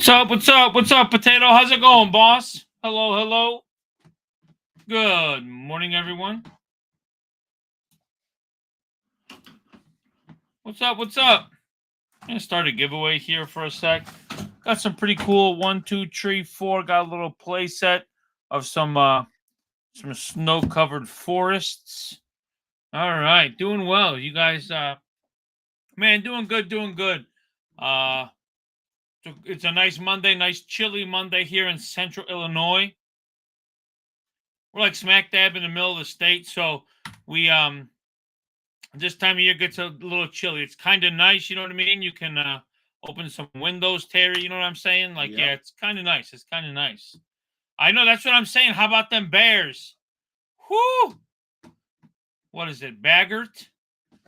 What's up? What's up? What's up, Potato? How's it going, boss? Hello, hello. Good morning, everyone. What's up? What's up? I'm gonna start a giveaway here for a sec. Got some pretty cool 1, 2, 3, 4. Got a little play set of some snow-covered forests. All right, doing well. You guys, man, doing good, doing good. It's a nice Monday, nice chilly Monday here in Central Illinois. We're like smack dab in the middle of the state, so we this time of year gets a little chilly. It's kind of nice, you know what I mean? You can open some windows, Terry. You know what I'm saying? Like, yeah, it's kind of nice. It's kind of nice. I know, that's what I'm saying. How about them Bears? Whoo! What is it? Baggert?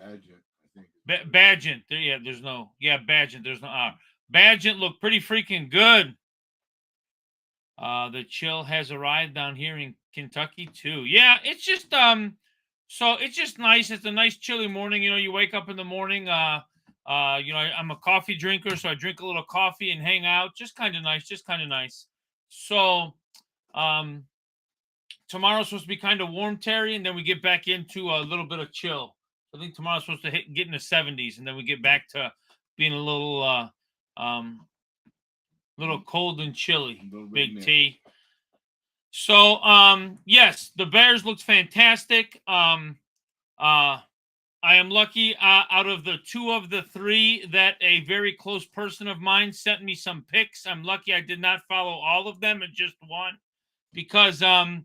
Badgett, I think. Badgett. There's no. Yeah, Badgett. There's no R. Badgett looked pretty freaking good. The chill has arrived down here in Kentucky too. Yeah, it's just so it's just nice. It's a nice chilly morning. You know, you wake up in the morning. You know, I'm a coffee drinker, so I drink a little coffee and hang out. Just kind of nice. Just kind of nice. So, tomorrow's supposed to be kind of warm, Terry, and then we get back into a little bit of chill. I think tomorrow's supposed to get in the 70s, and then we get back to being a little cold and chilly. Big T. So, yes, the Bears looked fantastic. I am lucky out of the 2 of the 3 that a very close person of mine sent me some picks. I'm lucky I did not follow all of them and just one because, man,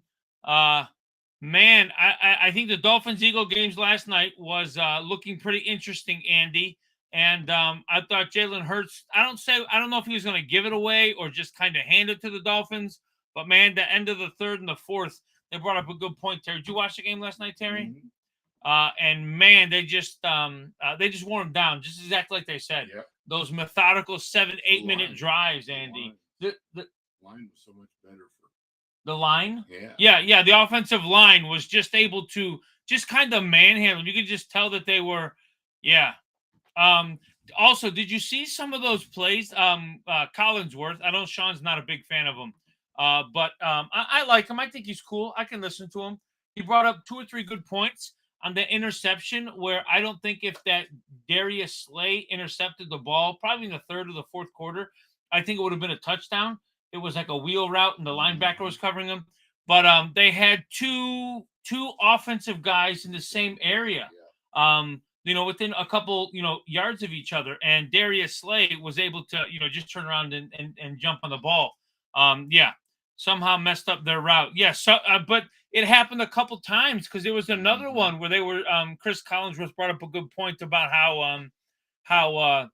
I think the Dolphins-Eagle games last night was looking pretty interesting, Andy. And I thought Jalen Hurts, I don't know if he was going to give it away or just kind of hand it to the Dolphins. But, man, the end of the 3rd and the 4th, they brought up a good point, Terry. Did you watch the game last night, Terry? Mm-hmm. And, man, they just wore them down, just exactly like they said. Yep. Those methodical 7-8 minute drives, Andy. The line was so much better for the line? Yeah. Yeah. The offensive line was just able to just kind of manhandle. You could just tell that they were, yeah. Also, did you see some of those plays? Collinsworth, I know Sean's not a big fan of him, but I like him. I think he's cool. I can listen to him. He brought up 2 or 3 good points on the interception where I don't think if that Darius Slay intercepted the ball, probably in the 3rd or the 4th quarter, I think it would have been a touchdown. It was like a wheel route and the linebacker was covering him. But they had two offensive guys in the same area. You know, within a couple, yards of each other. And Darius Slay was able to, just turn around and jump on the ball. Yeah, somehow messed up their route. Yeah, so, but it happened a couple times because there was another one where they were, Chris Collinsworth brought up a good point about how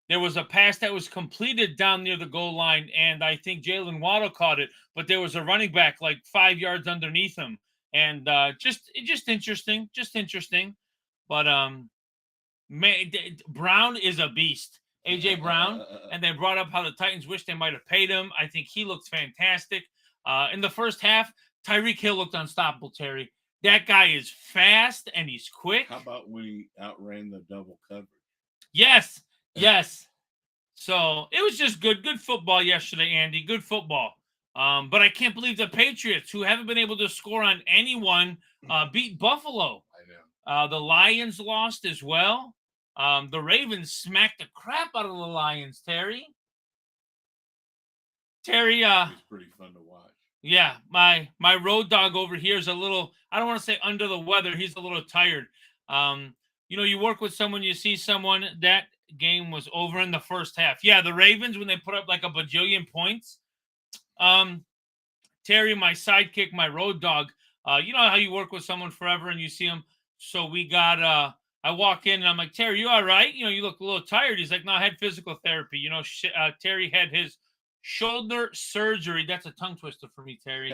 there was a pass that was completed down near the goal line, and I think Jalen Waddle caught it, but there was a running back like 5 yards underneath him. And just interesting, but Brown is a beast, AJ Brown, and they brought up how the Titans wish they might have paid him. I think he looked fantastic. In the first half, Tyreek Hill looked unstoppable. Terry, that guy is fast and he's quick. How about when he outran the double coverage? Yes. So it was just good football yesterday, Andy. Good football. But I can't believe the Patriots, who haven't been able to score on anyone, beat Buffalo. I know. The Lions lost as well. The Ravens smacked the crap out of the Lions, Terry. It's pretty fun to watch. Yeah, my road dog over here is a little, I don't want to say under the weather. He's a little tired. You work with someone, you see someone, that game was over in the first half. Yeah, the Ravens, when they put up like a bajillion points. Terry, my sidekick, my road dog, you know how you work with someone forever and you see him. So we got, I walk in and I'm like, Terry, you all right? You look a little tired. He's like, no, I had physical therapy. Terry had his shoulder surgery. That's a tongue twister for me, Terry.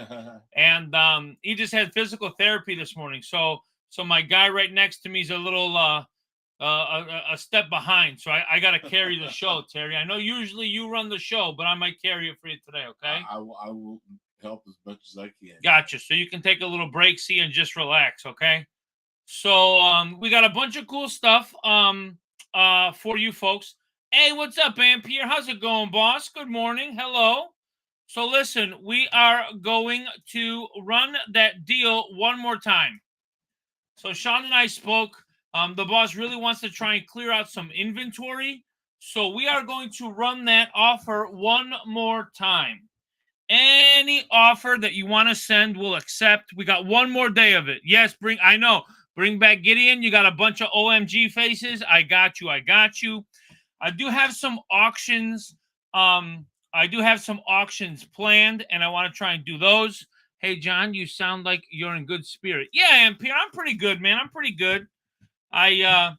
And he just had physical therapy this morning. So my guy right next to me is a little a step behind. So I got to carry the show, Terry. I know usually you run the show, but I might carry it for you today, okay? I will help as much as I can. Gotcha. So you can take a little break, see, and just relax, okay? So we got a bunch of cool stuff for you folks. Hey, what's up, Ampere? How's it going, boss? Good morning. Hello. So listen, we are going to run that deal one more time. So Sean and I spoke. The boss really wants to try and clear out some inventory. So we are going to run that offer one more time. Any offer that you want to send, we'll accept. We got one more day of it. Yes, I know. Bring back Gideon. You got a bunch of OMG faces. I got you. I got you. I do have some auctions. I do have some auctions planned, and I want to try and do those. Hey, John, you sound like you're in good spirit. Yeah, MP, I'm pretty good, man. I'm pretty good. I'm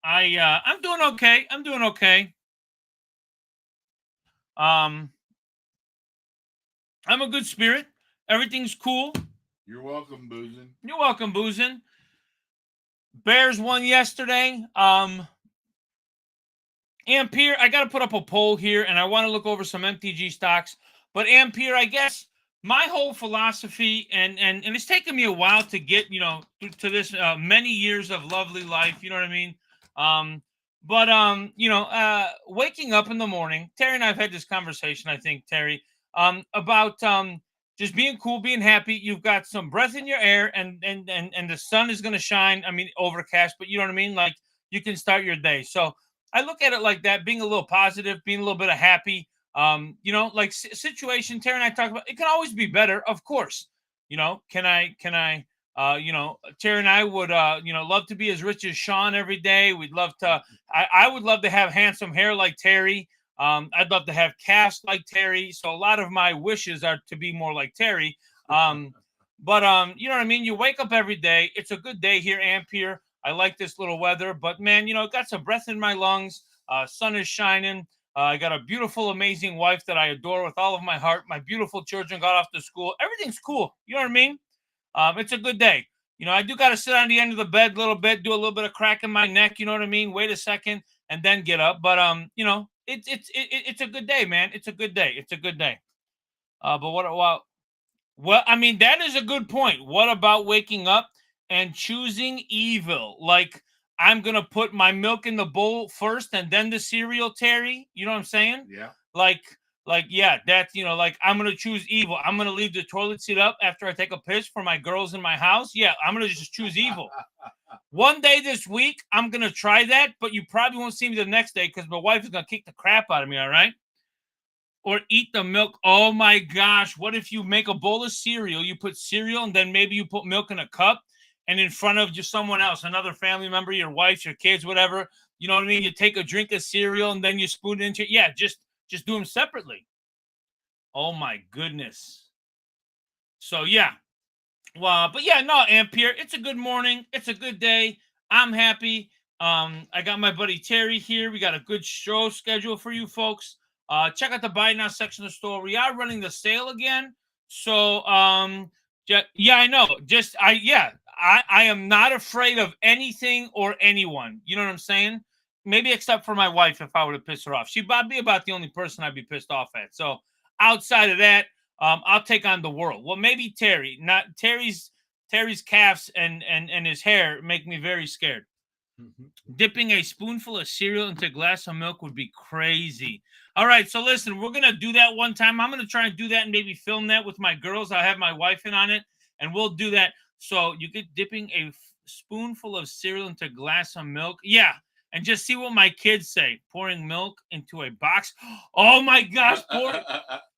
doing okay. I'm doing okay. I'm a good spirit. Everything's cool. You're welcome, Boozin. You're welcome, Boozin. Bears won yesterday. Ampere, I got to put up a poll here, and I want to look over some MTG stocks. But Ampere, I guess my whole philosophy, and it's taken me a while to get, to this many years of lovely life. You know what I mean? Waking up in the morning, Terry and I have had this conversation, I think, Terry, about just being cool, being happy. You've got some breath in your air, and the sun is going to shine. I mean, overcast, but you know what I mean? Like, you can start your day. So I look at it like that, being a little positive, being a little bit of happy. Situation Terry and I talked about, it can always be better, of course. Terry and I would, love to be as rich as Sean every day. We'd love to, I would love to have handsome hair like Terry. I'd love to have cast like Terry. So a lot of my wishes are to be more like Terry. You know what I mean? You wake up every day. It's a good day here, Ampere. I like this little weather, but man, got some breath in my lungs. Sun is shining. I got a beautiful, amazing wife that I adore with all of my heart. My beautiful children got off to school. Everything's cool. You know what I mean? It's a good day. I do got to sit on the end of the bed a little bit, do a little bit of crack in my neck. You know what I mean? Wait a second and then get up. But it's a good day, man. It's a good day. It's a good day. But well, I mean, that is a good point. What about waking up and choosing evil? Like, I'm going to put my milk in the bowl first and then the cereal, Terry. You know what I'm saying? Yeah. Yeah, that's, I'm going to choose evil. I'm going to leave the toilet seat up after I take a piss for my girls in my house. Yeah, I'm going to just choose evil. One day this week, I'm going to try that, but you probably won't see me the next day because my wife is going to kick the crap out of me, all right? Or eat the milk. Oh, my gosh. What if you make a bowl of cereal, you put cereal, and then maybe you put milk in a cup, and in front of just someone else, another family member, your wife, your kids, whatever, you know what I mean? You take a drink of cereal, and then you spoon it into it. Yeah, just do them separately. Oh, my goodness. So, yeah. Well, but yeah, no, Ampere, it's a good morning. It's a good day. I'm happy. I got my buddy Terry here. We got a good show schedule for you folks. Check out the buy now section of the store. We are running the sale again. So, yeah, I know. I am not afraid of anything or anyone. You know what I'm saying? Maybe except for my wife if I were to piss her off. She'd be about the only person I'd be pissed off at. So outside of that, I'll take on the world. Well, maybe Terry. Not Terry's calves and his hair make me very scared. Dipping a spoonful of cereal into a glass of milk would be crazy. All right, so listen, we're going to do that one time. I'm going to try and do that and maybe film that with my girls. I'll have my wife in on it, and we'll do that. So you get dipping a spoonful of cereal into a glass of milk. Yeah, and just see what my kids say. Pouring milk into a box. Oh, my gosh.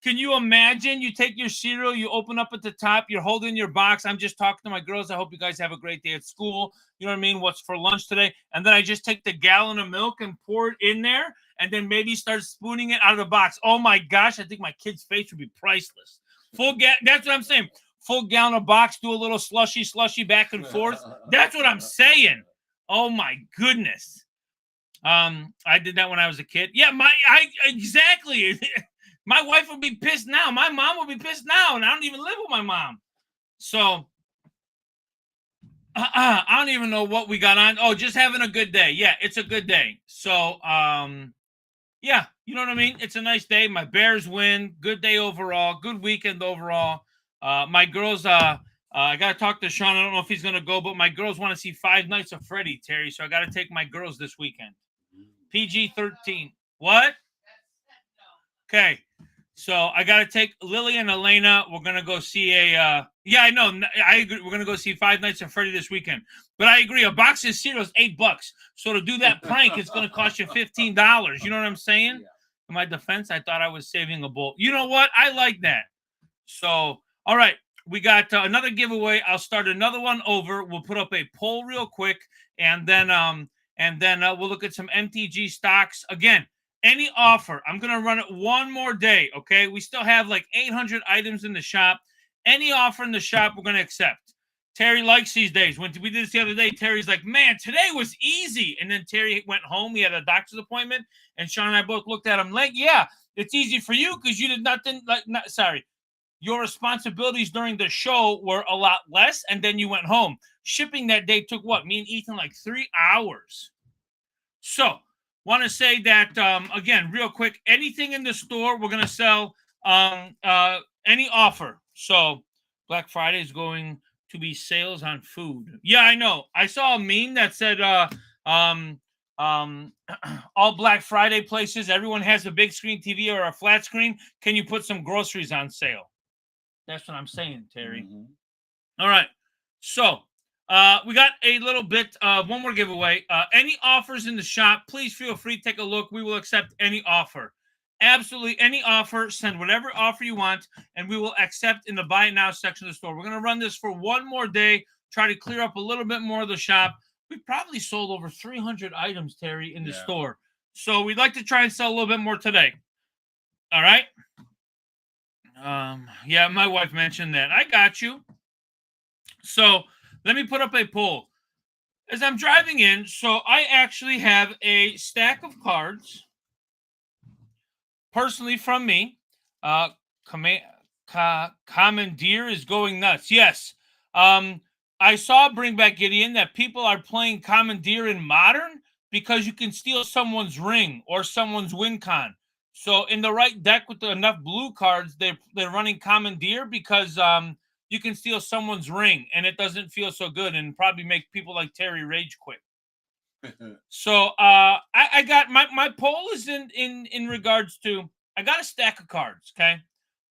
Can you imagine? You take your cereal, you open up at the top, you're holding your box. I'm just talking to my girls. I hope you guys have a great day at school. You know what I mean? What's for lunch today? And then I just take the gallon of milk and pour it in there and then maybe start spooning it out of the box. Oh, my gosh. I think my kid's face would be priceless. That's what I'm saying. Full gallon of box, do a little slushy back and forth. That's what I'm saying. Oh, my goodness. I did that when I was a kid. Yeah, exactly. My wife would be pissed now. My mom would be pissed now, and I don't even live with my mom. So I don't even know what we got on. Oh, just having a good day. Yeah, it's a good day. So yeah, you know what I mean? It's a nice day. My Bears win. Good day overall. Good weekend overall. My girls, I got to talk to Sean. I don't know if he's going to go, but my girls want to see Five Nights at Freddy, Terry. So I got to take my girls this weekend. PG-13. What? Okay. So I got to take Lily and Elena. We're going to go see a, yeah, I know. I agree. We're going to go see Five Nights at Freddy this weekend. But I agree. A box of cereal is $8. So to do that prank, it's going to cost you $15. You know what I'm saying? Yeah. In my defense, I thought I was saving a bowl. You know what? I like that. So, all right. We got another giveaway. I'll start another one over. We'll put up a poll real quick. And then we'll look at some MTG stocks. Again, any offer, I'm going to run it one more day, okay? We still have like 800 items in the shop. Any offer in the shop, we're going to accept. Terry likes these days. When we did this the other day, Terry's like, man, today was easy. And then Terry went home. He had a doctor's appointment. And Sean and I both looked at him like, yeah, it's easy for you because you did nothing. Your responsibilities during the show were a lot less. And then you went home. Shipping that day took what? Me and Ethan like 3 hours. So, want to say that, again, real quick, anything in the store, we're going to sell any offer. So Black Friday is going to be sales on food. Yeah, I know. I saw a meme that said all Black Friday places, everyone has a big screen TV or a flat screen. Can you put some groceries on sale? That's what I'm saying, Terry. Mm-hmm. All right. So we got a little bit of one more giveaway. Any offers in the shop, please feel free to take a look. We will accept any offer. Absolutely any offer. Send whatever offer you want, and we will accept in the Buy It Now section of the store. We're going to run this for one more day, try to clear up a little bit more of the shop. We probably sold over 300 items, Terry, in the store. So we'd like to try and sell a little bit more today. All right? Yeah, my wife mentioned that. I got you. So let me put up a poll. As I'm driving in, so I actually have a stack of cards, personally from me. Commandeer is going nuts. Yes. I saw Bring Back Gideon that people are playing Commandeer in Modern because you can steal someone's ring or someone's win con. So in the right deck with enough blue cards, they're running Commandeer because you can steal someone's ring and it doesn't feel so good and probably make people like Terry rage quit. So I got my poll is in regards to, I got a stack of cards, okay?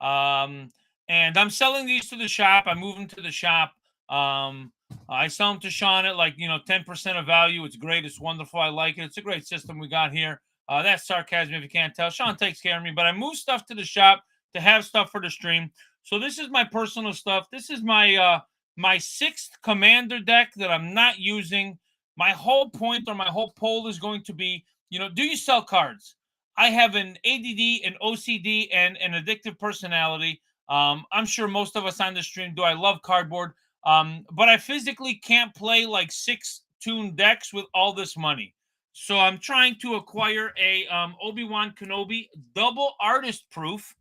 And I'm selling these to the shop. I move them to the shop. I sell them to Sean at 10% of value. It's great. It's wonderful. I like it. It's a great system we got here. That's sarcasm if you can't tell. Sean takes care of me, but I move stuff to the shop to have stuff for the stream. So this is my personal stuff. This is my my 6th Commander deck that I'm not using. My whole point or my whole poll is going to be, do you sell cards? I have an ADD, an OCD, and an addictive personality. I'm sure most of us on the stream do. I love cardboard, but I physically can't play like 6 tuned decks with all this money. So I'm trying to acquire a Obi-Wan Kenobi double artist proof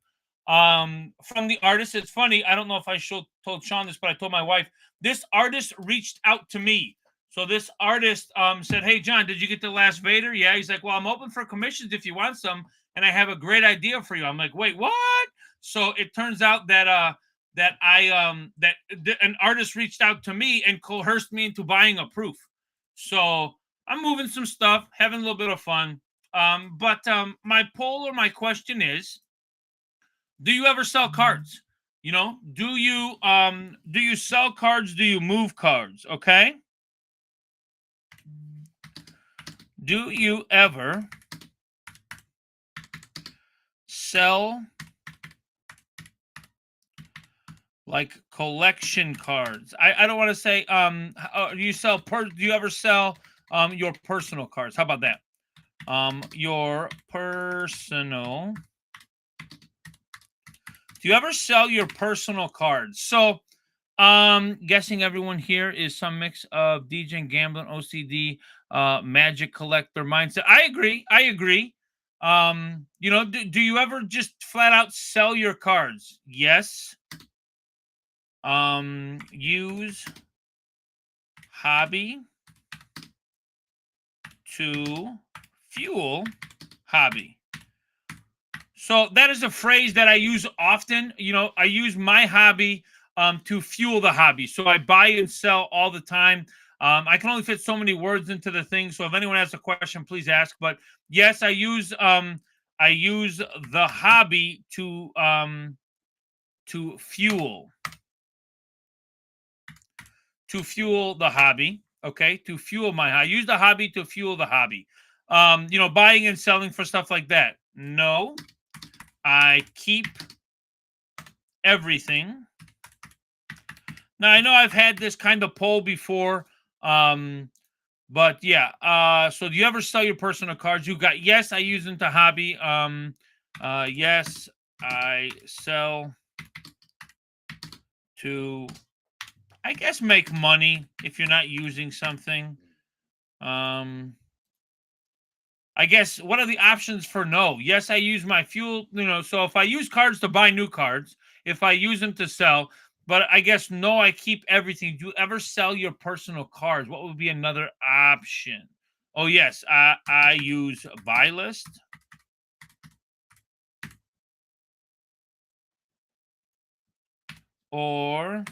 from the artist. It's funny. I don't know if I told Sean this, but I told my wife. This artist reached out to me. So this artist said, hey, John, did you get the last Vader? Yeah. He's like, well, I'm open for commissions if you want some. And I have a great idea for you. I'm like, wait, what? So it turns out that an artist reached out to me and coerced me into buying a proof. So I'm moving some stuff, having a little bit of fun. But my poll or my question is, do you ever sell cards? Do you sell cards? Do you move cards? Okay. Do you ever sell like collection cards? I don't want to say do you ever sell your personal cards? How about that? Your personal. Do you ever sell your personal cards? So guessing everyone here is some mix of DJ gambling, OCD, magic collector mindset. I agree. Do you ever just flat out sell your cards? Yes. Use hobby to fuel hobby. So that is a phrase that I use often. I use my hobby to fuel the hobby. So I buy and sell all the time. I can only fit so many words into the thing, so if anyone has a question, please ask. But yes, I use the hobby to fuel the hobby. Okay, to fuel I use the hobby to fuel the hobby. Buying and selling for stuff like that. No, I keep everything. Now I know I've had this kind of poll before, but yeah. So do you ever sell your personal cards? You got yes, I use them to hobby. Yes, I sell to, I guess, make money if you're not using something. I guess, what are the options for no? Yes, I use my fuel, so if I use cards to buy new cards, if I use them to sell, but I guess no, I keep everything. Do you ever sell your personal cards? What would be another option? Oh, yes, I use buy list. Or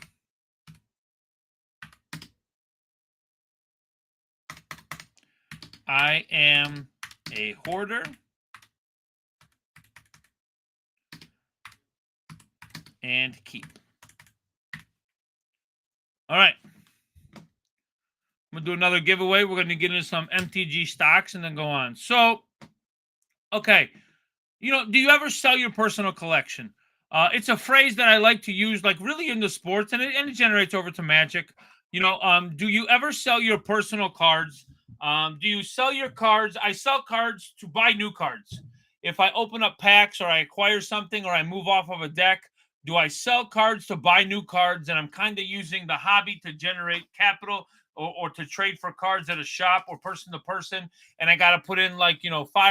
I am a hoarder and keep. All right. I'm going to do another giveaway. We're going to get into some MTG stocks and then go on. So, okay. Do you ever sell your personal collection? It's a phrase that I like to use, like really into sports, and it generates over to Magic. Do you ever sell your personal cards? Do you sell your cards? I sell cards to buy new cards. If I open up packs or I acquire something or I move off of a deck, do I sell cards to buy new cards? And I'm kind of using the hobby to generate capital or to trade for cards at a shop or person to person. And I got to put in 5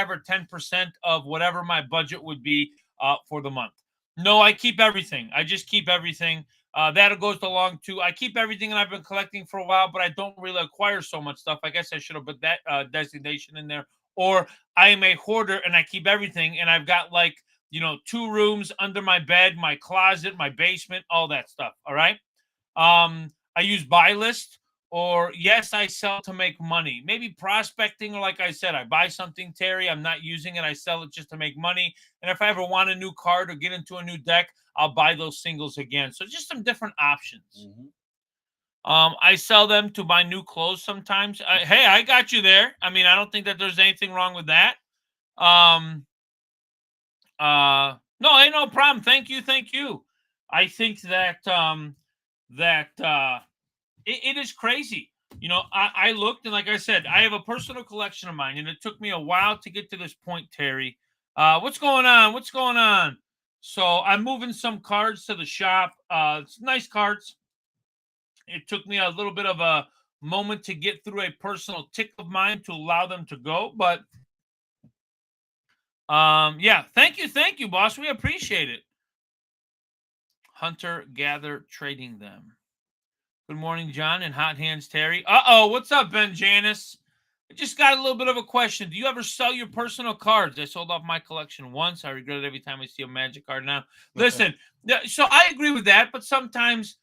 or 10% of whatever my budget would be for the month. No, I keep everything. I just keep everything. That goes along too. I keep everything, and I've been collecting for a while, but I don't really acquire so much stuff. I guess I should have put that designation in there. Or I am a hoarder, and I keep everything, and I've got 2 rooms under my bed, my closet, my basement, all that stuff. All right. I use buy list. Or yes, I sell to make money. Maybe prospecting, or like I said, I buy something, Terry, I'm not using it. I sell it just to make money. And if I ever want a new card or get into a new deck, I'll buy those singles again. So just some different options. Mm-hmm. I sell them to buy new clothes sometimes. Hey, I got you there. I mean, I don't think that there's anything wrong with that. No, ain't no problem. Thank you. I think that it is crazy. I looked, and like I said, I have a personal collection of mine, and it took me a while to get to this point, Terry. What's going on? So I'm moving some cards to the shop. It's nice cards. It took me a little bit of a moment to get through a personal tick of mine to allow them to go. But yeah, thank you, boss. We appreciate it. Hunter gather trading them. Good morning, John, and Hot Hands Terry. What's up, Ben Janis? I just got a little bit of a question. Do you ever sell your personal cards? I sold off my collection once. I regret it every time I see a Magic card now. Listen, so I agree with that, but sometimes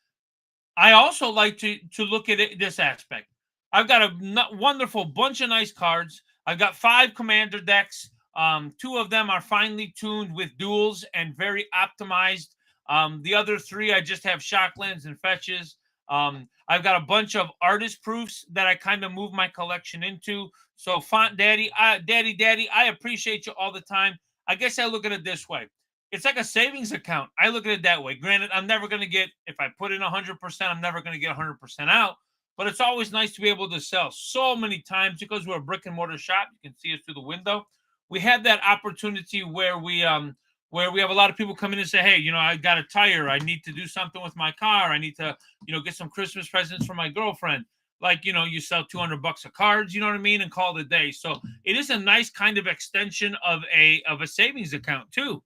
I also like to look at this aspect. I've got a wonderful bunch of nice cards. I've got 5 commander decks. 2 of them are finely tuned with duels and very optimized. The other 3, I just have shocklands and fetches. I've got a bunch of artist proofs that I kind of move my collection into. So Font Daddy, Daddy, I appreciate you all the time. I guess I look at it this way. It's like a savings account. I look at it that way. Granted, I'm never going to get, if I put in 100%, I'm never going to get 100% out. But it's always nice to be able to sell so many times because we're a brick and mortar shop. You can see us through the window. We have that opportunity where we have a lot of people come in and say, hey, I got a tire. I need to do something with my car. I need to, get some Christmas presents for my girlfriend. You sell $200 of cards, you know what I mean? And call it a day. So it is a nice kind of extension of a savings account too.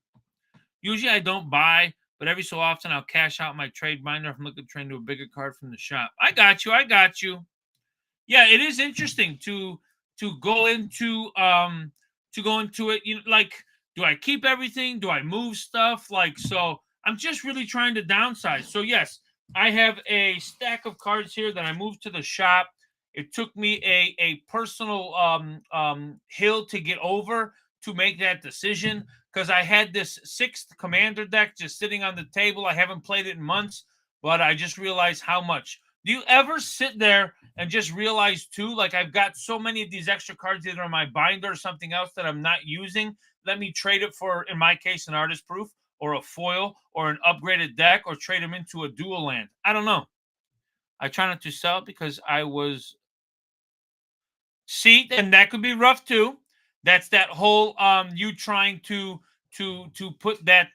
Usually I don't buy, but every so often I'll cash out my trade binder if I'm looking to trade into a bigger card from the shop. I got you. Yeah, it is interesting to go into it. Do I keep everything? Do I move stuff? So I'm just really trying to downsize. So yes, I have a stack of cards here that I moved to the shop, It took me a personal hill to get over to make that decision, because I had this 6th commander deck just sitting on the table. I haven't played it in months, but I just realized how much. Do you ever sit there and just realize too, like, I've got so many of these extra cards either in my binder or something else that I'm not using? Let me trade it for, in my case, an artist proof or a foil or an upgraded deck, or trade them into a dual land. I don't know. I try not to sell because I was. See, and that could be rough too. That's that whole you trying to put that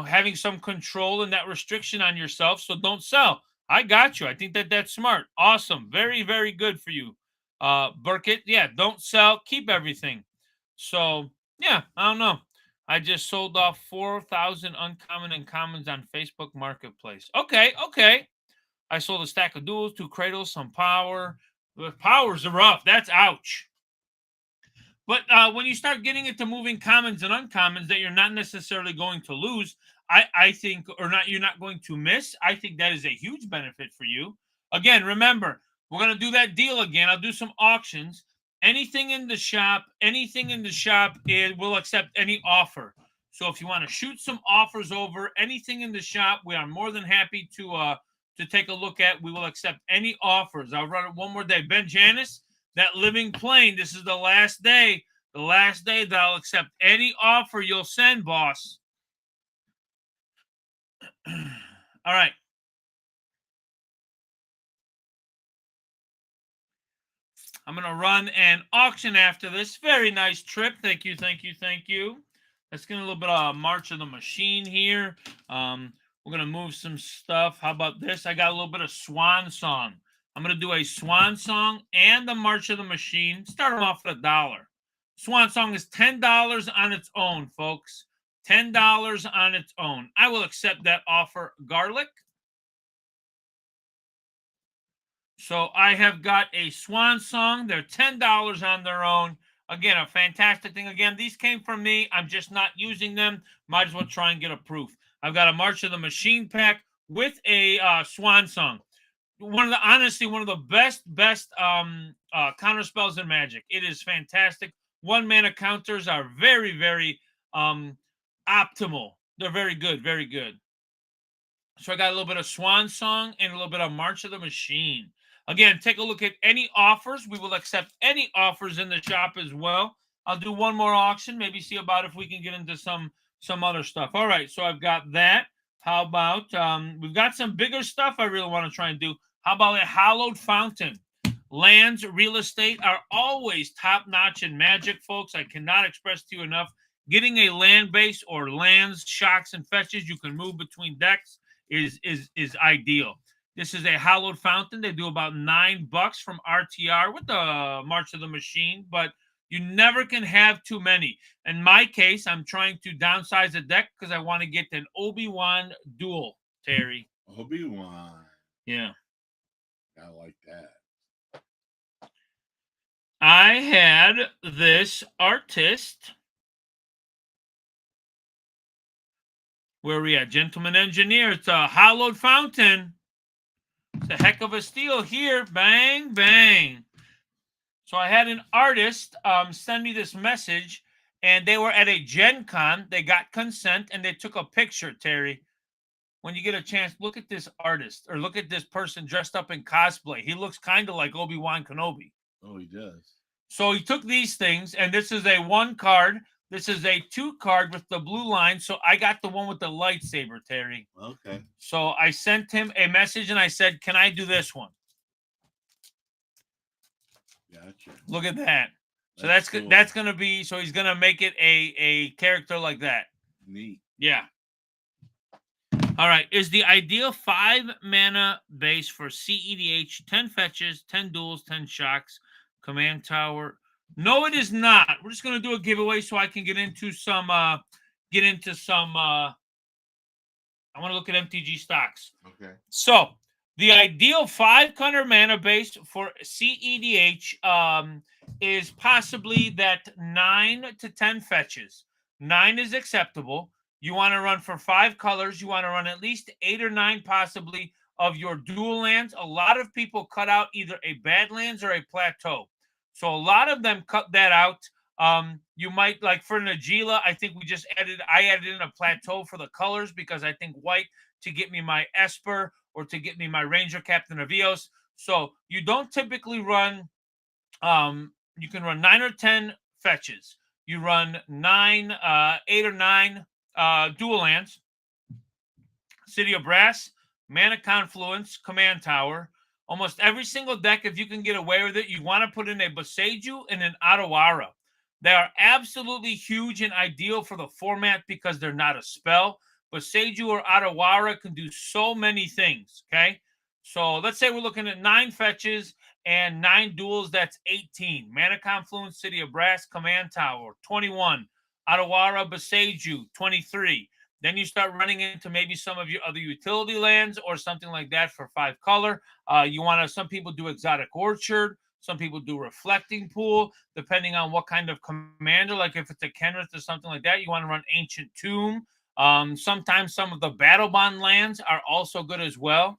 having some control and that restriction on yourself, so don't sell. I got you. I think that's smart. Awesome. Very, very good for you. Burkett, yeah, don't sell, keep everything. So yeah, I don't know. I just sold off 4,000 uncommon and commons on Facebook Marketplace. Okay. I sold a stack of duels, 2 cradles, some power. The powers are rough. That's ouch. But when you start getting into moving commons and uncommons that you're not necessarily going to lose, I think, or not, you're not going to miss, I think that is a huge benefit for you. Again, remember, we're going to do that deal again. I'll do some auctions. Anything in the shop, it will accept any offer. So if you want to shoot some offers over, anything in the shop, we are more than happy to take a look at. We will accept any offers. I'll run it one more day. Ben Janis, that living plane, this is the last day. The last day that I'll accept any offer you'll send, boss. All right. I'm going to run an auction after this. Very nice trip. Thank you. Let's get a little bit of March of the Machine here. We're going to move some stuff. How about this? I got a little bit of Swan Song. I'm going to do a Swan Song and the March of the Machine. Start them off at $1. Swan Song is $10 on its own, folks. $10 on its own. I will accept that offer, Garlic. So I have got a Swan Song. They're $10 on their own. Again, a fantastic thing. Again, these came from me. I'm just not using them. Might as well try and get a proof. I've got a March of the Machine pack with a Swan Song. Honestly, one of the best counter spells in Magic. It is fantastic. 1-mana counters are very, very optimal. They're very good, very good. So I got a little bit of Swan Song and a little bit of March of the Machine. Again, take a look at any offers. We will accept any offers in the shop as well. I'll do one more auction, maybe see about if we can get into some other stuff. All right, so I've got that. How about, we've got some bigger stuff I really want to try and do. How about a Hallowed Fountain? Lands, real estate are always top-notch in Magic, folks. I cannot express to you enough. Getting a land base or lands, shocks, and fetches you can move between decks is ideal. This is a Hallowed Fountain. They do about $9 from RTR with the March of the Machine, but you never can have too many. In my case, I'm trying to downsize a deck because I want to get an Obi-Wan duel, Terry. Obi-Wan. Yeah. I like that. I had this artist. Where are we at? Gentleman Engineer. It's a Hallowed Fountain. It's a heck of a steal here. Bang, bang. So I had an artist send me this message, and they were at a Gen Con. They got consent, and they took a picture, Terry. When you get a chance, look at this artist, or look at this person dressed up in cosplay. He looks kind of like Obi-Wan Kenobi. Oh, he does. So he took these things, and this is a 1 card. This is a 2 card with the blue line. So I got the one with the lightsaber, Terry. Okay. So I sent him a message, and I said, can I do this one? Gotcha. Look at that. So That's cool. That's going to be, so he's going to make it a character like that. Neat. Yeah. All right. Is the ideal 5-mana base for CEDH 10 fetches, 10 duels, 10 shocks, command tower? No, it is not. We're just going to do a giveaway so I can get into some I want to look at MTG stocks. Okay. So the ideal 500 mana base for CEDH is possibly that 9 to 10 fetches. 9 is acceptable. You want to run for 5 colors. You want to run at least 8 or 9 possibly of your dual lands, a lot of people cut out either a Badlands or a Plateau. So a lot of them cut that out. You might, like for Najeela, I think I added in a Plateau for the colors because I think white to get me my Esper or to get me my Ranger Captain of Eos. So you don't typically run, you can run 9 or 10 fetches. You run 8 or 9 dual lands, City of Brass, Mana Confluence, Command Tower. Almost every single deck, if you can get away with it, you want to put in a Boseiju and an Otawara. They are absolutely huge and ideal for the format because they're not a spell. Boseiju or Otawara can do so many things, okay? So let's say we're looking at 9 fetches and 9 duels. That's 18. Mana Confluence, City of Brass, Command Tower, 21. Otawara, Boseiju, 23. Then you start running into maybe some of your other utility lands or something like that for 5 color. Some people do Exotic Orchard. Some people do Reflecting Pool, depending on what kind of commander. Like if it's a Kenrith or something like that, you want to run Ancient Tomb. Sometimes some of the Battle Bond lands are also good as well.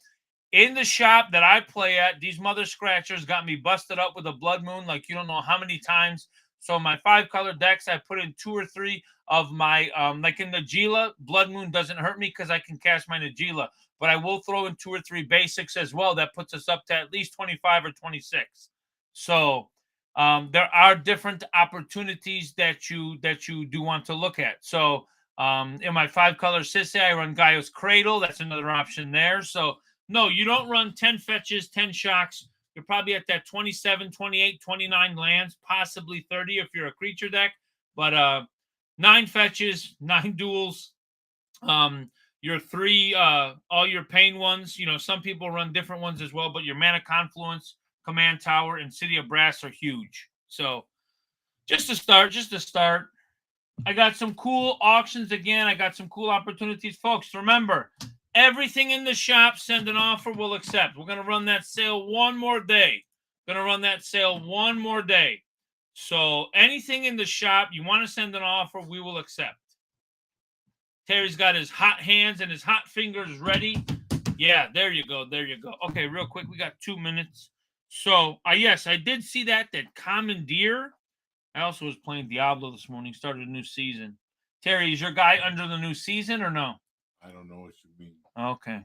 In the shop that I play at, these mother scratchers got me busted up with a Blood Moon like you don't know how many times. So my 5 color decks, I put in 2 or 3 of my, like in Najeela, Blood Moon doesn't hurt me because I can cast my Najeela. But I will throw in 2 or 3 basics as well. That puts us up to at least 25 or 26. So there are different opportunities that you do want to look at. So in my 5 color Sisay, I run Gaia's Cradle. That's another option there. So no, you don't run 10 fetches, 10 shocks. You're probably at that 27, 28, 29 lands, possibly 30 if you're a creature deck. But 9 fetches, 9 duels. Your 3, all your pain ones. You know, some people run different ones as well, but your Mana Confluence, Command Tower, and City of Brass are huge. So just to start. I got some cool auctions again. I got some cool opportunities. Folks, remember, everything in the shop, send an offer, we'll accept. We're going to run that sale one more day. So anything in the shop, you want to send an offer, we will accept. Terry's got his hot hands and his hot fingers ready. Yeah, there you go. Okay, real quick, we got 2 minutes. So, yes, I did see that Commandeer. I also was playing Diablo this morning, started a new season. Terry, is your guy under the new season or no? I don't know what you mean. Okay.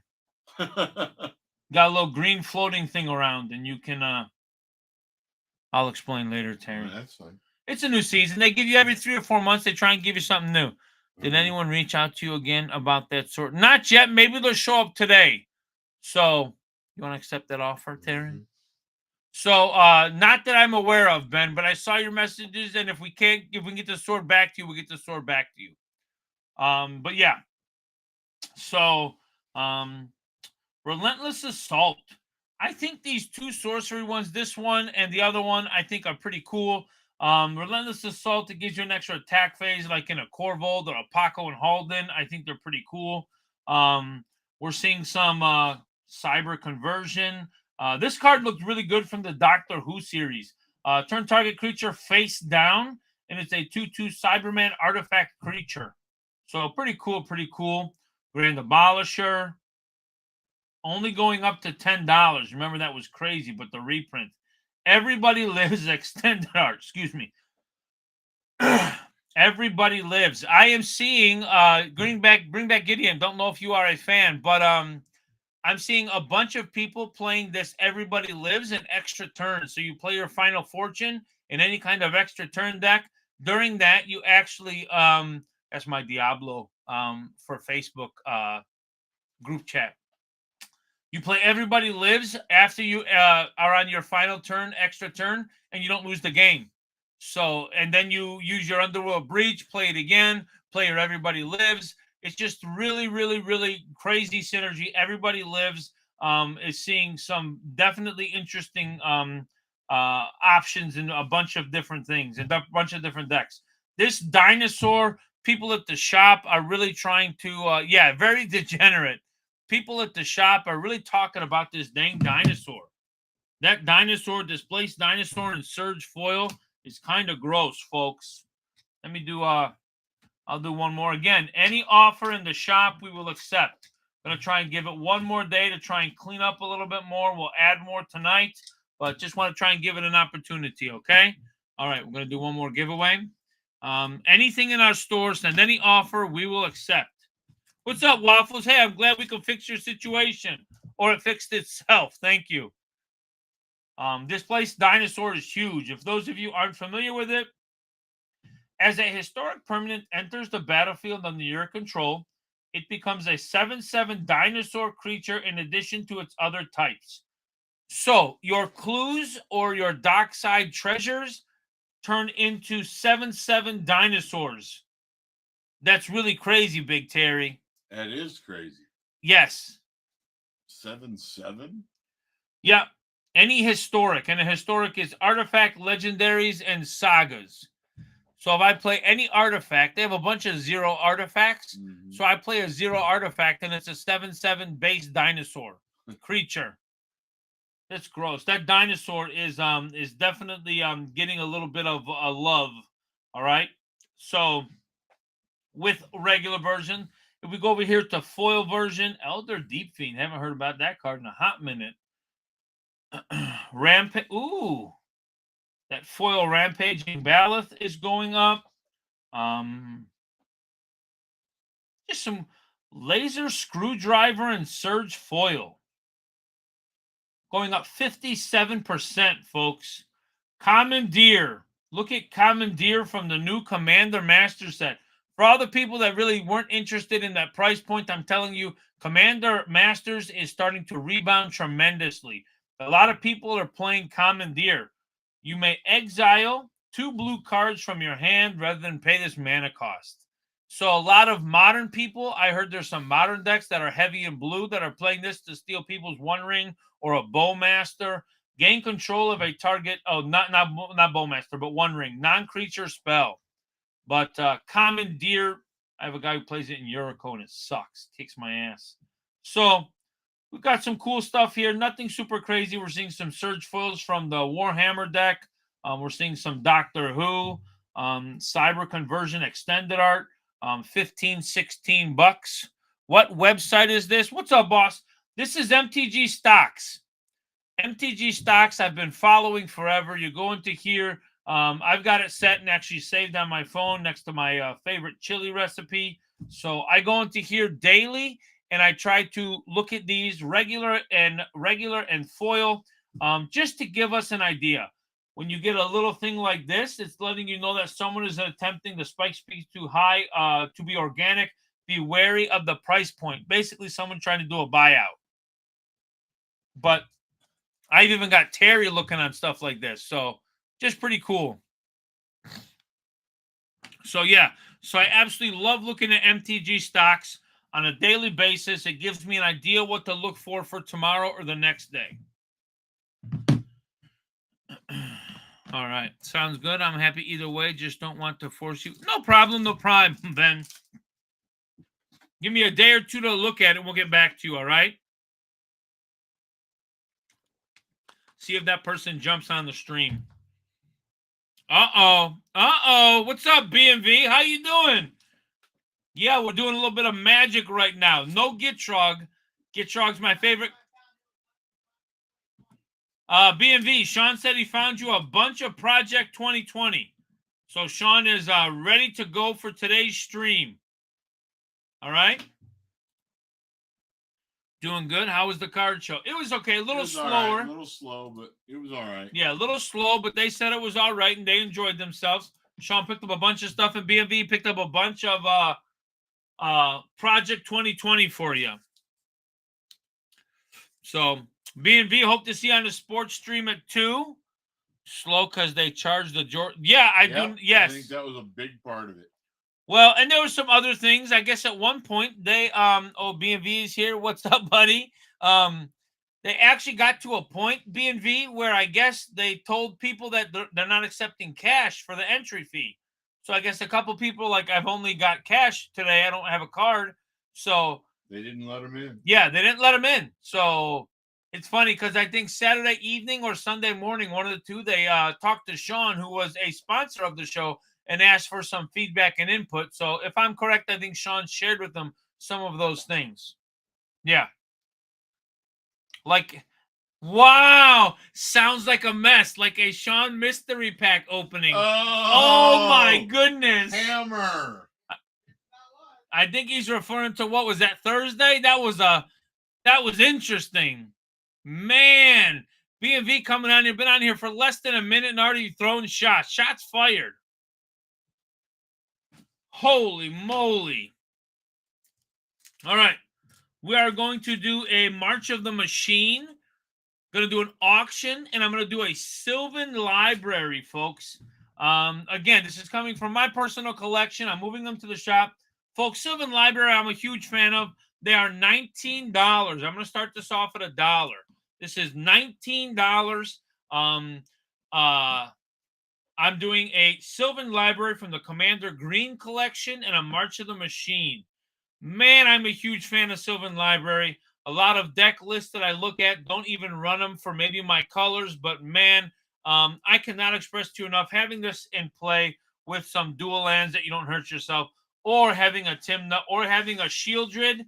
Got a little green floating thing around, and you can, I'll explain later, Terry. Oh, that's fine. It's a new season. They give you every 3 or 4 months. They try and give you something new. Did anyone reach out to you again about that sort? Not yet. Maybe they'll show up today. So, you want to accept that offer, Terry? Mm-hmm. So, not that I'm aware of, Ben, but I saw your messages, and if we can get the sword back to you, we'll get the sword back to you. But yeah. So, Relentless Assault. I think these 2 sorcery ones, this one and the other one, I think are pretty cool. Relentless Assault, it gives you an extra attack phase, like in a Corvold or a Paco and Halden. I think they're pretty cool. We're seeing some Cyber Conversion. This card looked really good from the Doctor Who series. Turn target creature face down, and it's a 2/2 Cyberman artifact creature. So pretty cool. Grand Abolisher. Only going up to $10. Remember, that was crazy, but the reprint. Everybody Lives extended art. Excuse me. Everybody Lives. I am seeing Bring Back Gideon. Don't know if you are a fan, but I'm seeing a bunch of people playing this Everybody Lives in extra turns. So you play your Final Fortune in any kind of extra turn deck. During that, you actually that's my Diablo for Facebook group chat. You play Everybody Lives after you are on your final turn, extra turn, and you don't lose the game. So, and then you use your Underworld Breach, play it again, play your Everybody Lives. It's just really, really, really crazy synergy. Everybody Lives is seeing some definitely interesting options in a bunch of different things and a bunch of different decks. This dinosaur, people at the shop are really trying to, very degenerate. People at the shop are really talking about this dang dinosaur. That dinosaur, displaced dinosaur in Surge foil is kind of gross, folks. Let me do, I'll do one more. Again, any offer in the shop we will accept. Going to try and give it one more day to try and clean up a little bit more. We'll add more tonight, but just want to try and give it an opportunity, okay? All right, we're going to do one more giveaway. Anything in our store, send any offer, we will accept. What's up, Waffles? Hey, I'm glad we could fix your situation, or it fixed itself. Thank you. Displaced Dinosaur is huge. If those of you aren't familiar with it, as a historic permanent enters the battlefield under your control, it becomes a 7/7 dinosaur creature in addition to its other types. So your clues or your dockside treasures turn into 7/7 dinosaurs. That's really crazy, Big Terry. That is crazy. Yes. 7/7? Yeah. Any historic, and a historic is artifact, legendaries, and sagas. So if I play any artifact, they have a bunch of 0 artifacts. Mhm. So I play a 0 artifact, and it's a 7/7 base dinosaur creature. That's gross. That dinosaur is definitely getting a little bit of a love. All right. So with regular version, if we go over here to foil version, Elder Deep Fiend. Haven't heard about that card in a hot minute. Rampage. Ooh. That foil Rampaging Baloth is going up. Just some Laser Screwdriver and Surge Foil. Going up 57%, folks. Commandeer. Look at Commandeer from the new Commander Master set. For all the people that really weren't interested in that price point, I'm telling you, Commander Masters is starting to rebound tremendously. A lot of people are playing Commandeer. You may exile 2 blue cards from your hand rather than pay this mana cost. So a lot of modern people, I heard there's some modern decks that are heavy in blue that are playing this to steal people's One Ring or a Bowmaster. Gain control of a target. Oh, not Bowmaster, but One Ring. Non-creature spell. But Commandeer, I have a guy who plays it in Yuriko and it sucks. Kicks my ass. So we've got some cool stuff here. Nothing super crazy. We're seeing some Surge Foils from the Warhammer deck. We're seeing some Doctor Who. Cyber Conversion Extended Art. 15, 16 bucks. What website is this? What's up, boss? This is MTG Stocks. MTG Stocks I've been following forever. You go into here. I've got it set and actually saved on my phone next to my favorite chili recipe. So I go into here daily and I try to look at these regular and foil just to give us an idea. When you get a little thing like this, it's letting you know that someone is attempting to spike speed too high to be organic. Be wary of the price point. Basically, someone trying to do a buyout. But I've even got Terry looking on stuff like this. So just pretty cool. So yeah. So I absolutely love looking at MTG Stocks on a daily basis. It gives me an idea what to look for tomorrow or the next day. All right. Sounds good. I'm happy either way. Just don't want to force you. No problem. No problem, Ben. Give me a day or two to look at it. We'll get back to you. All right. See if that person jumps on the stream. Uh-oh. Uh-oh. What's up, BMV? How you doing? Yeah, we're doing a little bit of magic right now. No Gitrog. Gitrog's my favorite. BMV, Sean said he found you a bunch of Project 2020. So Sean is ready to go for today's stream. All right. Doing good. How was the card show? It was okay. A little slower. Right. A little slow, but it was all right. Yeah, a little slow, but they said it was all right and they enjoyed themselves. Sean picked up a bunch of stuff and BMV picked up a bunch of Project 2020 for you. So B&V, hope to see you on the sports stream at 2. Slow because they charge the Jordan. Yeah, I do. Yes. I think that was a big part of it. Well, and there were some other things. I guess at one point they B&V is here. What's up, buddy? They actually got to a point, B&V, where I guess they told people that they're not accepting cash for the entry fee. So I guess a couple people like, I've only got cash today. I don't have a card. So they didn't let them in. Yeah, they didn't let them in. So it's funny because I think Saturday evening or Sunday morning, one of the two, they talked to Sean, who was a sponsor of the show, and asked for some feedback and input. So if I'm correct, I think Sean shared with them some of those things. Yeah. Like, wow. Sounds like a mess. Like a Sean Mystery Pack opening. Oh my goodness. Hammer. I think he's referring to, what was that, Thursday? That was interesting. Man, B&V coming on here, been on here for less than a minute and already throwing shots. Shots fired. Holy moly. All right. We are going to do a March of the Machine. Going to do an auction, and I'm going to do a Sylvan Library, folks. Again, this is coming from my personal collection. I'm moving them to the shop. Folks, Sylvan Library, I'm a huge fan of. They are $19. I'm going to start this off at $1. This is $19. I'm doing a Sylvan Library from the Commander Green collection and a March of the Machine. Man, I'm a huge fan of Sylvan Library. A lot of deck lists that I look at don't even run them for maybe my colors, but man, I cannot express to you enough having this in play with some dual lands that you don't hurt yourself, or having a Tymna, or having a Shieldred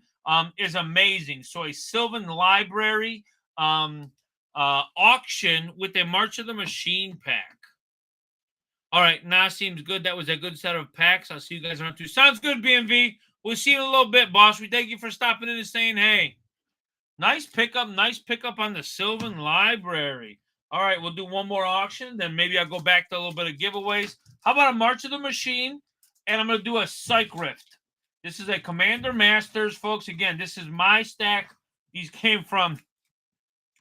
is amazing. So a Sylvan Library auction with a March of the Machine pack. All right, now seems good. That was a good set of packs. I'll see you guys around 2. Sounds good, B&V. We'll see you in a little bit, boss. We thank you for stopping in and saying hey. Nice pickup on the Sylvan Library. All right, we'll do one more auction, then maybe I'll go back to a little bit of giveaways. How about a March of the Machine? And I'm going to do a Psych Rift. This is a Commander Masters, folks. Again, this is my stack. These came from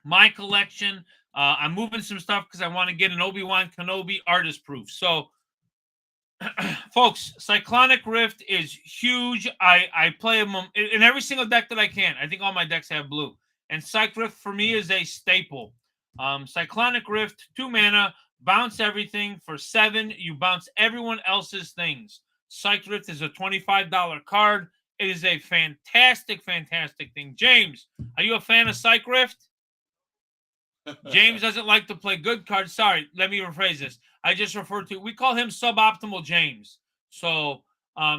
my collection. I'm moving some stuff because I want to get an Obi-Wan Kenobi artist proof. So, folks, Cyclonic Rift is huge. I play them in every single deck that I can. I think all my decks have blue. And Psych Rift for me is a staple. Cyclonic Rift, 2 mana, bounce everything for 7. You bounce everyone else's things. Psych Rift is a $25 card. It is a fantastic, fantastic thing. James, are you a fan of Psych Rift? James doesn't like to play good cards. Sorry, let me rephrase this. I just referred to, we call him Suboptimal James. So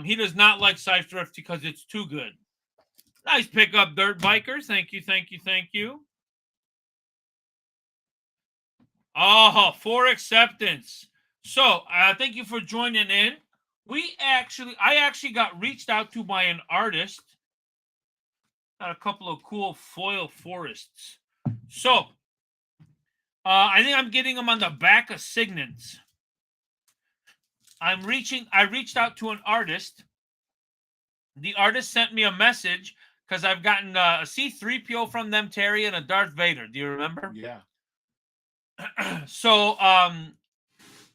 he does not like Psych Rift because it's too good. Nice pickup, Dirt Biker. Thank you, thank you, thank you. Oh, for acceptance. So thank you for joining in. I actually got reached out to by an artist. Got a couple of cool foil forests. So I think I'm getting them on the back of Signets. I reached out to an artist. The artist sent me a message because I've gotten a C-3PO from them, Terry, and a Darth Vader. Do you remember? Yeah. So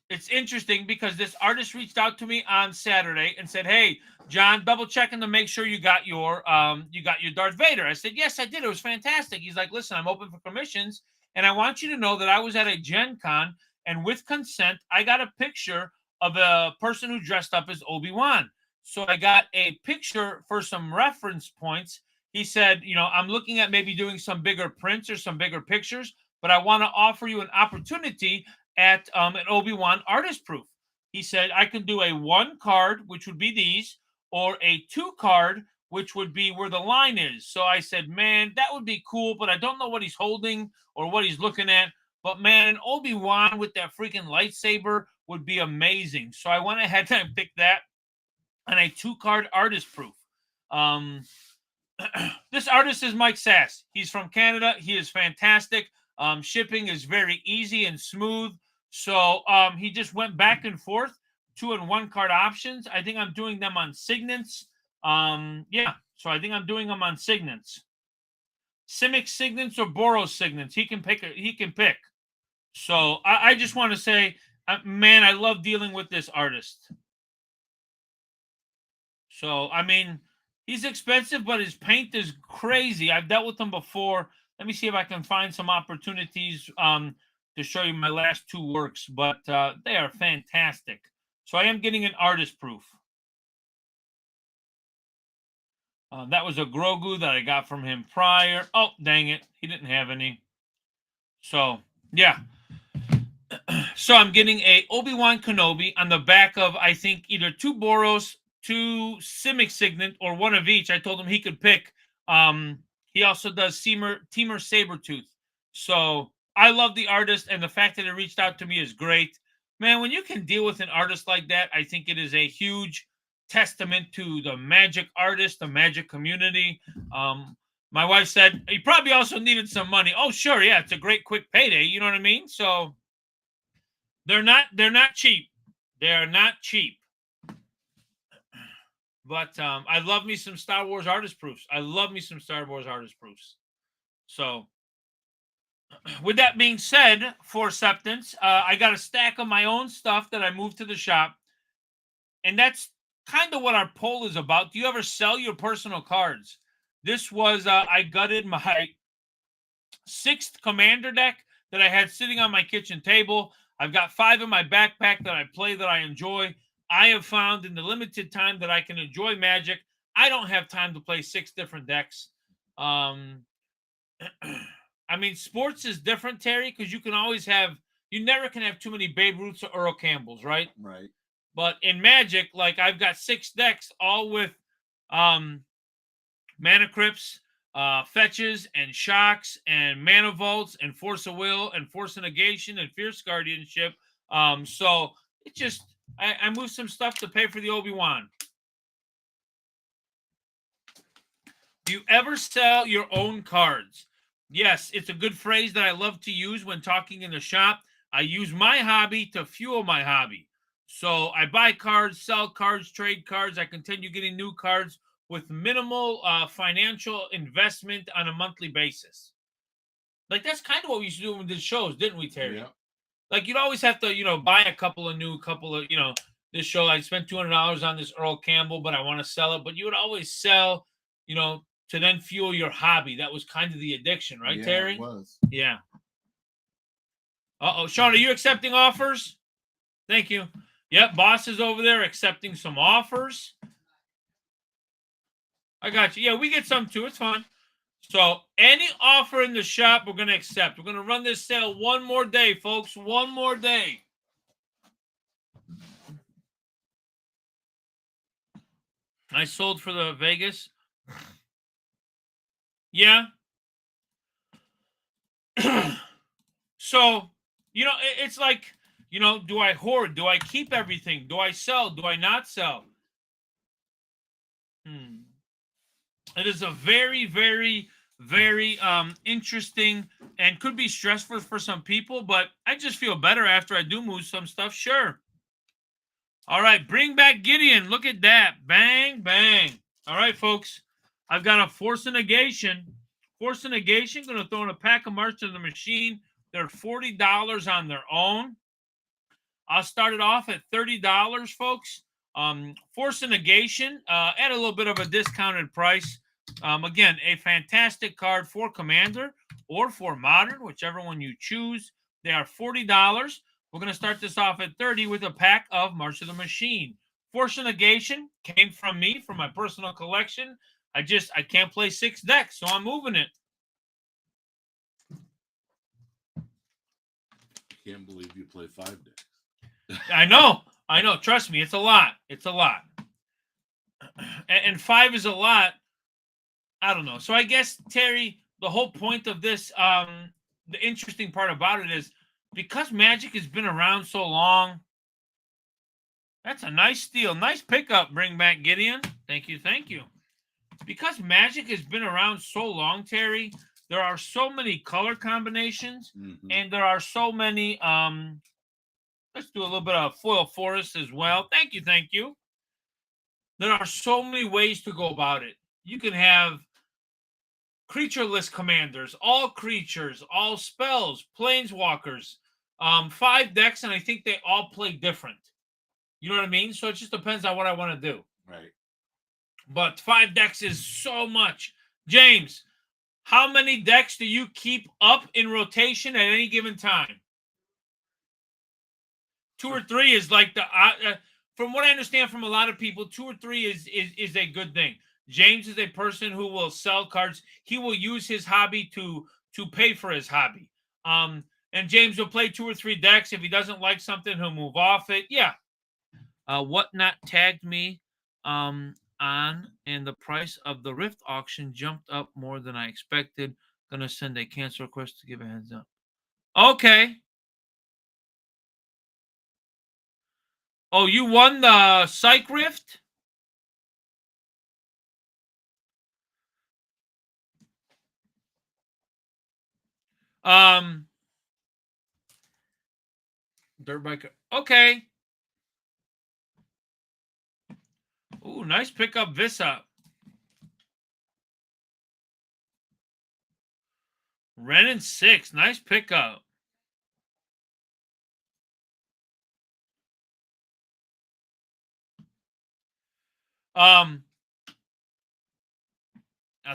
it's interesting because this artist reached out to me on Saturday and said, "Hey, John, double checking to make sure you got your Darth Vader." I said, "Yes, I did. It was fantastic." He's like, "Listen, I'm open for commissions, and I want you to know that I was at a Gen Con, and with consent, I got a picture of a person who dressed up as Obi-Wan. So I got a picture for some reference points." He said, "I'm looking at maybe doing some bigger prints or some bigger pictures, but I want to offer you an opportunity at an Obi-Wan artist proof." He said, "I can do a 1 card, which would be these, or a 2 card, which would be where the line is." So I said, "Man, that would be cool, but I don't know what he's holding or what he's looking at. But man, an Obi-Wan with that freaking lightsaber would be amazing." So I went ahead and picked that and a 2-card artist proof. This artist is Mike Sass. He's from Canada. He is fantastic. Shipping is very easy and smooth. So he just went back and forth, 2 and 1 card options. I think I'm doing them on Signets. Yeah, so I think I'm doing them on Signets. Simic Signets or Boros Signets. He can pick. So I just want to say, man, I love dealing with this artist. So, I mean, he's expensive, but his paint is crazy. I've dealt with him before. Let me see if I can find some opportunities to show you my last 2 works, but they are fantastic. So I am getting an artist proof. That was a Grogu that I got from him prior. Oh, dang it. He didn't have any. So, yeah. So I'm getting a Obi-Wan Kenobi on the back of, I think, either 2 Boros, 2 Simic Signet, or 1 of each. I told him he could pick. He also does Teamer Sabretooth. So I love the artist, and the fact that it reached out to me is great. Man, when you can deal with an artist like that, I think it is a huge testament to the Magic artist, the Magic community. My wife said he probably also needed some money. Oh, sure, yeah, it's a great quick payday. You know what I mean? So they're not cheap. They are not cheap. But I love me some Star Wars artist proofs. I love me some Star Wars artist proofs. So with that being said, for acceptance, I got a stack of my own stuff that I moved to the shop. And that's kind of what our poll is about. Do you ever sell your personal cards? This was, I gutted my 6th Commander deck that I had sitting on my kitchen table. I've got 5 in my backpack that I play, that I enjoy. I have found in the limited time that I can enjoy Magic, I don't have time to play 6 different decks. I mean, sports is different, Terry, because you never can have too many Babe Ruths or Earl Campbells, right? Right. But in Magic, like, I've got 6 decks, all with Mana Crypts, Fetches, and Shocks, and Mana Vaults, and Force of Will, and Force of Negation, and Fierce Guardianship. So it just, I moved some stuff to pay for the Obi-Wan. Do you ever sell your own cards? Yes, it's a good phrase that I love to use when talking in the shop. I use my hobby to fuel my hobby. So I buy cards, sell cards, trade cards. I continue getting new cards with minimal financial investment on a monthly basis. Like, that's kind of what we used to do when we did shows, didn't we, Terry? Yeah. Like, you'd always have to, buy a couple of, this show. I spent $200 on this Earl Campbell, but I want to sell it. But you would always sell, to then fuel your hobby. That was kind of the addiction, right, Yeah, Terry? it was. Yeah. Uh-oh. Sean, are you accepting offers? Thank you. Yep, boss is over there accepting some offers. I got you. Yeah, we get some too. It's fine. So any offer in the shop, we're going to accept. We're going to run this sale one more day, folks. One more day. I sold for the Vegas. Yeah. So, it's like, do I hoard? Do I keep everything? Do I sell? Do I not sell? It is a very, very, very interesting and could be stressful for some people, but I just feel better after I do move some stuff. Sure. All right, bring back Gideon. Look at that. Bang, bang. All right, folks. I've got a Force of Negation. Force of Negation, going to throw in a pack of March of the Machine. They're $40 on their own. I'll start it off at $30, folks. Force of Negation at a little bit of a discounted price. Again, a fantastic card for Commander or for Modern, whichever one you choose. They are $40. We're going to start this off at $30 with a pack of March of the Machine. Force of Negation came from me, from my personal collection. I can't play 6 decks, so I'm moving it. Can't believe you play 5 decks. I know. Trust me, it's a lot. It's a lot. And 5 is a lot. I don't know. So I guess, Terry, the whole point of this, the interesting part about it is because Magic has been around so long. That's a nice steal. Nice pickup, bring back Gideon. Thank you. Thank you. Because Magic has been around so long, Terry, there are so many color combinations, and there are so many, let's do a little bit of foil forest as well. Thank you, thank you. There are so many ways to go about it. You can have creatureless commanders, all creatures, all spells, planeswalkers, 5 decks, and I think they all play different. You know what I mean? So it just depends on what I want to do. Right. But 5 decks is so much. James, how many decks do you keep up in rotation at any given time? 2 or 3 is like the from what I understand from a lot of people, 2 or 3 is a good thing. James is a person who will sell cards. He will use his hobby to pay for his hobby. And James will play 2 or 3 decks. If he doesn't like something, he'll move off it. Yeah. Whatnot tagged me. on, and the price of the Rift auction jumped up more than I expected. Gonna send a cancel request to give a heads up. Okay. Oh, you won the Psych Rift? Dirt bike. Okay. Ooh, nice pickup, Visa. Renin 6. Nice pickup. I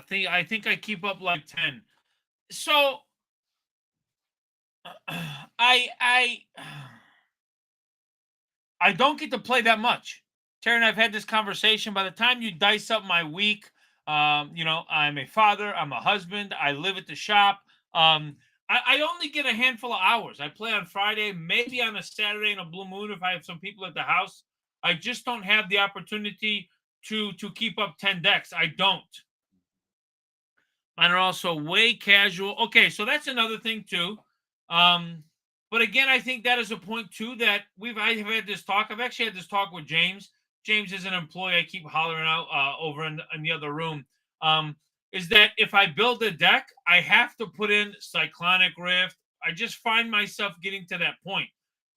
think I keep up like 10. So I don't get to play that much. Terry and I've had this conversation. By the time you dice up my week, I'm a father, I'm a husband, I live at the shop. I only get a handful of hours. I play on Friday, maybe on a Saturday and a blue moon if I have some people at the house. I just don't have the opportunity to keep up 10 decks. I don't. Mine are also way casual. Okay, so that's another thing too. But again, I think that is a point too that I have had this talk. I've actually had this talk with James. James is an employee I keep hollering out over in the other room. Is that if I build a deck, I have to put in Cyclonic Rift. I just find myself getting to that point.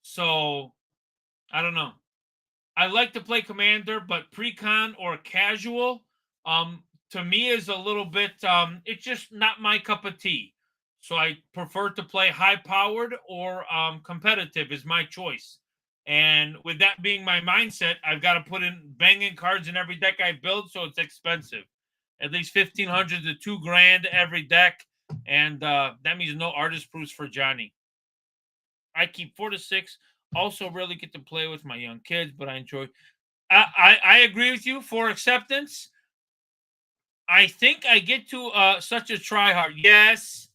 So I don't know. I like to play Commander, but pre-con or casual, to me is a little bit. It's just not my cup of tea. So I prefer to play high-powered or competitive is my choice. And with that being my mindset, I've got to put in banging cards in every deck I build, so it's expensive. At least 1,500 to $2,000 every deck, and that means no artist proofs for Johnny. I keep 4 to 6. Also, really get to play with my young kids, but I enjoy. I agree with you for acceptance. I think I get to such a try hard. Yes,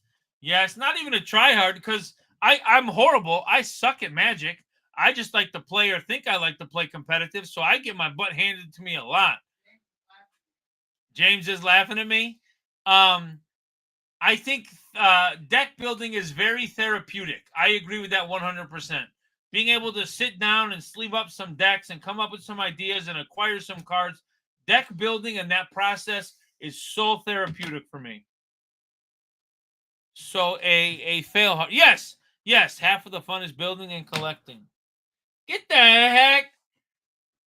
not even a try hard because I'm horrible. I suck at Magic. I just like to play or think I like to play competitive, so I get my butt handed to me a lot. James is laughing at me. I think deck building is very therapeutic. I agree with that 100%. Being able to sit down and sleeve up some decks and come up with some ideas and acquire some cards, deck building and that process is so therapeutic for me. So a fail hard. Yes. Half of the fun is building and collecting. Get the heck,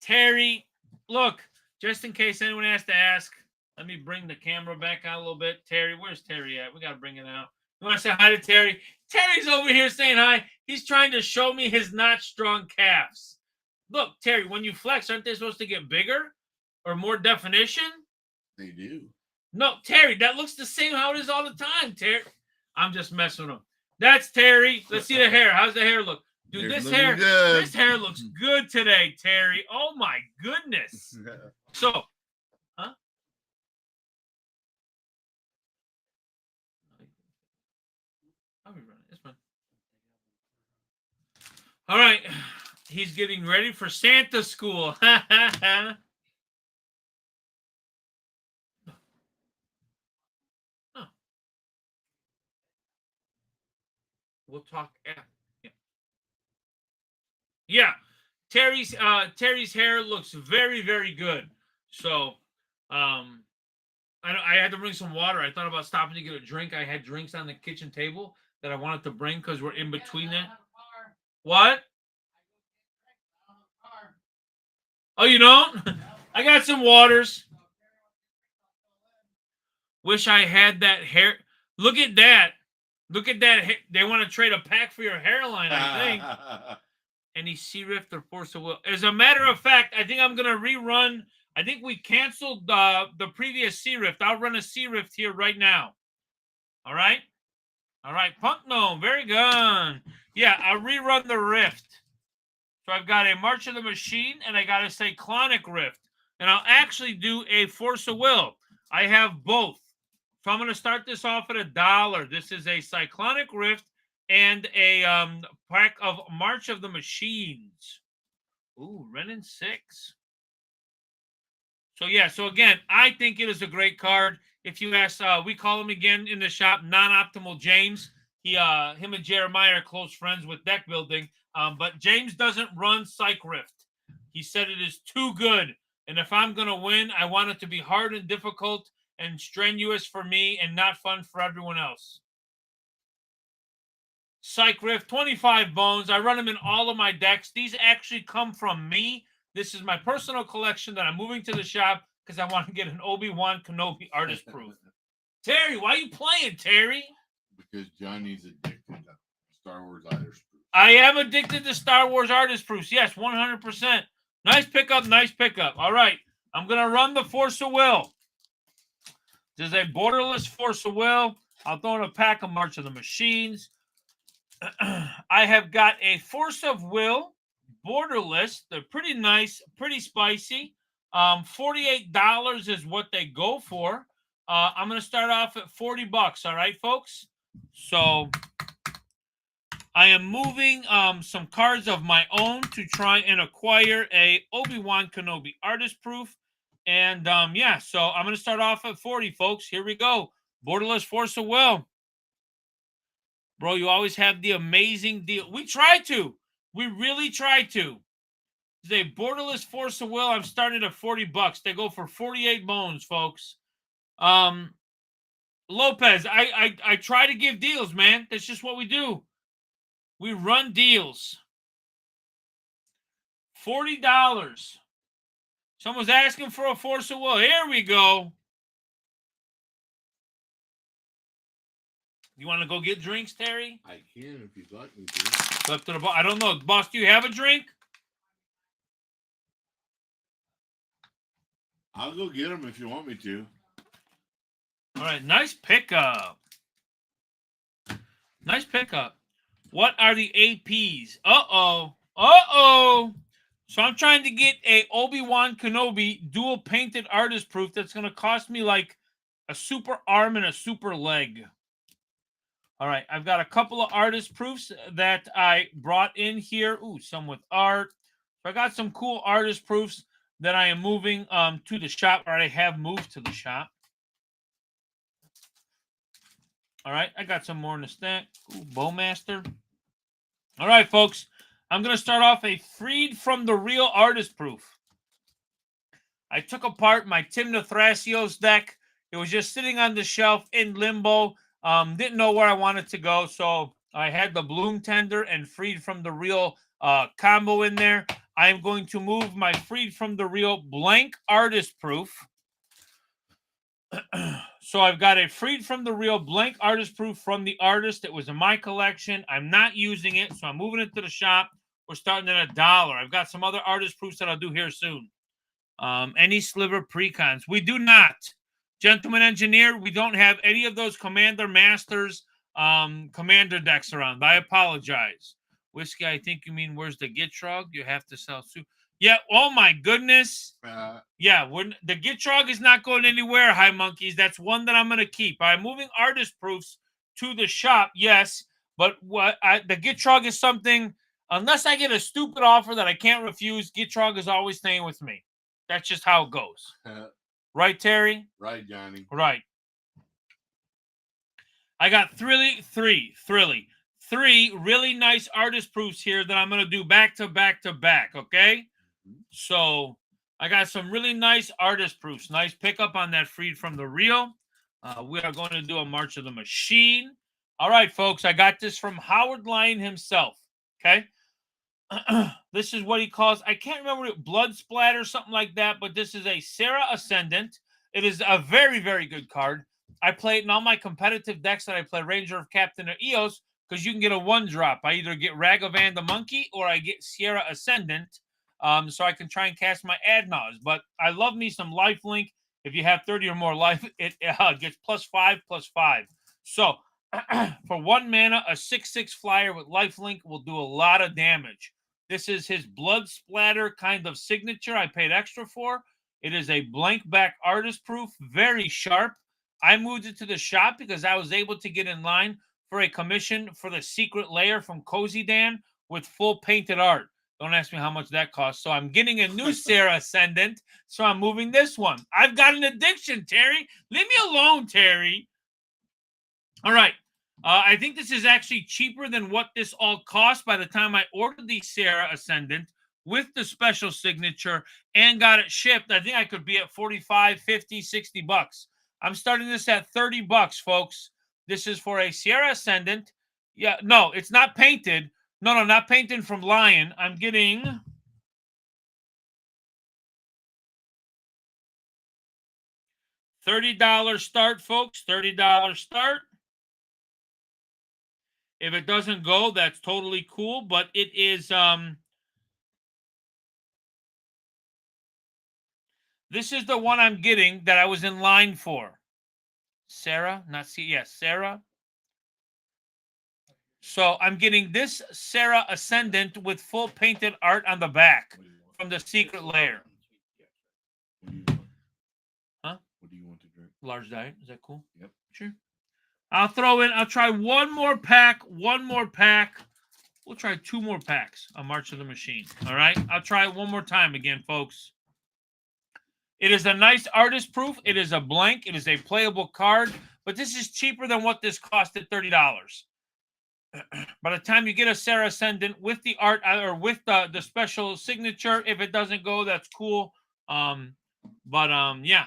Terry. Look, just in case anyone has to ask, let me bring the camera back out a little bit. Terry, where's Terry at? We got to bring it out. You want to say hi to Terry? Terry's over here saying hi. He's trying to show me his not strong calves. Look, Terry, when you flex, aren't they supposed to get bigger or more definition? They do. No, Terry, that looks the same how it is all the time, Terry. I'm just messing with him. That's Terry. Let's see the hair. How's the hair look? Dude, this hair looks good today, Terry. Oh, my goodness. So, huh? I'll be running. It's fine. All right. He's getting ready for Santa school. Oh. We'll talk after. Yeah. Terry's hair looks very, very good. So, I had to bring some water. I thought about stopping to get a drink. I had drinks on the kitchen table that I wanted to bring because we're in between that. What? Oh, you don't? I got some waters. Wish I had that hair. Look at that. Look at that. They want to trade a pack for your hairline, I think. Any Sea Rift or Force of Will. As a matter of fact, I think I'm going to rerun. I think we canceled the previous Sea Rift. I'll run a Sea Rift here right now. All right? All right. Punk Gnome. Very good. Yeah, I'll rerun the Rift. So I've got a March of the Machine, and I got a Cyclonic Rift. And I'll actually do a Force of Will. I have both. So I'm going to start this off at $1. This is a Cyclonic Rift and a pack of March of the Machines. Ooh, Renin 6. So yeah, so again, I think it is a great card. If you ask, we call him again in the shop, non-optimal James. Him and Jeremiah are close friends with deck building. But James doesn't run Psych Rift. He said it is too good, and if I'm gonna win, I want it to be hard and difficult and strenuous for me, and not fun for everyone else. Psych Rift, 25 bones. I run them in all of my decks. These actually come from me. This is my personal collection that I'm moving to the shop because I want to get an Obi-Wan Kenobi artist proof. Terry, why are you playing, Terry? Because Johnny's addicted to Star Wars artist proofs. I am addicted to Star Wars artist proofs. Yes, 100%. Nice pickup, nice pickup. All right, I'm going to run the Force of Will. This is a borderless Force of Will. I'll throw in a pack of March of the Machines. I have got a Force of Will borderless. They're pretty nice, pretty spicy. $48 is what they go for. I'm going to start off at $40. All right, folks. So I am moving some cards of my own to try and acquire a Obi-Wan Kenobi artist proof. And yeah, so I'm going to start off at 40, folks. Here we go. Borderless Force of Will. Bro, you always have the amazing deal. We try to. We really try to. It's a borderless Force of Will. I'm starting at $40. They go for 48 bones, folks. Lopez, I try to give deals, man. That's just what we do. We run deals. $40. Someone's asking for a Force of Will. Here we go. You want to go get drinks, Terry? I can if you'd like me to. Up to the boss. I don't know. Boss, do you have a drink? I'll go get them if you want me to. All right. Nice pickup. Nice pickup. What are the APs? Uh-oh. Uh-oh. So I'm trying to get a Obi-Wan Kenobi dual painted artist proof that's going to cost me like a super arm and a super leg. All right, I've got a couple of artist proofs that I brought in here. Ooh, some with art. So I got some cool artist proofs that I am moving to the shop, or I have moved to the shop. All right, I got some more in the stack. Ooh, Bowmaster. All right, folks, I'm going to start off a Freed from the Real artist proof. I took apart my Tim Thrasios deck. It was just sitting on the shelf in limbo. Didn't know where I wanted to go, so I had the Bloom Tender and Freed from the Real combo in there. I am going to move my Freed from the Real blank artist proof. So I've got a Freed from the Real blank artist proof from the artist. It was in my collection. I'm not using it, so I'm moving it to the shop. We're starting at $1. I've got some other artist proofs that I'll do here soon. Any sliver precons? We do not. Gentleman Engineer, we don't have any of those Commander Masters Commander decks around. I apologize. Whiskey, I think you mean where's the Gitrog? You have to sell soup. Yeah, oh my goodness. Yeah, the Gitrog is not going anywhere, High Monkeys. That's one that I'm going to keep. I'm moving artist proofs to the shop, yes, but the Gitrog is something, unless I get a stupid offer that I can't refuse, Gitrog is always staying with me. That's just how it goes. Right, Terry? Right, Johnny. Right. I got three really nice artist proofs here that I'm going to do back to back to back, okay? So I got some really nice artist proofs. Nice pickup on that Freed from the Real. We are going to do a March of the Machine. All right, folks, I got this from Howard Lyon himself, okay? This is what he calls, I can't remember it, Blood Splatter, something like that, but this is a Serra Ascendant. It is a very, very good card. I play it in all my competitive decks that I play Ranger of Captain or Eos because you can get a 1-drop. I either get Ragavan the Monkey or I get Sierra Ascendant, so I can try and cast my Adnaz. But I love me some Lifelink. If you have 30 or more life, it gets +5/+5. So for 1 mana, a 6/6 flyer with Lifelink will do a lot of damage. This is his Blood Splatter kind of signature I paid extra for. It is a blank back artist proof, very sharp. I moved it to the shop because I was able to get in line for a commission for the Secret Lair from Cozy Dan with full painted art. Don't ask me how much that costs. So I'm getting a new Sarah Ascendant. So I'm moving this one. I've got an addiction, Terry. Leave me alone, Terry. All right. I think this is actually cheaper than what this all cost by the time I ordered the Sarah Ascendant with the special signature and got it shipped. I think I could be at 45, 50, 60 bucks. I'm starting this at 30 bucks, folks. This is for a Sierra Ascendant. Yeah, no, it's not painted. No, not painted from Lion. I'm getting $30 start, folks. $30 start. If it doesn't go, that's totally cool, but it is this is the one I'm getting that I was in line for. Sarah, not C, yes, Sarah. So I'm getting this Sarah Ascendant with full painted art on the back from the Secret Lair. What do you want? Huh? What do you want to drink? Large diet. Is that cool? Yep. Sure. I'll try one more pack. We'll try 2 more packs on March of the Machine. All right. I'll try it one more time again, folks. It is a nice artist proof. It is a blank. It is a playable card, but this is cheaper than what this cost at $30. By the time you get a Sarah Ascendant with the art or with the special signature, if it doesn't go, that's cool. Yeah.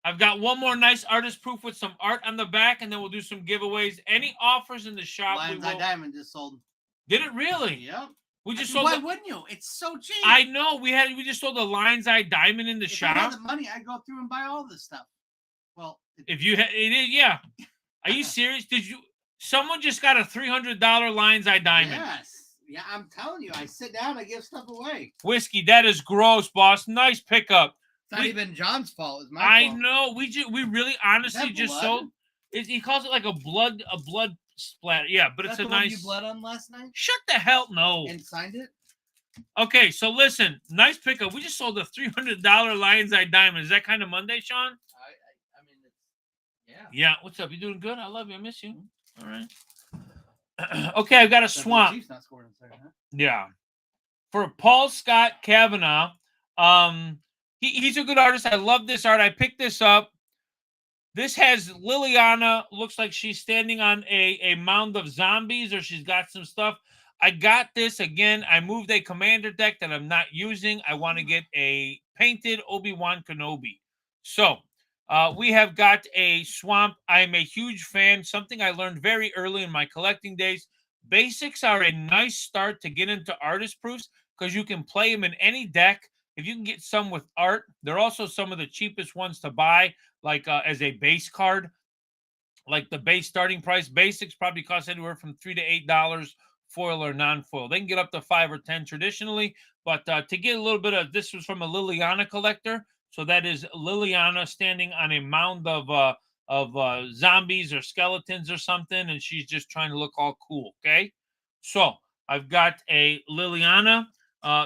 I've got one more nice artist proof with some art on the back, and then we'll do some giveaways. Any offers in the shop? Lion's Eye Diamond just sold. Did it really? Yep. We just Why sold. wouldn't you? It's so cheap. I know we just sold the Lion's Eye Diamond in the if shop. I had the money, I'd go through and buy all this stuff. Well, If you had it is, yeah. Are you serious? Someone just got a $300 Lion's Eye Diamond? Yes. Yeah, I'm telling you, I sit down, I give stuff away. Whiskey, that is gross, boss. Nice pickup. It's not even John's fault. It's my I fault. know. We really honestly just blood? sold. He calls it like a blood splatter. Yeah, but Is it's that a the one nice. you bled on last night Shut the hell no. and signed it. Okay, so listen, nice pickup. We just sold a $300 Lion's Eye Diamond. Is that kind of Monday, Sean? I mean, it's, yeah. Yeah. What's up? You doing good? I love you. I miss you. All right. Okay, I've got a Except for the swamp. Chiefs not scoring in second, huh? Yeah. For Paul Scott Kavanaugh, he's a good artist. I love this art. I picked this up. This has Liliana. Looks like she's standing on a mound of zombies, or she's got some stuff. I got this again. I moved a commander deck that I'm not using. I want to get a painted Obi-Wan Kenobi. So we have got a swamp. I am a huge fan. Something I learned very early in my collecting days. Basics are a nice start to get into artist proofs because you can play them in any deck. If you can get some with art, they're also some of the cheapest ones to buy, like as a base card. Like the base starting price, basics probably cost anywhere from $3 to $8, foil or non-foil. They can get up to 5 or 10 traditionally, but to get a little bit of, this was from a Liliana collector. So that is Liliana standing on a mound of zombies or skeletons or something, and she's just trying to look all cool. Okay, so I've got a Liliana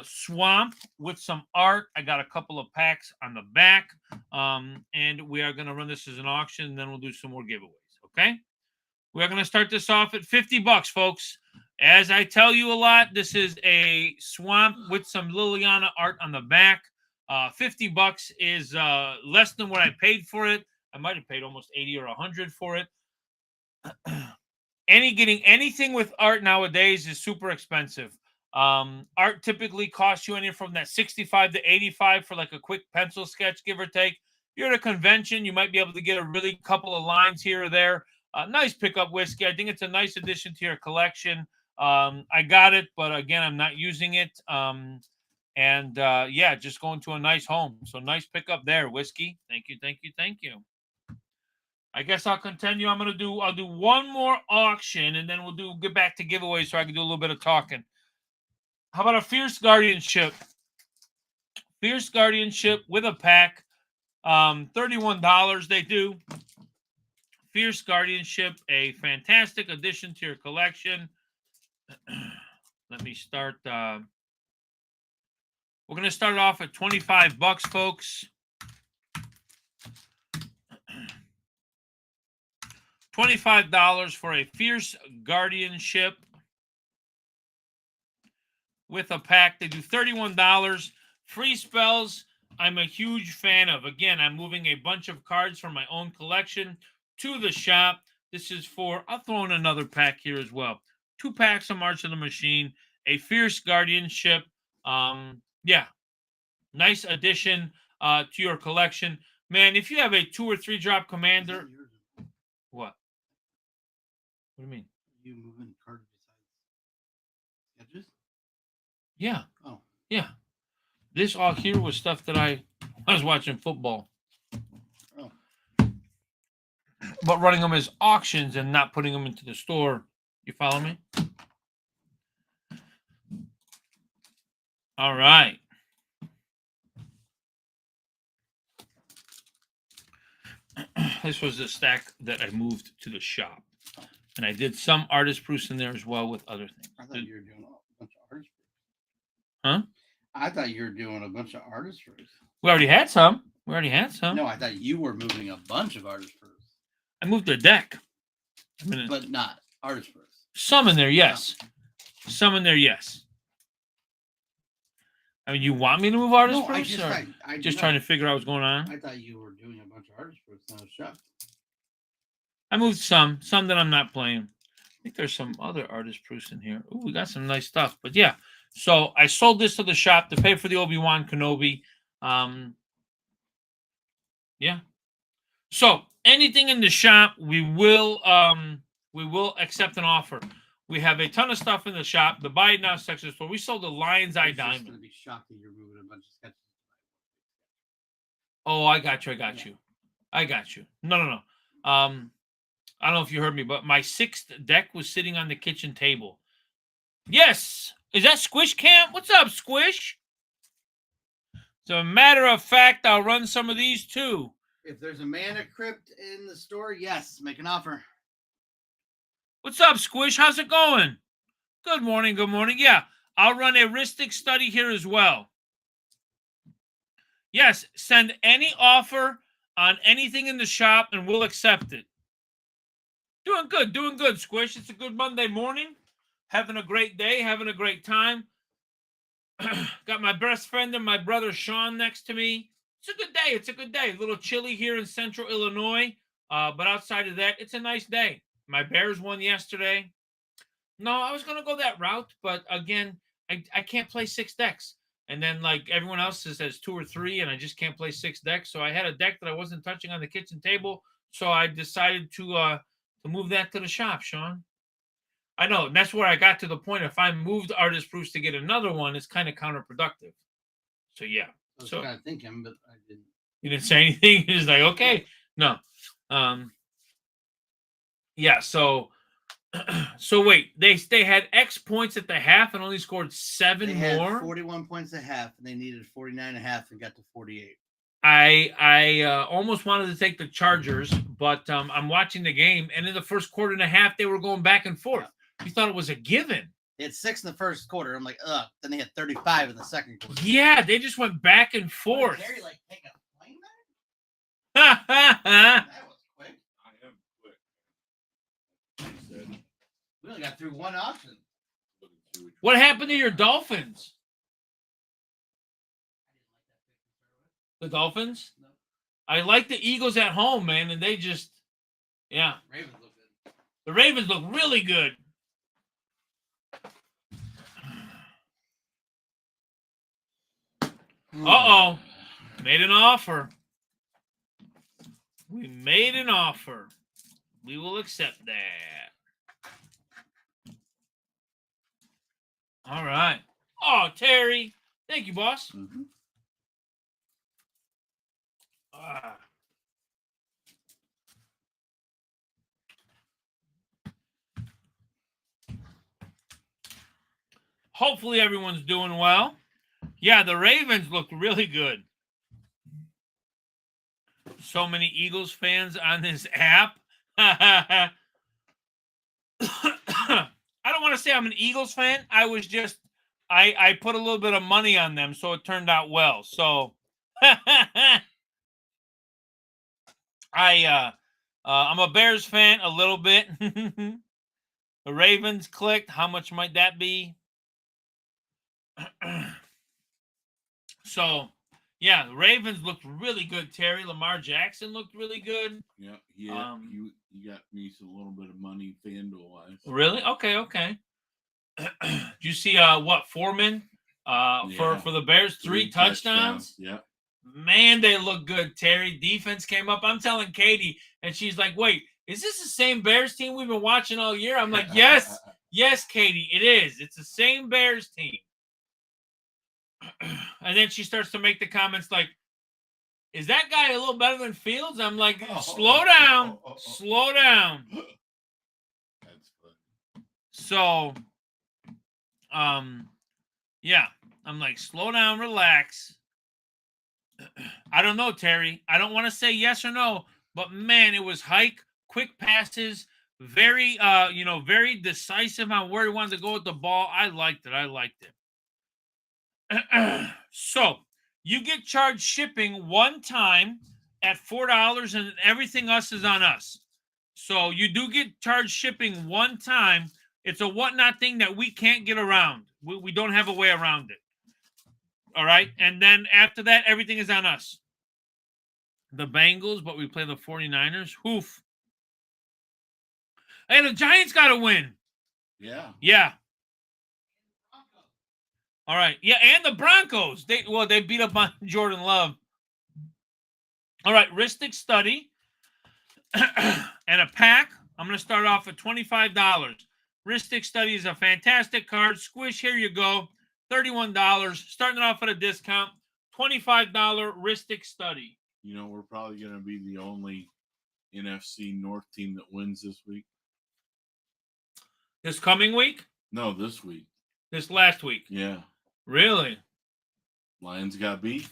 swamp with some art. I got a couple of packs on the back, and we are going to run this as an auction, and then we'll do some more giveaways. Okay, we're going to start this off at 50 bucks, folks. As I tell you a lot, this is a swamp with some Liliana art on the back. 50 bucks is less than what I paid for it. I might have paid almost 80 or 100 for it. Getting anything with art nowadays is super expensive. Art typically costs you anywhere from that 65 to 85 for like a quick pencil sketch, give or take. You're at a convention, you might be able to get a really couple of lines here or there. Nice pickup, Whiskey. I think it's a nice addition to your collection. I got it, but again, I'm not using it. Yeah, just going to a nice home. So nice pickup there, Whiskey. Thank you, thank you, thank you. I guess I'll continue. I'll do one more auction, and then we'll get back to giveaways so I can do a little bit of talking. How about a Fierce Guardianship? Fierce Guardianship with a pack. $31 they do. Fierce Guardianship, a fantastic addition to your collection. Let me start. We're going to start off at 25 bucks, folks. $25 for a Fierce Guardianship with a pack. They do $31. Free spells, I'm a huge fan of. Again, I'm moving a bunch of cards from my own collection to the shop. This is for, I'll throw in another pack here as well. 2 packs of March of the Machine, a Fierce Guardianship. Yeah, nice addition to your collection. Man, if you have a 2 or 3 drop commander, what? What do you mean? You moving cards besides sketches? Yeah. Oh. Yeah. This all here was stuff that I was watching football. Oh. But running them as auctions and not putting them into the store. You follow me? All right. This was the stack that I moved to the shop. And I did some artist proofs in there as well with other things. I thought you were doing a bunch of artist proofs. Huh? I thought you were doing a bunch of artist proofs. We already had some. No, I thought you were moving a bunch of artist proofs. I moved the deck. But not artist proofs. Some in there, yes. Some in there, yes. I mean, you want me to move artist No, proofs? I Just trying to figure out what's going on? I thought you were doing a bunch of artist proofs in the shop. I moved some that I'm not playing. I think there's some other artist proofs in here. Ooh, we got some nice stuff. But yeah, so I sold this to the shop to pay for the Obi-Wan Kenobi. Yeah. So anything in the shop, we will accept an offer. We have a ton of stuff in the shop. The buy it now section store. We sold the Lion's Eye I'm just Diamond. gonna be shocked that you're moving a bunch of sketches. Oh, I got you. I got you. No. I don't know if you heard me, but my 6th deck was sitting on the kitchen table. Yes. Is that Squish Camp? What's up, Squish? As a matter of fact, I'll run some of these too. If there's a mana crypt in the store, yes, make an offer. What's up, Squish? How's it going? Good morning. Yeah, I'll run a Ristic study here as well. Yes, send any offer on anything in the shop and we'll accept it. Doing good, Squish. It's a good Monday morning. Having a great day, having a great time. Got my best friend and my brother Sean next to me. It's a good day. A little chilly here in central Illinois. But outside of that, it's a nice day. My Bears won yesterday. No, I was going to go that route. But again, I can't play 6 decks. And then like everyone else has 2 or 3, and I just can't play 6 decks. So I had a deck that I wasn't touching on the kitchen table. So I decided to move that to the shop, Sean. I know. And that's where I got to the point. If I moved artist proofs to get another one, it's kind of counterproductive. So, yeah. I was kind of thinking, but I didn't. You didn't say anything? You're just like, okay. No. Yeah, so wait. They had X points at the half and only scored 7 They had more? 41 points a half, and they needed 49 and a half and got to 48. I almost wanted to take the Chargers, but I'm watching the game, and in the first quarter and a half, they were going back and forth. You thought it was a given. They had 6 in the first quarter. I'm like, ugh. Then they had 35 in the second quarter. Yeah, they just went back and forth. Did Gary like take a plane back? That was quick. I am quick. He said, We only got through one option. looking through which What one. happened to your Dolphins? The Dolphins? No. I like the Eagles at home, man, and they just, yeah. Ravens look good. The Ravens look really good. Uh-oh. Made an offer. We made an offer. We will accept that. All right. Oh, Terry. Thank you, boss. Mm-hmm. Ah. Hopefully everyone's doing well. Yeah, the Ravens look really good. So many Eagles fans on this app. I don't want to say I'm an Eagles fan. I was just, I put a little bit of money on them, so it turned out well. So I'm a Bears fan a little bit. The Ravens clicked. How much might that be? So, yeah, the Ravens looked really good. Terry Lamar Jackson looked really good. Yeah, you got me some little bit of money FanDuel wise. Really? Okay. Did you see what Foreman for the Bears? Three touchdowns. Yeah. Man, they look good, Terry. Defense came up. I'm telling Katie, and she's like, wait, is this the same Bears team we've been watching all year? I'm like, yes, Katie, it is. It's the same Bears team. And then she starts to make the comments like, is that guy a little better than Fields? I'm like, slow down. Slow down. That's funny. So, yeah, I'm like, slow down, relax. I don't know, Terry. I don't want to say yes or no, but man, it was hike, quick passes, very, very decisive on where he wanted to go with the ball. I liked it. So you get charged shipping one time at $4, and everything else is on us. So you do get charged shipping one time. It's a whatnot thing that we can't get around. We don't have a way around it. All right. And then after that, everything is on us. The Bengals, but we play the 49ers. Hoof. Hey, the Giants got to win. Yeah. Yeah. All right. Yeah, and the Broncos. They beat up on Jordan Love. All right, Ristic Study and a pack. I'm going to start off at $25. Ristic Study is a fantastic card. Squish, here you go. $31. Starting it off at a discount. $25 Ristic Study. You know, we're probably going to be the only NFC North team that wins this week. This coming week? No, this week. This last week? Yeah. Really? Lions got beat.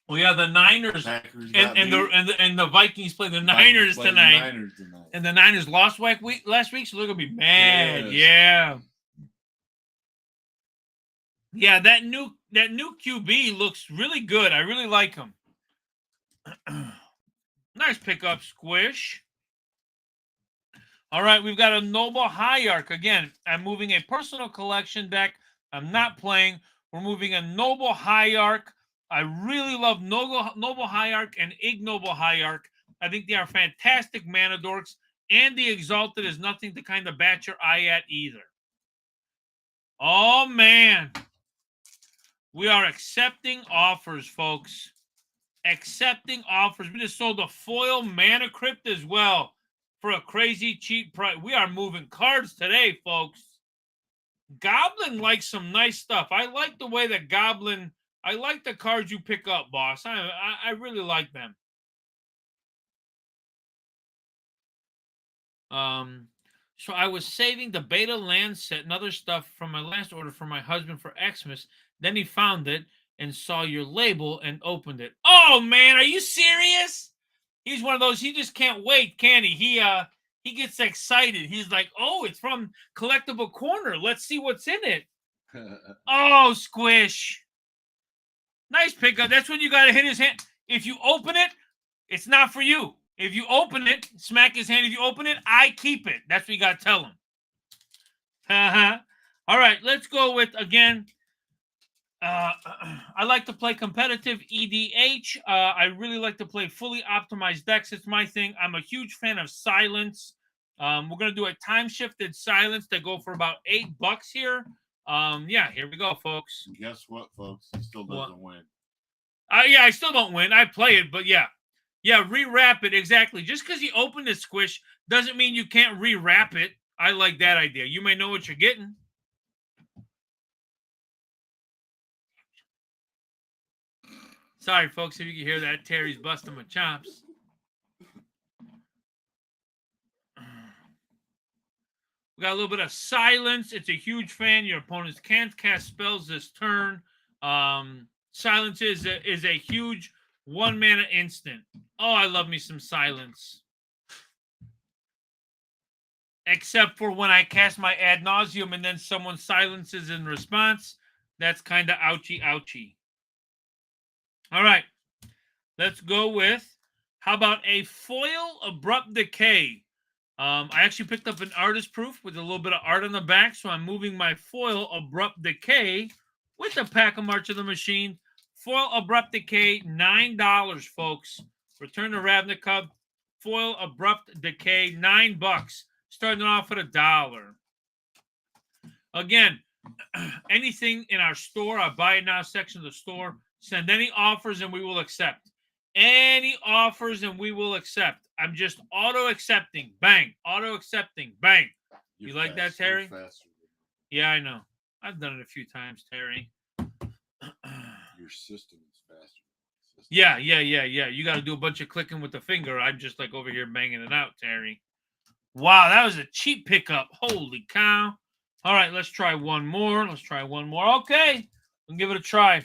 Well, yeah, the Niners Packers and the Vikings play the Niners tonight. And the Niners lost last week, so they're gonna be mad. Yes. Yeah, that new QB looks really good. I really like him. Nice pickup, Squish. All right, we've got a Noble Hierarch. Again, I'm moving a personal collection deck. I'm not playing. We're moving a Noble Hierarch. I really love Noble Hierarch and Ignoble Hierarch. I think they are fantastic mana dorks. And the Exalted is nothing to kind of bat your eye at either. Oh, man. We are accepting offers, folks. Accepting offers. We just sold a foil Mana Crypt as well for a crazy cheap price. We are moving cards today, folks. Goblin likes some nice stuff. I like the way that Goblin... I like the cards you pick up, boss. I really like them. So I was saving the beta land set and other stuff from my last order for my husband for Xmas. Then he found it and saw your label and opened it. Oh, man, are you serious? He's one of those, he just can't wait, can he? He gets excited. He's like, oh, it's from Collectible Corner. Let's see what's in it. Oh, Squish. Nice pickup. That's when you got to hit his hand. If you open it, it's not for you. If you open it, smack his hand. If you open it, I keep it. That's what you got to tell him. All right, let's go with, again, I like to play competitive EDH. I really like to play fully optimized decks. It's my thing. I'm a huge fan of Silence. We're going to do a time-shifted Silence that go for about $8 here. Yeah, here we go, folks. And guess what, folks? He still doesn't win. Yeah, I still don't win. I play it, but yeah. Yeah, rewrap it, exactly. Just because you open the Squish doesn't mean you can't rewrap it. I like that idea. You may know what you're getting. Sorry, folks, if you can hear that. Terry's busting my chops. We got a little bit of Silence. It's a huge fan. Your opponents can't cast spells this turn. Silence is a huge one-mana instant. Oh, I love me some Silence. Except for when I cast my Ad Nauseum and then someone silences in response. That's kind of ouchy, ouchy. All right. Let's go with, how about a foil Abrupt Decay? I actually picked up an artist proof with a little bit of art on the back, so I'm moving my foil Abrupt Decay with a pack of March of the Machine Foil Abrupt Decay, $9, folks. Return to Ravnica. Foil Abrupt Decay, $9. Starting off at $1. Again, anything in our store, our Buy It Now section of the store, send any offers and we will accept. Any offers and we will accept. I'm just auto-accepting. Bang. Auto-accepting. Bang. You like that, Terry? Yeah, I know. I've done it a few times, Terry. Your system is faster. Yeah. You got to do a bunch of clicking with the finger. I'm just like over here banging it out, Terry. Wow, that was a cheap pickup. Holy cow. All right, let's try one more. Okay, we'll give it a try.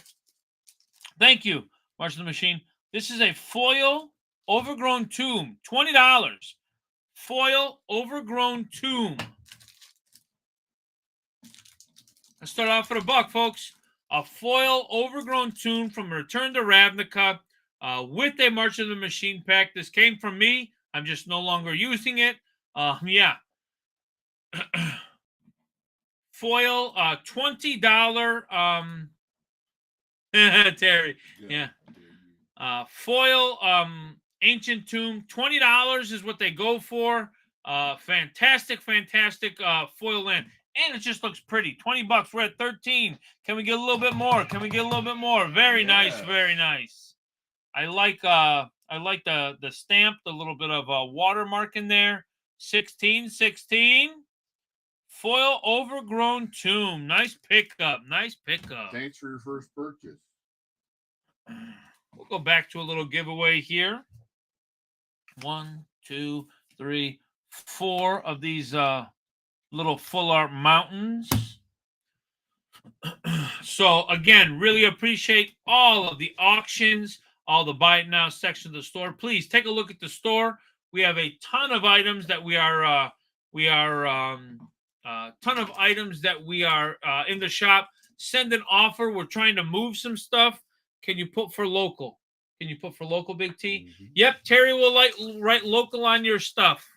Thank you, March of the Machine. This is a foil overgrown tomb, $20. Foil overgrown tomb. Let's start off at $1, folks. A foil overgrown tomb from Return to Ravnica with a March of the Machine pack. This came from me. I'm just no longer using it. Yeah. Foil, $20. Terry, yeah. Foil, Ancient Tomb, $20 is what they go for. Fantastic foil land. And it just looks pretty. $20. We're at 13. Can we get a little bit more? Very nice, very nice. I like the stamp, the little bit of watermark in there. 16. Foil overgrown tomb. Nice pickup. Thanks for your first purchase. We'll go back to a little giveaway here. 1, 2, 3, 4 of these little full art mountains. So again, really appreciate all of the auctions, all the Buy It Now section of the store. Please take a look at the store. We have a ton of items that we are in the shop. Send an offer. We're trying to move some stuff. Can you put for local? Big T? Mm-hmm. Yep, Terry will write local on your stuff.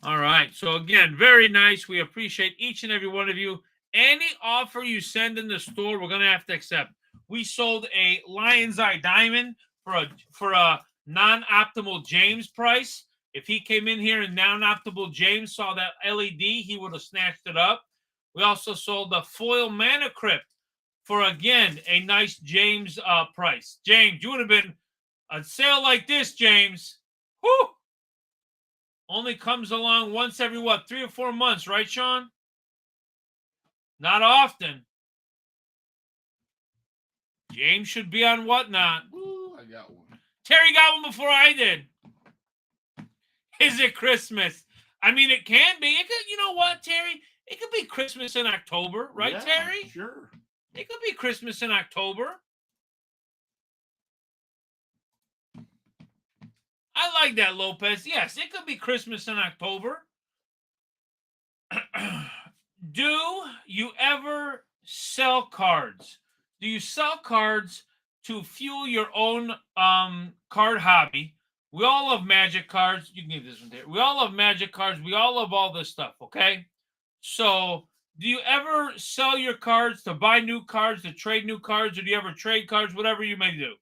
All right. So again, very nice. We appreciate each and every one of you. Any offer you send in the store, we're gonna have to accept. We sold a Lion's Eye Diamond for a non-optimal James price. If he came in here and non-optimal James saw that LED, he would have snatched it up. We also sold the foil Mana Crypt for, again, a nice James price. James, you would have been a sale like this, James. Whew! Only comes along once every, 3 or 4 months, right, Sean? Not often. James should be on Whatnot. Ooh, I got one. Terry got one before I did. Is it Christmas? I mean, it can be. It could, you know what, Terry? It could be Christmas in October, right, Yeah, Terry? Sure. It could be Christmas in October. I like that, Lopez. Yes, it could be Christmas in October. Do you ever sell cards? Do you sell cards to fuel your own card hobby? We all love Magic cards. You can give this one there. We all love Magic cards. We all love all this stuff, okay? So, do you ever sell your cards to buy new cards, to trade new cards, or do you ever trade cards, whatever you may do?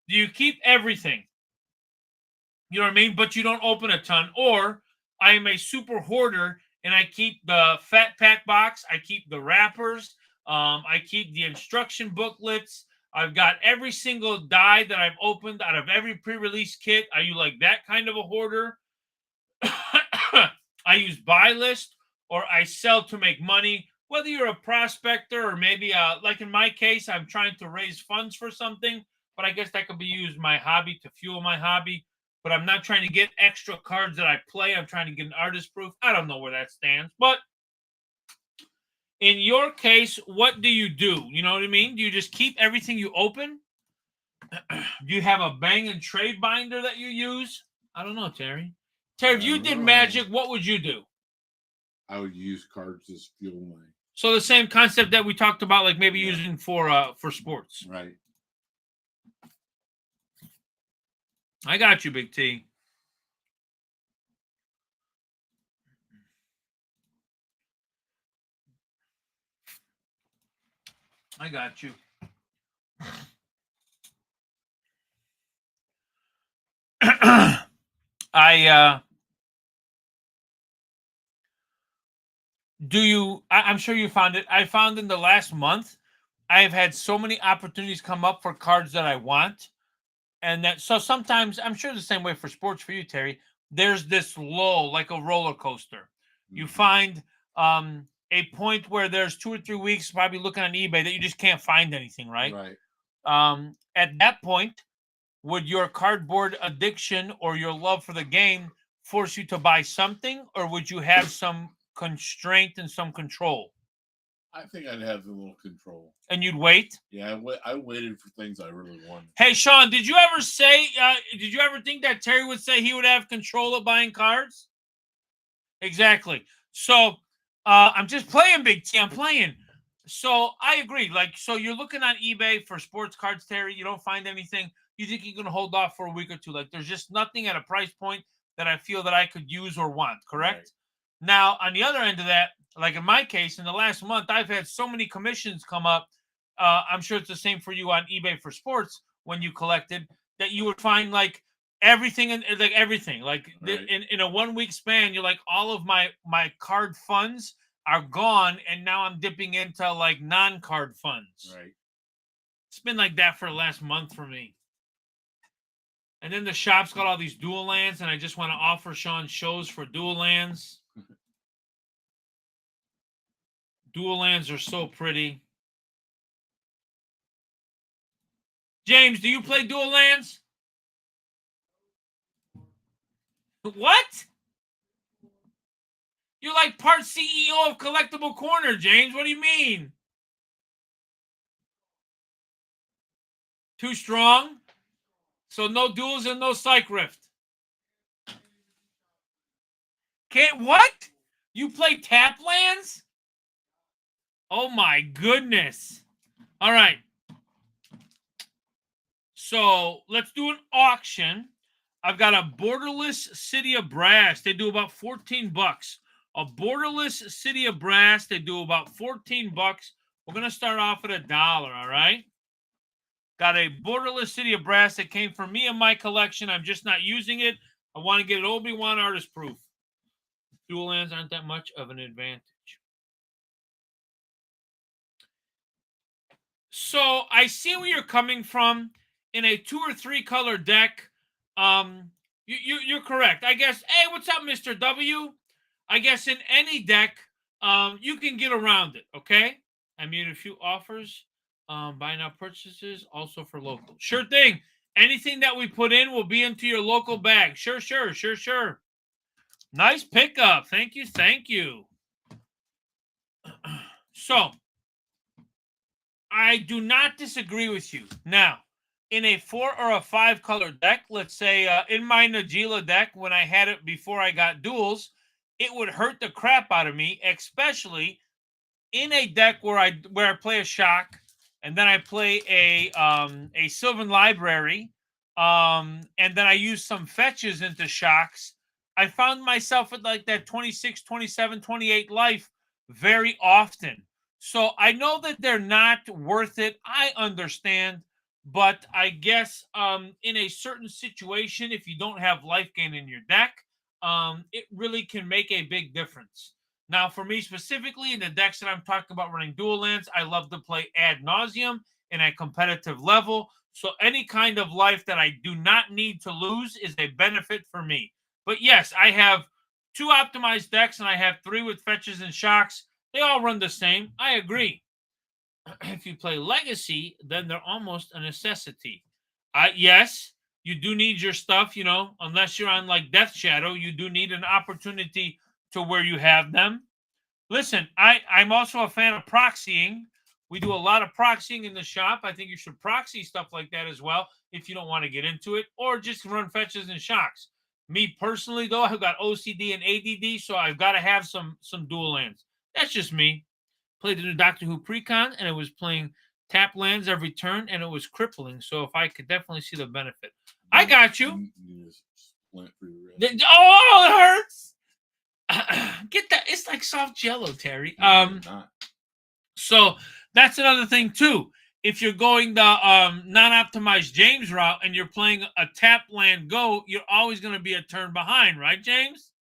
Do you keep everything? You know what I mean? But you don't open a ton. Or I am a super hoarder and I keep the Fat Pack box. I keep the wrappers. I keep the instruction booklets. I've got every single die that I've opened out of every pre-release kit. Are you like that kind of a hoarder? I use buy list or I sell to make money. Whether you're a prospector or maybe, like in my case, I'm trying to raise funds for something, but I guess that could be used my hobby to fuel my hobby. But I'm not trying to get extra cards that I play. I'm trying to get an artist proof. I don't know where that stands. But in your case, what do you do? You know what I mean? Do you just keep everything you open? Do you have a bang and trade binder that you use? I don't know, Terry. Terry, if you did Magic, what would you do? I would use cards as fuel my. So the same concept that we talked about, like maybe using for sports. Right. I got you, Big T. I got you. I'm sure you found it. I found in the last month, I have had so many opportunities come up for cards that I want. And that, so sometimes, I'm sure the same way for sports for you, Terry, there's this lull, like a roller coaster. You find a point where there's 2 or 3 weeks, probably looking on eBay, that you just can't find anything, right? Right. At that point, would your cardboard addiction or your love for the game force you to buy something, or would you have some constraint and some control? I think I'd have a little control. And you'd wait? Yeah, I waited for things I really wanted. Hey, Sean, did you ever think that Terry would say he would have control of buying cards? Exactly. So I'm just playing, Big T. I'm playing. So I agree. Like, so you're looking on eBay for sports cards, Terry. You don't find anything. You think you can hold off for a week or two. Like, there's just nothing at a price point that I feel that I could use or want, correct? Right. Now, on the other end of that, like in my case, in the last month, I've had so many commissions come up. I'm sure it's the same for you on eBay for sports when you collected, that you would find like everything right. in a 1 week span. You're like, all of my card funds are gone, and now I'm dipping into like non-card funds. Right. It's been like that for the last month for me. And then the shop's got all these dual lands, and I just want to offer Sean shows for dual lands. Dual lands are so pretty. James, do you play dual lands? What? You're like part CEO of Collectible Corner, James. What do you mean? Too strong? So no duels and no Psych Rift. Can't what? You play tap lands? Oh my goodness. All right. So let's do an auction. I've got a Borderless City of Brass. They do about $14. A Borderless City of Brass. They do about $14. We're going to start off at $1, all right? Got a Borderless City of Brass that came from me in my collection. I'm just not using it. I want to get an Obi-Wan artist proof. Dual lands aren't that much of an advantage. So I see where you're coming from. In a 2 or 3 color deck, you're correct. I guess, hey, what's up, Mr. W? I guess in any deck, you can get around it, okay? I made a few offers. Buy now purchases, also for local. Sure thing. Anything that we put in will be into your local bag. Sure. Nice pickup. Thank you. So, I do not disagree with you. Now, in a 4 or a 5 color deck, let's say in my Najila deck, when I had it before I got duels, it would hurt the crap out of me, especially in a deck where I play a shock, and then I play a Sylvan Library, and then I use some fetches into shocks. I found myself at like that 26, 27, 28 life very often. So I know that they're not worth it. I understand. But I guess in a certain situation, if you don't have life gain in your deck, it really can make a big difference. Now, for me specifically, in the decks that I'm talking about running dual lands, I love to play ad nauseum in a competitive level. So any kind of life that I do not need to lose is a benefit for me. But yes, I have 2 optimized decks, and I have 3 with fetches and shocks. They all run the same. I agree. If you play Legacy, then they're almost a necessity. Yes, you do need your stuff, unless you're on like Death Shadow, you do need an opportunity to where you have them. Listen, I'm also a fan of proxying. We do a lot of proxying in the shop. I think you should proxy stuff like that as well if you don't want to get into it, or just run fetches and shocks. Me personally, though, I've got OCD and ADD, so I've got to have some dual lands. That's just me. Played the new Doctor Who Precon, and it was playing tap lands every turn, and it was crippling. So if I could definitely see the benefit. I got you. Oh, it hurts. Get that. It's like soft Jello, Terry. So That's another thing too. If you're going the non-optimized James route and you're playing a tap land go, you're always going to be a turn behind, right, James?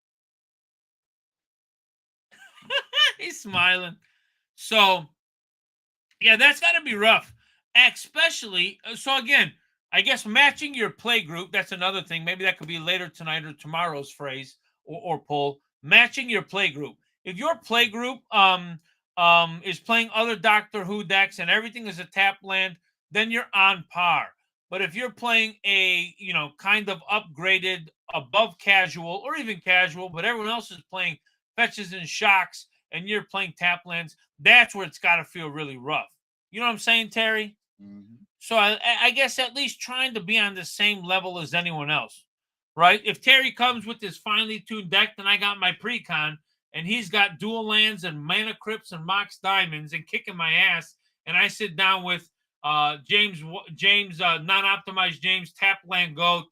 He's smiling. So, yeah, that's got to be rough. Especially, so again, I guess matching your play group, that's another thing. Maybe that could be later tonight or tomorrow's phrase or poll. Matching your play group. If your play group is playing other Doctor Who decks and everything is a tap land, then you're on par. But if you're playing a, kind of upgraded above casual or even casual, but everyone else is playing fetches and shocks and you're playing tap lands, that's where it's got to feel really rough. You know what I'm saying, Terry? Mm-hmm. So I guess at least trying to be on the same level as anyone else, right? If Terry comes with his finely tuned deck, then I got my precon, and he's got dual lands and mana crypts and mox diamonds and kicking my ass, and I sit down with James non-optimized James, tap land go,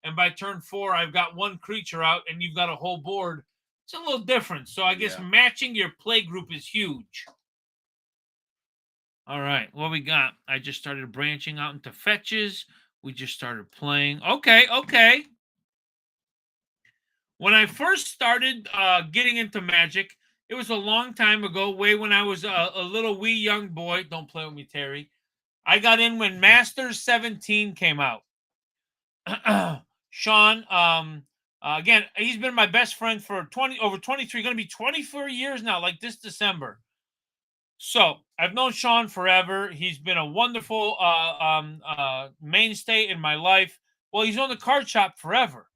and by turn 4 I've got one creature out, and you've got a whole board. It's a little different. So I guess matching your play group is huge. All right, what we got? I just started branching out into fetches. We just started playing. Okay. When I first started getting into Magic, it was a long time ago, way when I was a little wee young boy. Don't play with me, Terry. I got in when Masters 17 came out. Sean, again, he's been my best friend for over 23, going to be 24 years now, like this December. So I've known Sean forever. He's been a wonderful mainstay in my life. Well, he's owned the card shop forever.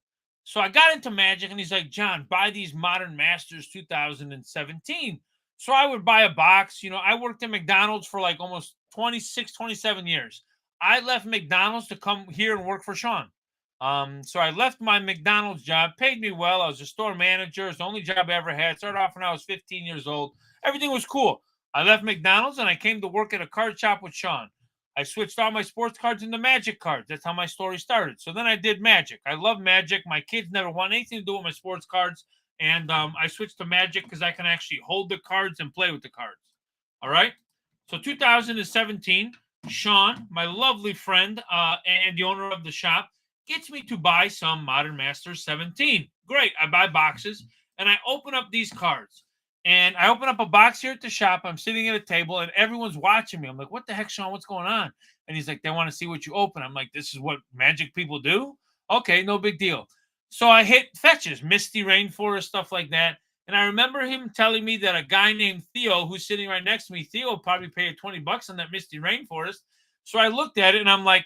So I got into Magic, and he's like, John, buy these Modern Masters 2017. So I would buy a box. I worked at McDonald's for like almost 26, 27 years. I left McDonald's to come here and work for Sean. So I left my McDonald's job, paid me well. I was a store manager. It's the only job I ever had. Started off when I was 15 years old. Everything was cool. I left McDonald's and I came to work at a card shop with Sean. I switched all my sports cards into Magic cards. That's how my story started. So then I did Magic. I love Magic. My kids never want anything to do with my sports cards. And I switched to Magic because I can actually hold the cards and play with the cards. All right. So 2017, Sean, my lovely friend and the owner of the shop, gets me to buy some Modern Masters 17. Great. I buy boxes and I open up these cards. And I open up a box here at the shop. I'm sitting at a table and everyone's watching me. I'm like, what the heck, Sean? What's going on? And he's like, they want to see what you open. I'm like, this is what Magic people do? Okay, no big deal. So I hit fetches, Misty Rainforest, stuff like that. And I remember him telling me that a guy named Theo, who's sitting right next to me, Theo probably paid $20 on that Misty Rainforest. So I looked at it and I'm like,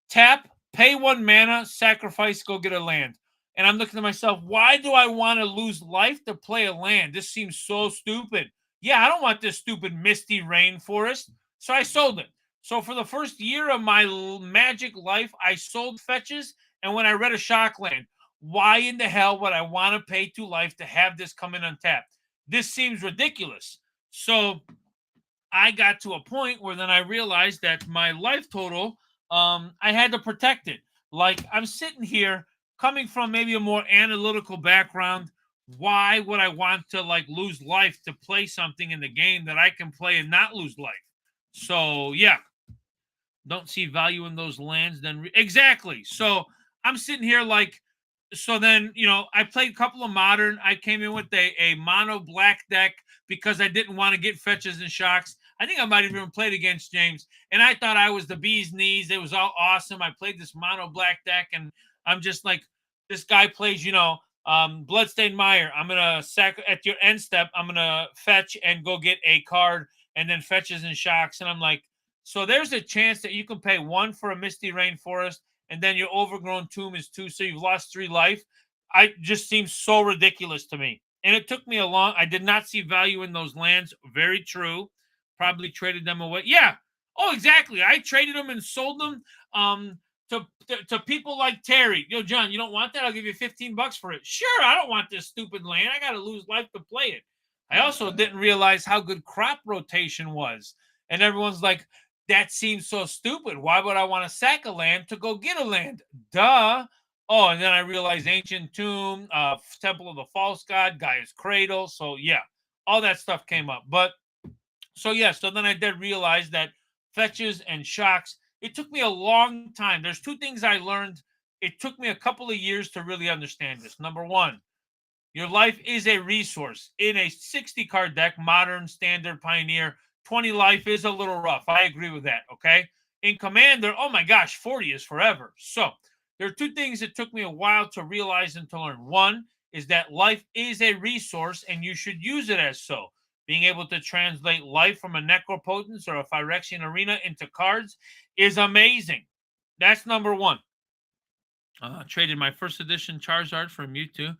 tap, pay 1 mana, sacrifice, go get a land. And I'm looking to myself, why do I want to lose life to play a land? This seems so stupid. Yeah, I don't want this stupid Misty Rainforest. So I sold it. So for the first year of my Magic life, I sold fetches. And when I read a shock land, why in the hell would I want to pay 2 life to have this come in untapped? This seems ridiculous. So I got to a point where then I realized that my life total, I had to protect it. Like I'm sitting here coming from maybe a more analytical background. Why would I want to lose life to play something in the game that I can play and not lose life? So yeah, don't see value in those lands. Then exactly. So I'm sitting here so then, I played a couple of Modern. I came in with a mono black deck because I didn't want to get fetches and shocks. I think I might have even played against James. And I thought I was the bee's knees. It was all awesome. I played this mono black deck and I'm just like, this guy plays, Bloodstained Mire. I'm going to at your end step, I'm going to fetch and go get a card and then fetches and shocks. And I'm like, so there's a chance that you can pay 1 for a Misty Rainforest and then your Overgrown Tomb is 2. So you've lost 3 life. I just seems so ridiculous to me. And it took me I did not see value in those lands. Very true. Probably traded them away. Yeah. Oh, exactly. I traded them and sold them to people like Terry. Yo, John, you don't want that? I'll give you $15 for it. Sure, I don't want this stupid land. I got to lose life to play it. I also didn't realize how good crop rotation was. And everyone's like, that seems so stupid. Why would I want to sack a land to go get a land? Duh. Oh, and then I realized Ancient Tomb, Temple of the False God, Gaia's Cradle. So, yeah, all that stuff came up. But So yeah, so then I did realize that fetches and shocks, it took me a long time. There's two things I learned. It took me a couple of years to really understand this. Number one, your life is a resource. In a 60 card deck, modern, standard, pioneer, 20 life is a little rough. I agree with that. Okay. In Commander, oh my gosh, 40 is forever. So there are two things that took me a while to realize and to learn. One is that life is a resource and you should use it as so. Being able to translate life from a Necropotence or a Phyrexian Arena into cards is amazing. That's number one. Traded my first edition Charizard for Mewtwo.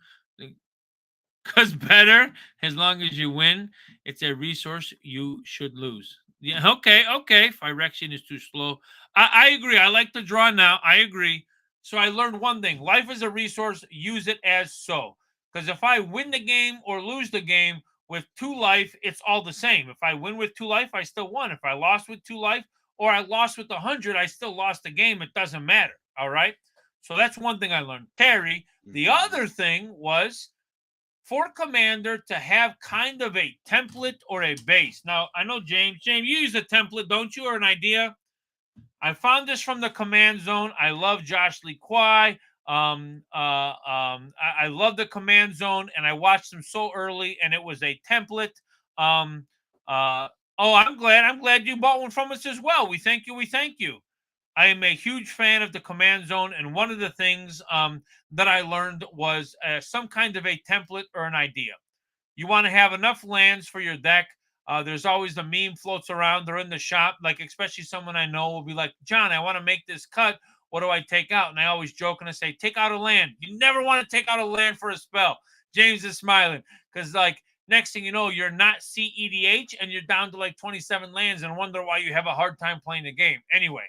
Because better, as long as you win, it's a resource you should lose. Yeah, okay. Phyrexian is too slow. I agree. I like to draw now. I agree. So I learned one thing. Life is a resource. Use it as so. Because if I win the game or lose the game with 2 life, it's all the same. If I win with 2 life, I still won. If I lost with 2 life or I lost with 100, I still lost the game. It doesn't matter. All right? So that's one thing I learned. Terry, the other thing was for Commander to have kind of a template or a base. Now, I know James, you use a template, don't you, or an idea? I found this from the Command Zone. I love Josh Lee Kwai. I love the Command Zone, and I watched them so early, and it was a template. I'm glad you bought one from us as well. We thank you. I am a huge fan of the Command Zone, and one of the things that I learned was some kind of a template or an idea. You want to have enough lands for your deck. There's always the meme floats around. They're in the shop, like especially someone I know will be like, John, I want to make this cut. What do I take out? And I always joke and I say, take out a land. You never want to take out a land for a spell. James is smiling because like next thing you know, you're not CEDH and you're down to like 27 lands and wonder why you have a hard time playing the game. Anyway,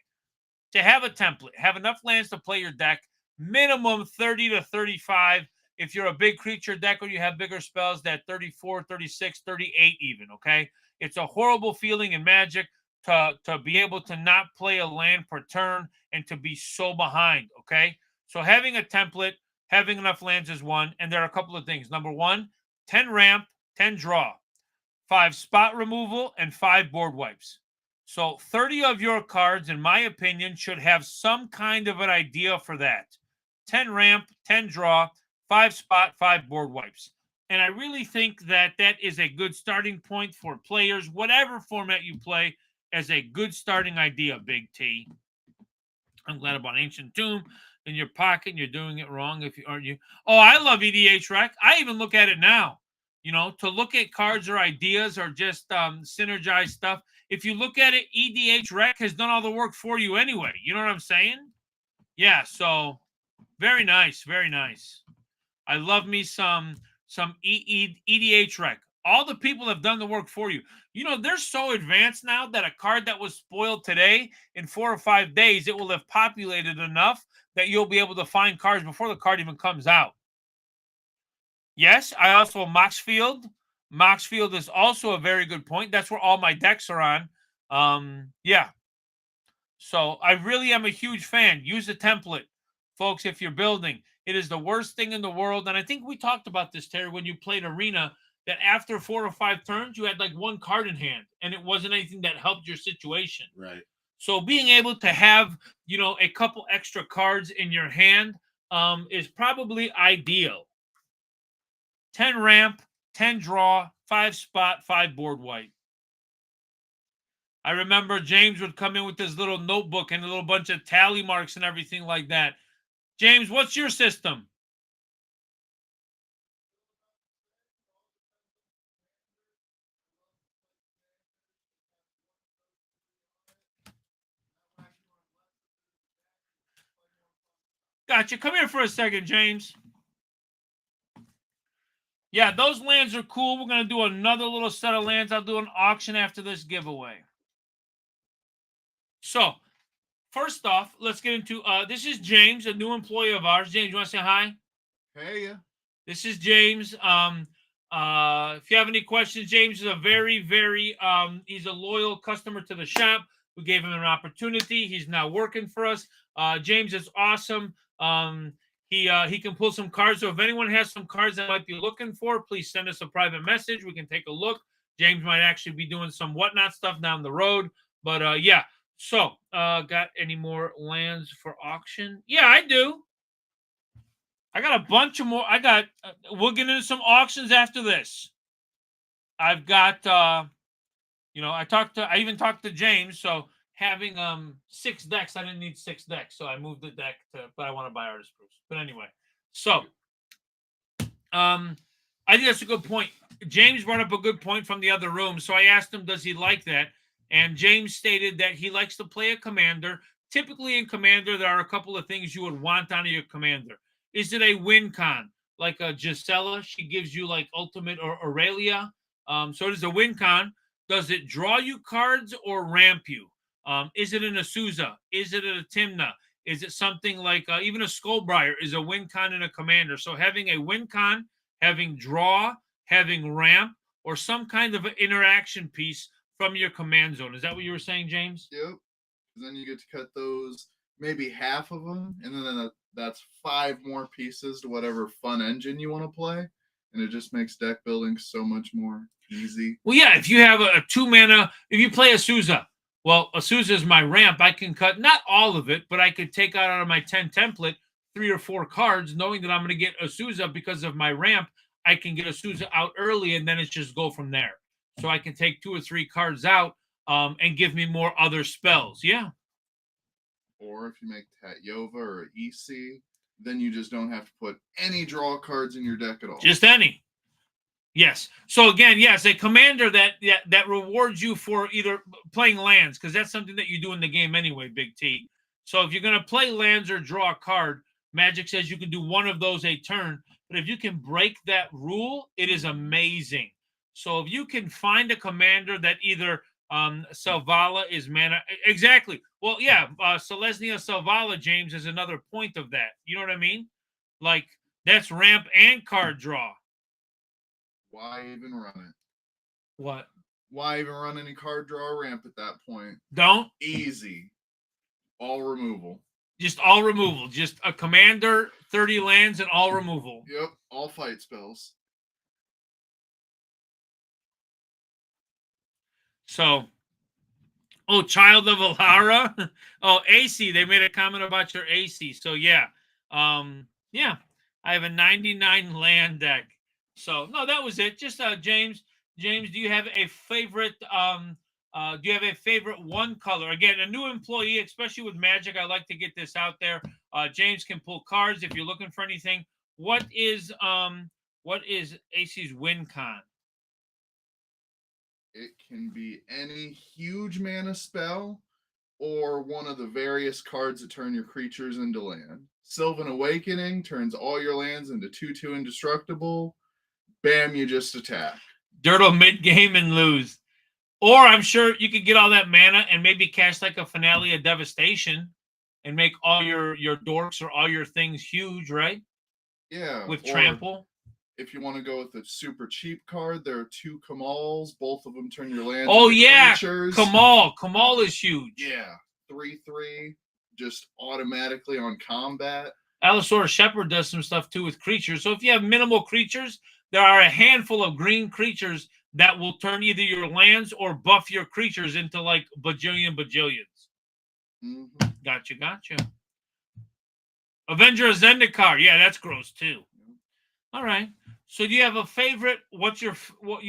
to have a template, have enough lands to play your deck, minimum 30 to 35. If you're a big creature deck or you have bigger spells, that 34, 36, 38 even, okay? It's a horrible feeling in Magic to be able to not play a land per turn and to be so behind, okay? So having a template, having enough lands is one, and there are a couple of things. Number one, 10 ramp, 10 draw, 5 spot removal, and 5 board wipes. So 30 of your cards, in my opinion, should have some kind of an idea for that. 10 ramp, 10 draw, 5 spot, 5 board wipes. And I really think that that is a good starting point for players, whatever format you play, as a good starting idea, Big T. I'm glad about Ancient Tomb in your pocket and you're doing it wrong if you aren't you. Oh, I love EDH Rec. I even look at it now. You know, to look at cards or ideas or just synergize stuff. If you look at it, EDH Rec has done all the work for you anyway. You know what I'm saying? Yeah, so very nice, very nice. I love me some EDH Rec. All the people have done the work for you. You know, they're so advanced now that a card that was spoiled today, in 4 or 5 days, it will have populated enough that you'll be able to find cards before the card even comes out. Yes, I also Moxfield. Moxfield is also a very good point. That's where all my decks are on. Yeah. So I really am a huge fan. Use a template, folks, if you're building. It is the worst thing in the world. And I think we talked about this, Terry, when you played Arena, that after 4 or 5 turns, you had like 1 card in hand, and it wasn't anything that helped your situation. Right. So being able to have, you know, a couple extra cards in your hand is probably ideal. 10 ramp, 10 draw, 5 spot, 5 board wipe. I remember James would come in with his little notebook and a little bunch of tally marks and everything like that. James, what's your system? Gotcha. Come here for a second, James. Yeah, those lands are cool. We're going to do another little set of lands. I'll do an auction after this giveaway. So, first off, let's get into this is James, a new employee of ours. James, you want to say hi? Hey, yeah. This is James. If you have any questions, James is a very, very he's a loyal customer to the shop. We gave him an opportunity. He's now working for us. James is awesome. He can pull some cards. So if anyone has some cards that might be looking for, please send us a private message. We can take a look. James might actually be doing some whatnot stuff down the road. But yeah. So, got any more lands for auction? Yeah, I do. I got a bunch of more. We'll get into some auctions after this. I've got, I even talked to James. So having 6 decks, I didn't need 6 decks. So I moved the deck but I want to buy Artist Proofs. But anyway, so, I think that's a good point. James brought up a good point from the other room. So I asked him, does he like that? And James stated that he likes to play a commander. Typically in commander, there are a couple of things you would want out of your commander. Is it a win con? Like a Gisela, she gives you like ultimate or Aurelia. So it is a win con. Does it draw you cards or ramp you? Is it an Azusa? Is it a Timna? Is it something like even a Skullbriar is a win con in a commander? So having a win con, having draw, having ramp, or some kind of an interaction piece from your command zone. Is that what you were saying, James? Yep. Then you get to cut those, maybe half of them, and then that's 5 more pieces to whatever fun engine you want to play, and it just makes deck building so much more easy. Well, yeah, if you have a 2-mana, if you play Azusa, well, Azusa is my ramp. I can cut not all of it, but I could take out of my 10 template 3 or 4 cards, knowing that I'm going to get Azusa because of my ramp. I can get Azusa out early, and then it's just go from there. So I can take 2 or 3 cards out and give me more other spells. Yeah. Or if you make Tatyova or EC, then you just don't have to put any draw cards in your deck at all. Just any. Yes. So again, yes, a commander that rewards you for either playing lands, because that's something that you do in the game anyway, Big T. So if you're going to play lands or draw a card, Magic says you can do one of those a turn. But if you can break that rule, it is amazing. So if you can find a commander that either Selvala is mana. Exactly. Well, yeah, Selesnya Selvala, James, is another point of that. You know what I mean? Like, that's ramp and card draw. Why even run it? What? Why even run any card draw or ramp at that point? Don't. Easy. All removal. Just all removal. Just a commander, 30 lands, and all removal. Yep. All fight spells. So, oh, Child of Alara. Oh, AC. They made a comment about your AC. So, yeah. Yeah. I have a 99 land deck. So, no, that was it. Just James. James, do you have a favorite one color? Again, a new employee, especially with Magic, I like to get this out there. James can pull cards if you're looking for anything. What is AC's win con? It can be any huge mana spell or one of the various cards that turn your creatures into land. Sylvan Awakening turns all your lands into 2/2 indestructible. Bam, you just attack. Dirtle mid-game and lose. Or I'm sure you could get all that mana and maybe cast like a Finale of Devastation and make all your dorks or all your things huge, right? Yeah. With or trample. if you want to go with a super cheap card, there are 2 Kamals. Both of them turn your lands Oh, into yeah. creatures. Kamal is huge. Yeah. 3/3, just automatically on combat. Allosaurus Shepherd does some stuff too with creatures. So if you have minimal creatures, there are a handful of green creatures that will turn either your lands or buff your creatures into like bajillions. Mm-hmm. Gotcha. Avenger of Zendikar. Yeah, that's gross too. All right. So do you have a favorite? What you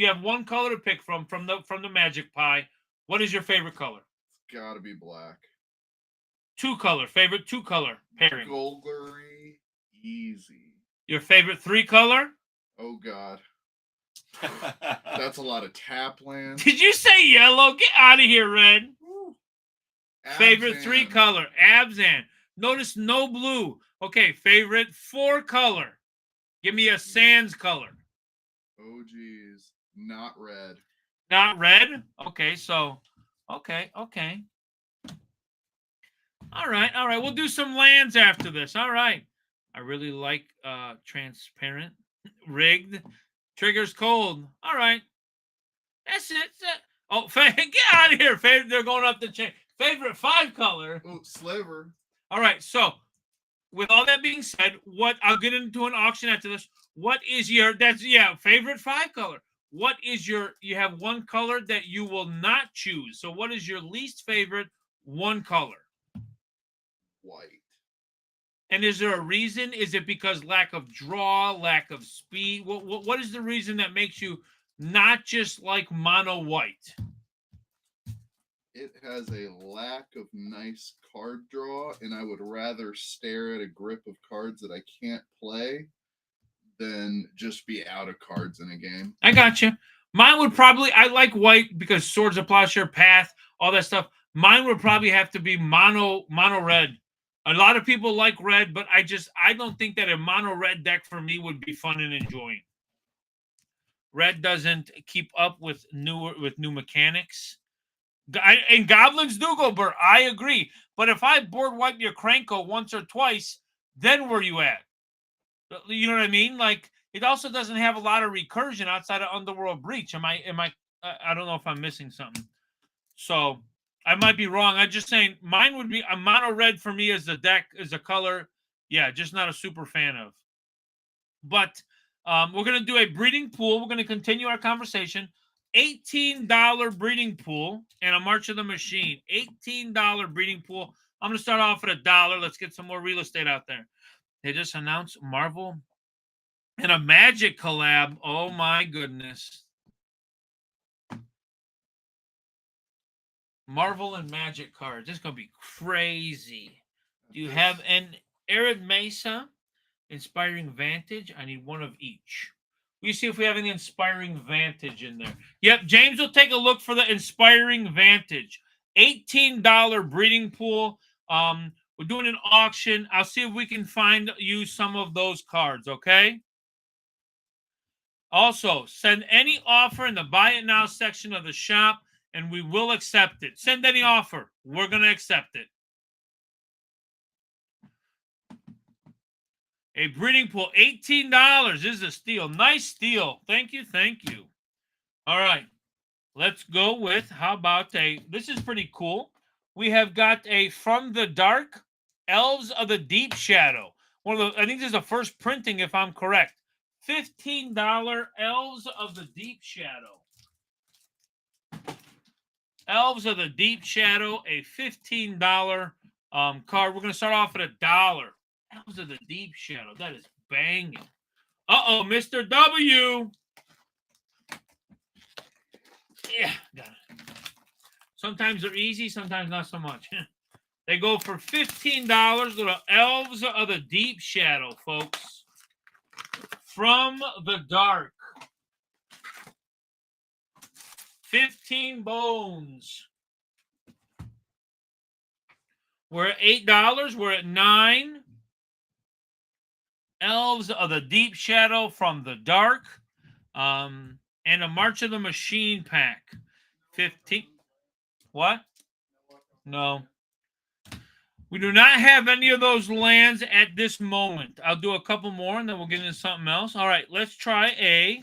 have one color to pick from the Magic Pie. What is your favorite color? It's gotta be black. 2-color. Favorite 2-color pairing. Golgari, easy. Your favorite 3-color? Oh god. That's a lot of tap land. Did you say yellow? Get out of here, Red. Favorite Abzan. 3-color, Abzan. Notice no blue. Okay, favorite 4-color. Give me a Sans color. Oh geez, not red. Not red? Okay, so, okay. All right. We'll do some lands after this. All right. I really like transparent, rigged, triggers cold. All right. That's it. Oh, get out of here. They're going up the chain. Favorite 5-color. Oh, sliver. All right. So, with all that being said, I'll get into an auction after this. What is your favorite 5-color? what is you have one color that you will not choose. So what is your least favorite one color? White. And is there a reason? Is it because lack of draw, lack of speed? What is the reason that makes you not just like mono white? It has a lack of nice card draw, and I would rather stare at a grip of cards that I can't play than just be out of cards in a game. I got you. Mine would probably, I like white because Swords of Plowshare, Path, all that stuff. Mine would probably have to be mono red. A lot of people like red, but I don't think that a mono red deck for me would be fun and enjoying. Red doesn't keep up with new mechanics. And goblins do go burr. I agree. But if I board wipe your Krenko once or twice, then where you at? You know what I mean? Like, it also doesn't have a lot of recursion outside of Underworld Breach. I don't know if I'm missing something. So I might be wrong. I'm just saying mine would be a mono red for me as a deck, as a color. Yeah, just not a super fan of. But we're going to do a breeding pool. We're going to continue our conversation. $18 breeding pool and a March of the Machine. $18 breeding pool. I'm going to start off at $1. Let's get some more real estate out there. They just announced Marvel and a Magic collab. Oh, my goodness. Marvel and Magic cards. This is going to be crazy. Do you have an Arid Mesa, Inspiring Vantage? I need one of each. We see if we have any Inspiring Vantage in there. Yep, James will take a look for the Inspiring Vantage. $18 breeding pool. We're doing an auction. I'll see if we can use some of those cards, okay? Also, send any offer in the Buy It Now section of the shop, and we will accept it. Send any offer. We're going to accept it. A breeding pool, $18. This is a steal. Nice steal. Thank you. Thank you. All right. Let's go with, how about this is pretty cool. We have got a From the Dark, Elves of the Deep Shadow. I think this is the first printing, if I'm correct. $15 Elves of the Deep Shadow. Elves of the Deep Shadow, a $15 card. We're going to start off at $1. Elves of the Deep Shadow. That is banging. Uh-oh, Mr. W. Yeah, got it. Sometimes they're easy, sometimes not so much. They go for $15. Little Elves of the Deep Shadow, folks. From the Dark. 15 bones. We're at $8. We're at $9. Elves of the Deep Shadow from the Dark. And a March of the Machine pack. 15. What? No. We do not have any of those lands at this moment. I'll do a couple more and then we'll get into something else. All right, let's try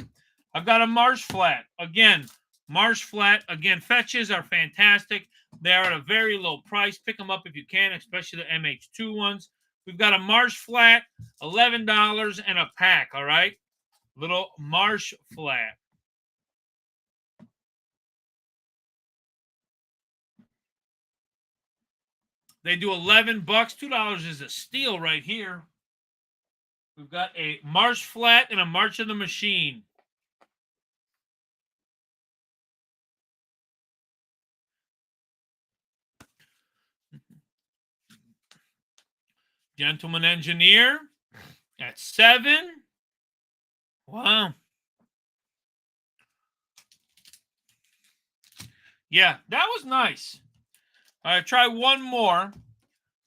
I've got a Marsh Flat. Again, Marsh Flat. Again, fetches are fantastic. They're at a very low price. Pick them up if you can, especially the MH2 ones. We've got a Marsh Flat, $11 and a pack, all right? Little Marsh Flat. They do $11. $2 is a steal right here. We've got a Marsh Flat and a March of the Machine. Gentleman Engineer at $7. Wow. Yeah, that was nice. All right, try one more.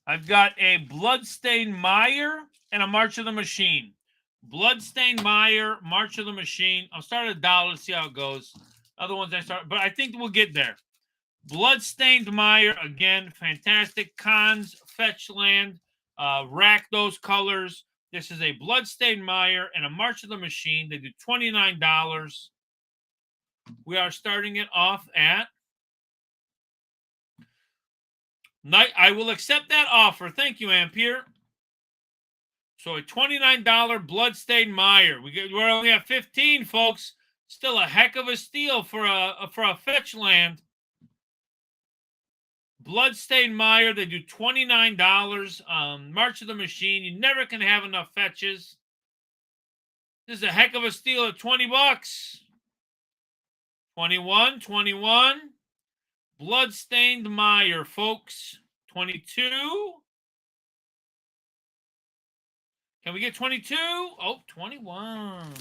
I've got a Bloodstained Mire and a March of the Machine. Bloodstained Mire, March of the Machine. I'll start at $1, see how it goes. Other ones but I think we'll get there. Bloodstained Mire, again, fantastic. Cons, fetch land, rack those colors. This is a Bloodstained Mire and a March of the Machine. They do $29. We are starting it off at I will accept that offer. Thank you, Ampere. So a $29 Bloodstained Mire. We're only at 15, folks. Still a heck of a steal for a fetch land. Bloodstained Mire, they do $29. March of the Machine, you never can have enough fetches. This is a heck of a steal at $20. 21. Bloodstained Mire, folks. 22. Can we get 22? Oh, 21.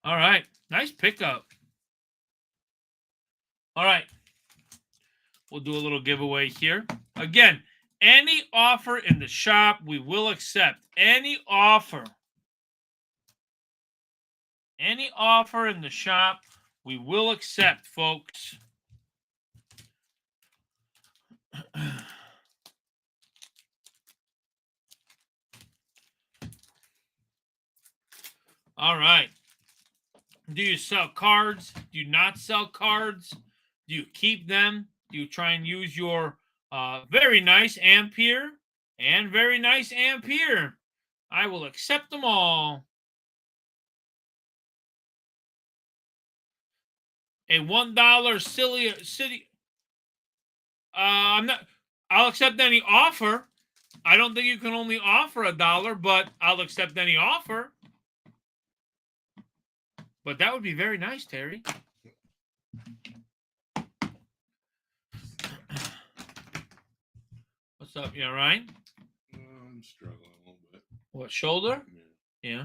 All right. Nice pickup. All right. We'll do a little giveaway here. Again, any offer in the shop, we will accept. Any offer. Any offer in the shop, we will accept, folks. All right. Do you sell cards? Do you not sell cards? Do you keep them? Do you try and use your very nice Ampere and very nice Ampere? I will accept them all. A $1 city. I'll accept any offer. I don't think you can only offer $1, but I'll accept any offer. But that would be very nice, Terry. What's up? You all right? I'm struggling a little bit. What, shoulder? Yeah. Yeah.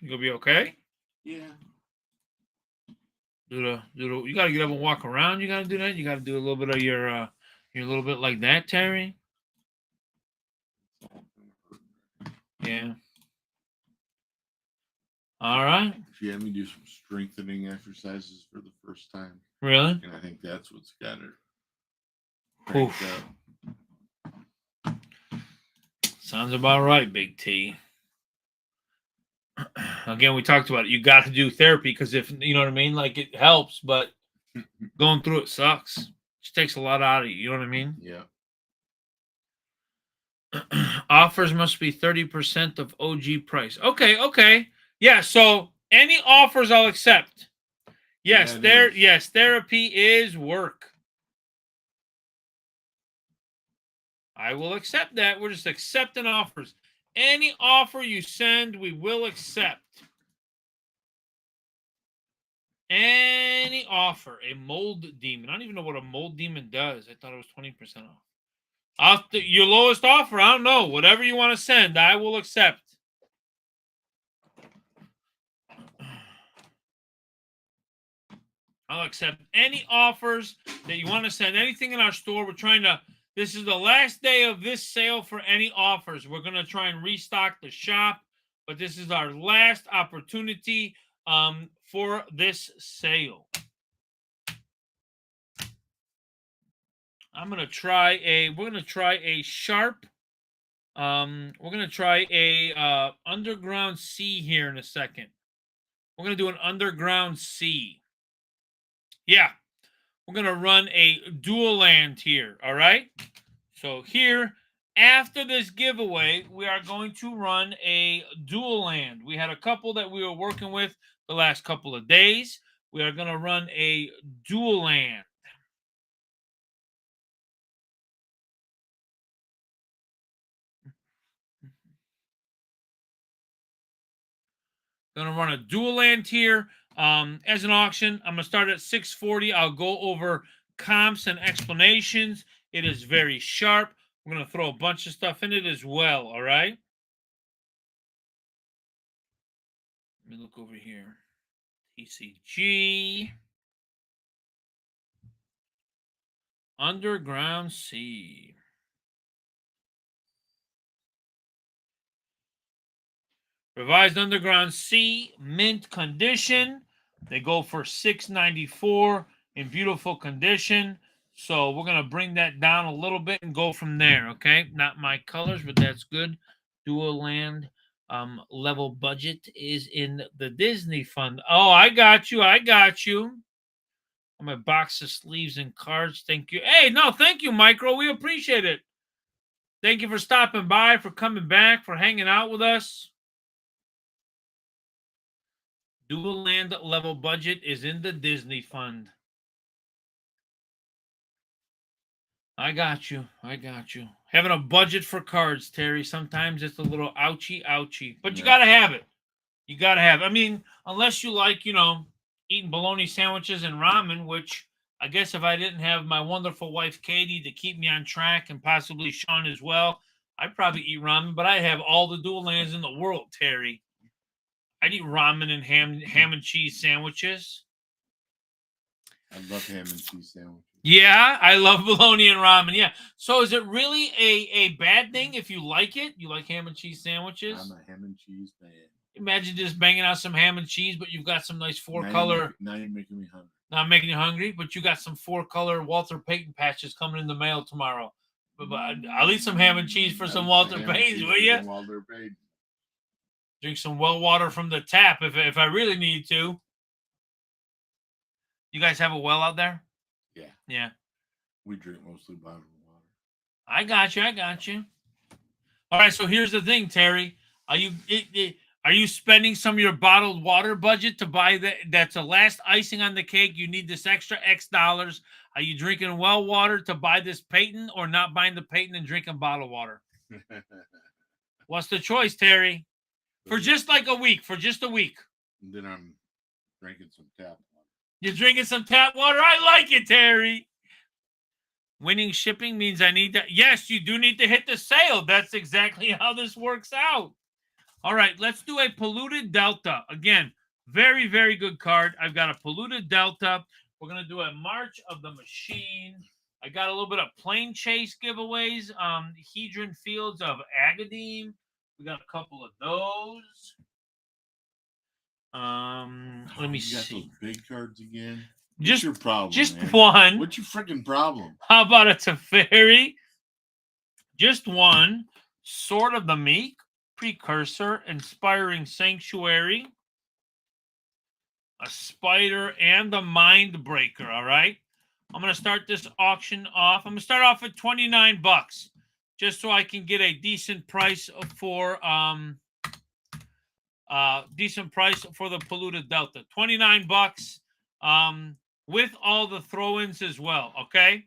You gonna be okay? Yeah. You gotta get up and walk around. You gotta do that. You gotta do a little bit of your little bit like that, Terry. Yeah. All right. She had me do some strengthening exercises for the first time, Really? and I think that's what's got her cranked Oof. up. Sounds about right, Big T. Again, we talked about it. You got to do therapy because if you know what I mean, like it helps, but going through it sucks. It just takes a lot out of you. You know what I mean? Yeah. Offers must be 30% of OG price. Okay. Yeah, so any offers I'll accept. Yes, Yeah, therapy is work. I will accept that. We're just accepting offers. Any offer you send, we will accept. Any offer. A mold demon. I don't even know what a mold demon does. I thought it was 20% off. Your lowest offer, I don't know. Whatever you want to send, I will accept. I'll accept any offers that you want to send. Anything in our store. This is the last day of this sale for any offers. We're going to try and restock the shop, but this is our last opportunity for this sale. We're going to try a sharp. We're going to try a underground C here in a second. We're going to do an underground C. Yeah, we're going to run a dual land here, all right? So here, after this giveaway, we are going to run a dual land. We had a couple that we were working with the last couple of days. We are going to run a dual land. Going to run a dual land here. As an auction, I'm going to start at 640. I'll go over comps and explanations. It is very sharp. We're going to throw a bunch of stuff in it as well, all right? Let me look over here. TCG. Underground C. Revised Underground C, mint condition. They go for $6.94 in beautiful condition. So we're going to bring that down a little bit and go from there, okay? Not my colors, but that's good. Dual land level budget is in the Disney fund. Oh, I got you. On my box of sleeves and cards. Thank you. Hey, no, thank you, Micro. We appreciate it. Thank you for stopping by, for coming back, for hanging out with us. Dual land level budget is in the Disney fund. I got you. I got you. Having a budget for cards, Terry, sometimes it's a little ouchy. But you Yeah. got to have it. You got to have it. I mean, unless you like, eating bologna sandwiches and ramen, which I guess if I didn't have my wonderful wife, Katie, to keep me on track and possibly Sean as well, I'd probably eat ramen. But I have all the dual lands in the world, Terry. I'd eat ramen and ham and cheese sandwiches. I love ham and cheese sandwiches. Yeah, I love bologna and ramen. Yeah. So is it really a bad thing if you like it? You like ham and cheese sandwiches? I'm a ham and cheese fan. Imagine just banging out some ham and cheese, but you've got some nice four-color. Now you're making me hungry. Not making you hungry, but you got some four-color Walter Payton patches coming in the mail tomorrow. But I'll eat some ham and cheese for some Walter Paytons, will you? Walter Payton. Drink some well water from the tap if I really need to. You guys have a well out there? Yeah. Yeah. We drink mostly bottled water. I got you. All right, so here's the thing, Terry. Are you spending some of your bottled water budget to buy that's the last icing on the cake? You need this extra X dollars. Are you drinking well water to buy this Payton, or not buying the Payton and drinking bottled water? What's the choice, Terry? For just a week. And then I'm drinking some tap water. You're drinking some tap water? I like it, Terry. Winning shipping means I need to. Yes, you do need to hit the sale. That's exactly how this works out. All right, let's do a Polluted Delta. Again, very, very good card. I've got a Polluted Delta. We're going to do a March of the Machine. I got a little bit of Plane Chase giveaways. Hedron Fields of Agadim. We got a couple of those. Let me You got see. those big cards again? Just What's your problem? Just man? one. What's your freaking problem? How about a Teferi? Just one. Sword of the Meek. Precursor. Inspiring Sanctuary. A Spider and the Mind Breaker. All right. I'm going to start this auction off. I'm going to start off at $29, just so I can get a decent price for the Polluted Delta. $29 with all the throw-ins as well. Okay.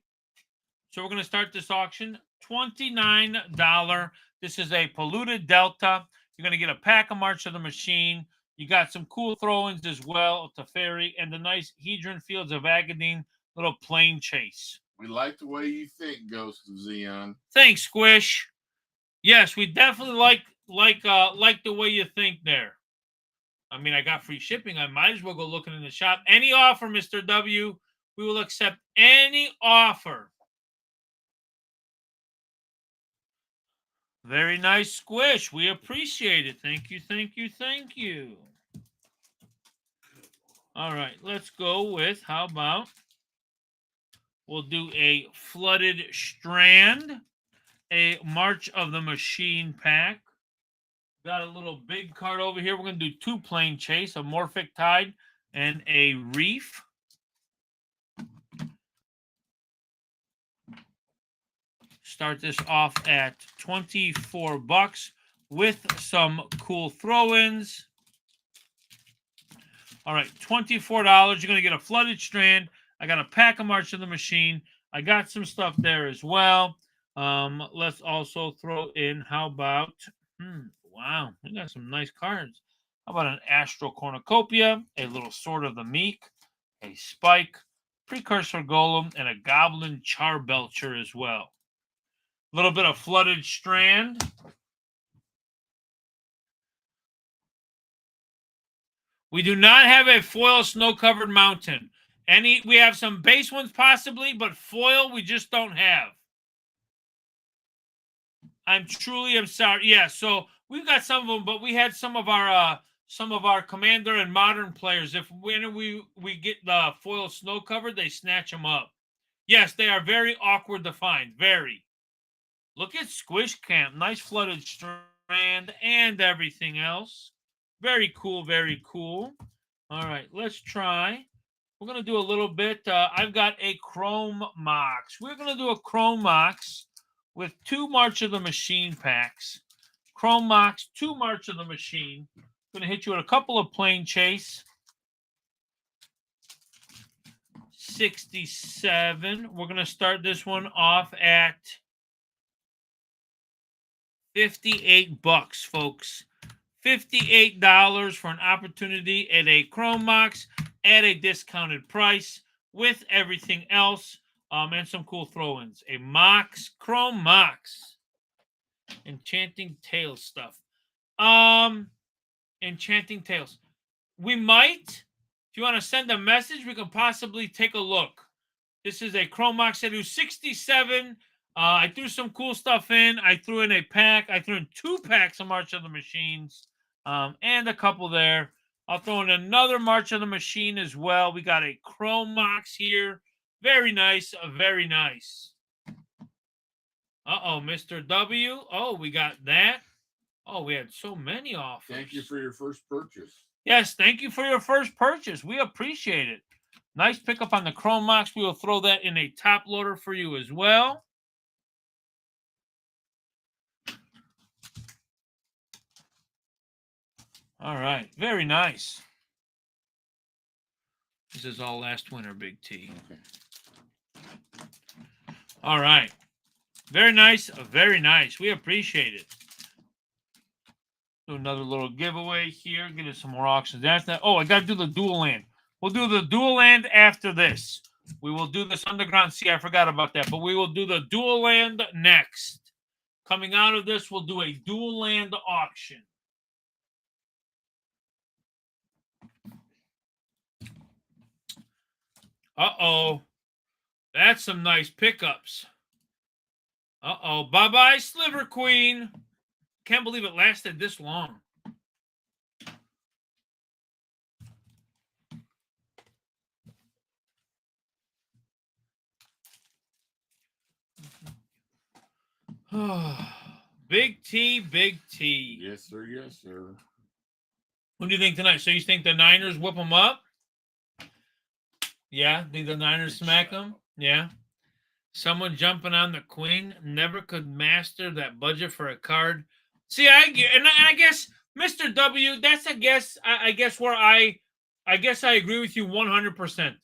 So we're going to start this auction. $29. This is a Polluted Delta. You're going to get a pack of March of the Machine. You got some cool throw-ins as well, Teferi, and the nice Hedron Fields of Agadim little Plane Chase. We like the way you think, Ghost of Xeon. Thanks, Squish. Yes, we definitely like the way you think there. I mean, I got free shipping. I might as well go looking in the shop. Any offer, Mr. W, we will accept any offer. Very nice, Squish. We appreciate it. Thank you. All right, let's go with, how about, we'll do a Flooded Strand, a March of the Machine pack. Got a little big card over here. We're going to do 2 Plane Chase, a Morphic Tide, and a Reef. Start this off at $24 with some cool throw-ins. All right, $24. You're going to get a Flooded Strand. I got a pack of March of the Machine. I got some stuff there as well. Let's also throw in, how about, wow, we got some nice cards. How about an Astral Cornucopia, a little Sword of the Meek, a Spike, Precursor Golem, and a Goblin Charbelcher as well. A little bit of Flooded Strand. We do not have a foil snow-covered mountain. We have some base ones possibly, but foil we just don't have. I'm sorry. Yeah, so we've got some of them, but we had some of our Commander and Modern players. When we get the foil snow covered, they snatch them up. Yes, they are very awkward to find. Very. Look at Squish Camp. Nice Flooded Strand and everything else. Very cool. Very cool. All right, let's try. We're going to do a little bit. I've got a Chrome Mox. We're going to do a Chrome Mox with 2 March of the Machine packs. Chrome Mox, 2 March of the Machine. Going to hit you with a couple of Plane Chase. 67. We're going to start this one off at $58, folks. $58 for an opportunity at a Chrome Mox at a discounted price with everything else, and some cool throw-ins. A Mox, Chrome Mox. Enchanting Tales stuff. Enchanting Tales. We might, if you want to send a message, we can possibly take a look. This is a Chrome Mox Edu 67. I threw some cool stuff in. I threw in a pack. I threw in 2 packs of March of the Machines, and a couple there. I'll throw in another March of the Machine as well. We got a Chrome Mox here. Very nice. Very nice. Uh-oh, Mr. W. Oh, we got that. Oh, we had so many offers. Thank you for your first purchase. Yes, thank you for your first purchase. We appreciate it. Nice pickup on the Chrome Mox. We will throw that in a top loader for you as well. All right, very nice. This is all last winter, Big T. Okay. All right. Very nice. Very nice. We appreciate it. Do another little giveaway here. Get us some more auctions. That's that. Oh, I got to do the dual land. We'll do the dual land after this. We will do this Underground Sea. I forgot about that. But we will do the dual land next. Coming out of this, we'll do a dual land auction. Uh-oh. That's some nice pickups. Uh-oh. Bye-bye, Sliver Queen. Can't believe it lasted this long. Big T, Big T. Yes, sir. Yes, sir. What do you think tonight? So you think the Niners whip them up? Yeah, think the Niners smack them? Yeah. Someone jumping on the Queen never could master that budget for a card. See, I guess Mr. W, that's I guess where I guess I agree with you 100%.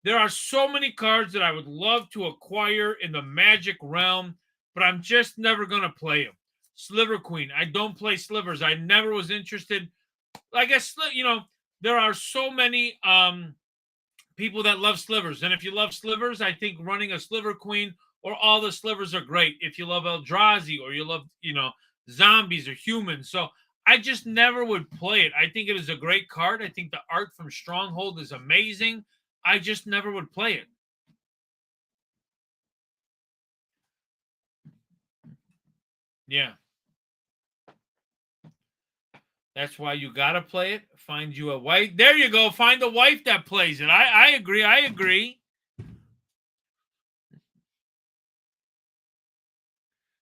There are so many cards that I would love to acquire in the Magic realm, but I'm just never gonna play them. Sliver Queen, I don't play slivers. I never was interested. I guess there are so many people that love slivers, and if you love slivers, I think running a Sliver Queen or all the slivers are great. If you love Eldrazi or you love zombies or humans, so I just never would play it. I think it is a great card. I think the art from Stronghold is amazing. I just never would play it. Yeah. That's why you got to play it. Find you a wife. There you go. Find a wife that plays it. I agree. I agree.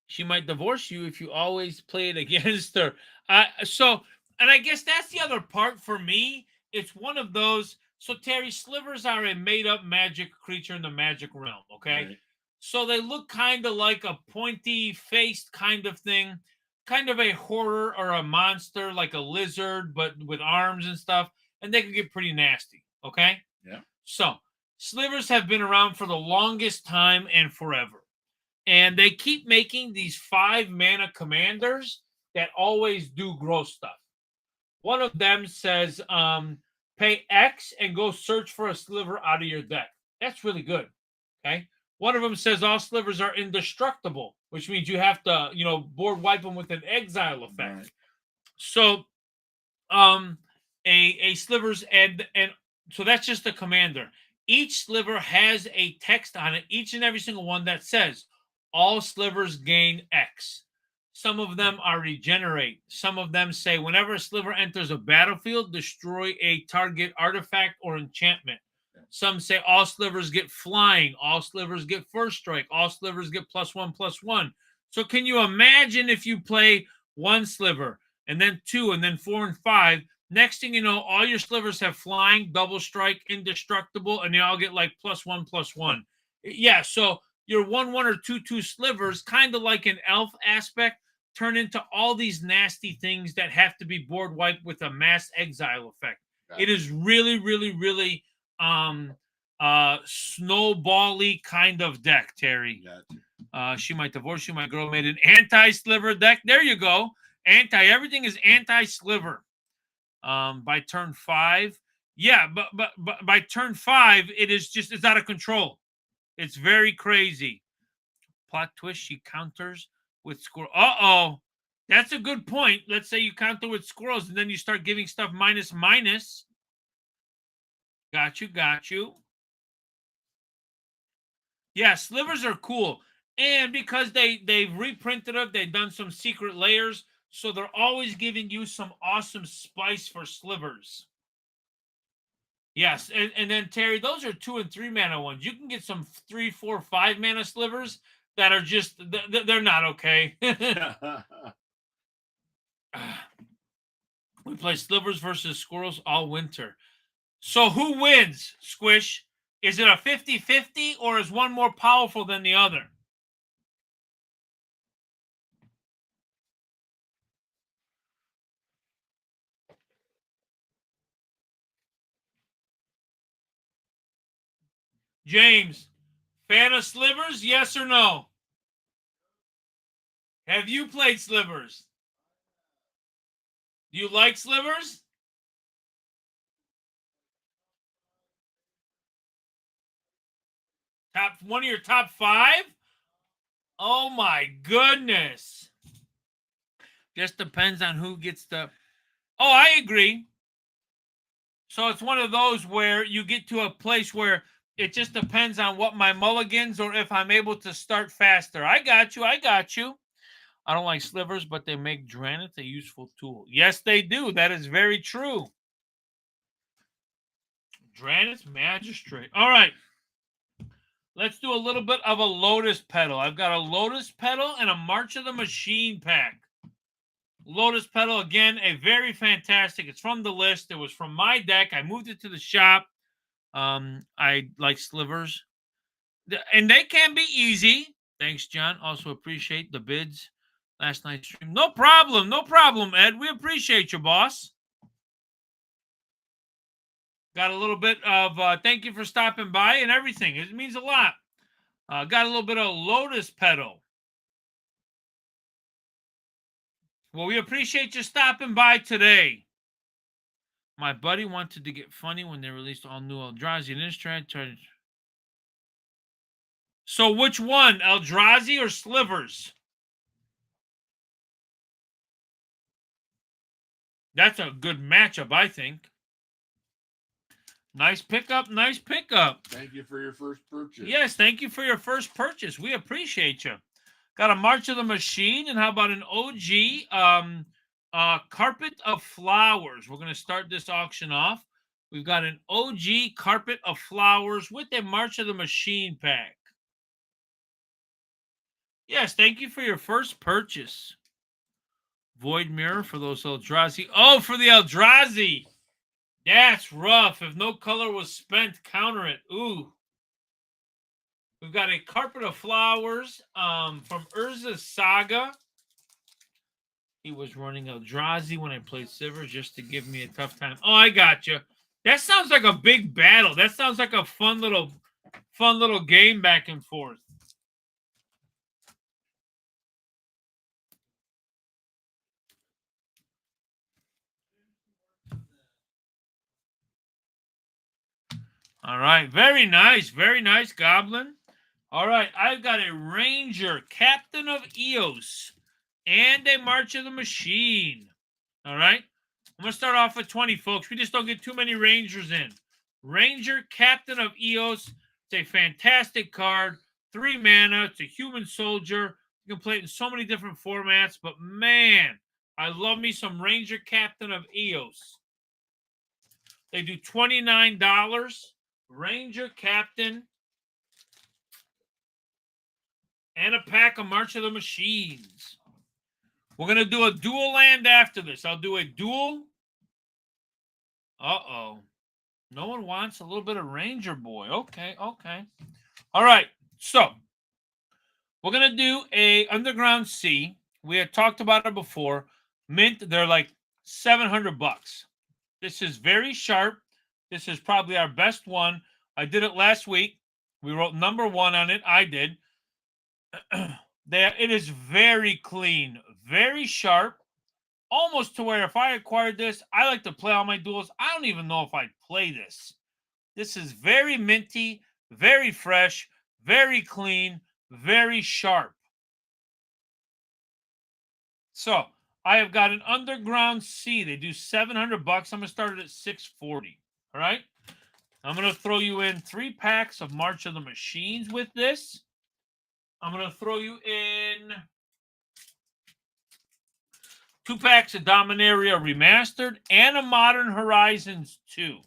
She might divorce you if you always play it against her. And I guess that's the other part for me. It's one of those. So, Terry, slivers are a made-up magic creature in the Magic realm, okay? Right. So they look kind of like a pointy-faced kind of thing. Kind of a horror or a monster, like a lizard, but with arms and stuff, and they can get pretty nasty, okay? Yeah. So, slivers have been around for the longest time and forever. And they keep making these 5-mana commanders that always do gross stuff. One of them says, pay X and go search for a sliver out of your deck. That's really good, okay? One of them says all slivers are indestructible, which means you have to, board wipe them with an exile effect. Right. So, a slivers and so that's just the commander. Each sliver has a text on it, each and every single one that says all slivers gain X. Some of them are regenerate. Some of them say whenever a sliver enters a battlefield, destroy a target artifact or enchantment. Some say all slivers get flying. All slivers get first strike. All slivers get +1/+1. So can you imagine if you play 1 sliver and then 2 and then 4 and 5? Next thing you know, all your slivers have flying, double strike, indestructible, and they all get like +1/+1. Yeah, so your 1/1 or 2/2 slivers, kind of like an elf aspect, turn into all these nasty things that have to be board wiped with a mass exile effect. Got It is really, really, really snowball-y kind of deck, Terry. Gotcha. She might divorce you. My girl made an anti-sliver deck. There you go. Everything is anti-sliver. By turn 5. Yeah, but by turn 5, it's out of control. It's very crazy. Plot twist, she counters with squirrel. Uh-oh. That's a good point. Let's say you counter with squirrels and then you start giving stuff minus. Got you. Yeah, slivers are cool. And because they've reprinted it, they've done some secret layers, so they're always giving you some awesome spice for slivers. Yes, and then Terry, those are 2 and 3 mana ones. You can get some 3, 4, 5 mana slivers that are just they're not okay. We play slivers versus squirrels all winter. So who wins, Squish? Is it a 50-50 or is one more powerful than the other? James, fan of slivers, yes or no? Have you played slivers? Do you like slivers? One of your top 5? Oh my goodness. Just depends on who gets the... Oh, I agree. So it's one of those where you get to a place where it just depends on what my mulligans or if I'm able to start faster. I got you. I don't like slivers, but they make Draenith a useful tool. Yes, they do. That is very true. Draenith Magistrate. All right. Let's do a little bit of a Lotus Petal. I've got a Lotus Petal and a March of the Machine pack. Lotus Petal, again, a very fantastic. It's from the list. It was from my deck. I moved it to the shop. I like slivers. And they can be easy. Thanks, John. Also appreciate the bids. Last night's stream. No problem, Ed. We appreciate you, boss. Got a little bit of thank you for stopping by and everything. It means a lot. Got a little bit of Lotus Petal. Well, we appreciate you stopping by today. My buddy wanted to get funny when they released all new Eldrazi and Innistrad. So which one, Eldrazi or slivers? That's a good matchup, I think. Nice pickup. Thank you for your first purchase. Yes, thank you for your first purchase. We appreciate you. Got a March of the Machine, and how about an OG Carpet of Flowers? We're going to start this auction off. We've got an OG Carpet of Flowers with a March of the Machine pack. Yes, thank you for your first purchase. Void Mirror for those Eldrazi. Oh, for the Eldrazi. That's rough. If no color was spent, counter it. Ooh. We've got a Carpet of Flowers from Urza's Saga. He was running Eldrazi when I played Slivers just to give me a tough time. Oh, I got you. That sounds like a big battle. That sounds like a fun little game back and forth. All right. Very nice, Goblin. All right. I've got a Ranger, Captain of Eos, and a March of the Machine. All right. I'm going to start off with 20, folks. We just don't get too many Rangers in. Ranger, Captain of Eos. It's a fantastic card. 3 mana. It's a human soldier. You can play it in so many different formats. But, man, I love me some Ranger, Captain of Eos. They do $29. Ranger, Captain. And a pack of March of the Machines. We're going to do a dual land after this. I'll do a dual. Uh-oh. No one wants a little bit of Ranger Boy. Okay. All right. So, we're going to do a Underground Sea. We had talked about it before. Mint, they're like $700. This is very sharp. This is probably our best one. I did it last week. We wrote number 1 on it. I did. It is very clean, very sharp, almost to where if I acquired this, I like to play all my duels. I don't even know if I'd play this. This is very minty, very fresh, very clean, very sharp. So I have got an Underground C. They do $700. I'm going to start it at $640. All right. I'm going to throw you in 3 packs of March of the Machines with this. I'm going to throw you in 2 packs of Dominaria Remastered and a Modern Horizons 2.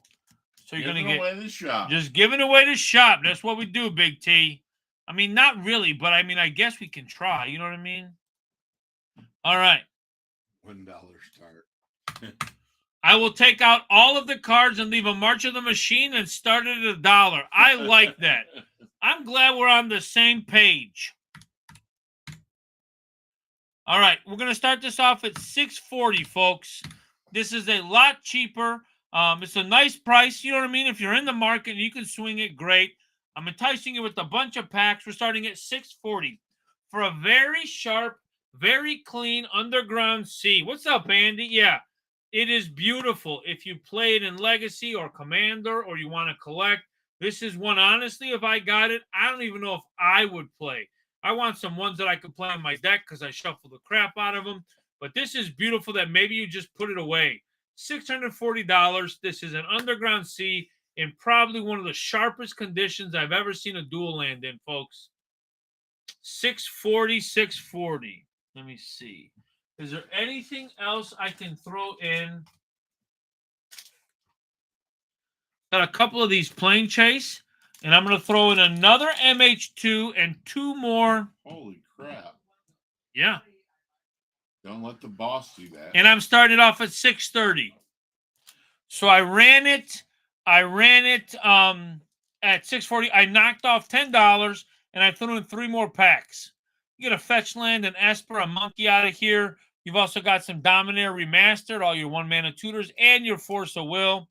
So you're going to get away the shop. just giving away the shop. That's what we do, Big T. I mean, not really, but I mean, I guess we can try. You know what I mean? All right. $1 start. I will take out all of the cards and leave a March of the Machine and start it at $1. I like that. I'm glad we're on the same page. All right, we're going to start this off at $640, folks. This is a lot cheaper. It's a nice price. You know what I mean? If you're in the market and you can swing it, great. I'm enticing you with a bunch of packs. We're starting at $640 for a very sharp, very clean Underground C. What's up, Andy? Yeah, it is beautiful. If you play it in Legacy or Commander or you want to collect, this is one, honestly, if I got it, I don't even know if I would play. I want some ones that I could play on my deck because I shuffle the crap out of them. But this is beautiful that maybe you just put it away. $640. This is an Underground C in probably one of the sharpest conditions I've ever seen a dual land in, folks. $640. Let me see. Is there anything else I can throw in? Got a couple of these Plane Chase, and I'm going to throw in another MH2 and 2 more. Holy crap. Yeah. Don't let the boss do that. And I'm starting off at $630. So I ran it at $640. I knocked off $10, and I threw in 3 more packs. You get a Fetch Land, an Esper, a Monkey out of here. You've also got some Dominaria Remastered, all your 1-mana tutors, and your Force of Will.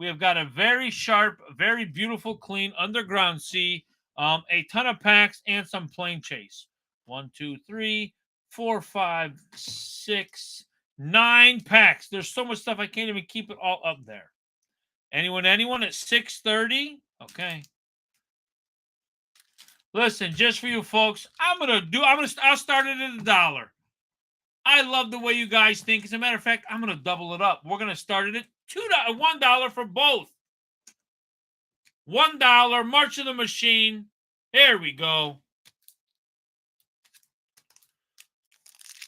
We have got a very sharp, very beautiful, clean Underground C, a ton of packs, and some Plane Chase. 1, 2, 3, 4, 5, 6, 9 packs. There's so much stuff I can't even keep it all up there. Anyone at $630? Okay. Listen, just for you folks, I'll start it at $1. I love the way you guys think. As a matter of fact, I'm gonna double it up. We're gonna start it at $1 for both. $1, March of the Machine. There we go.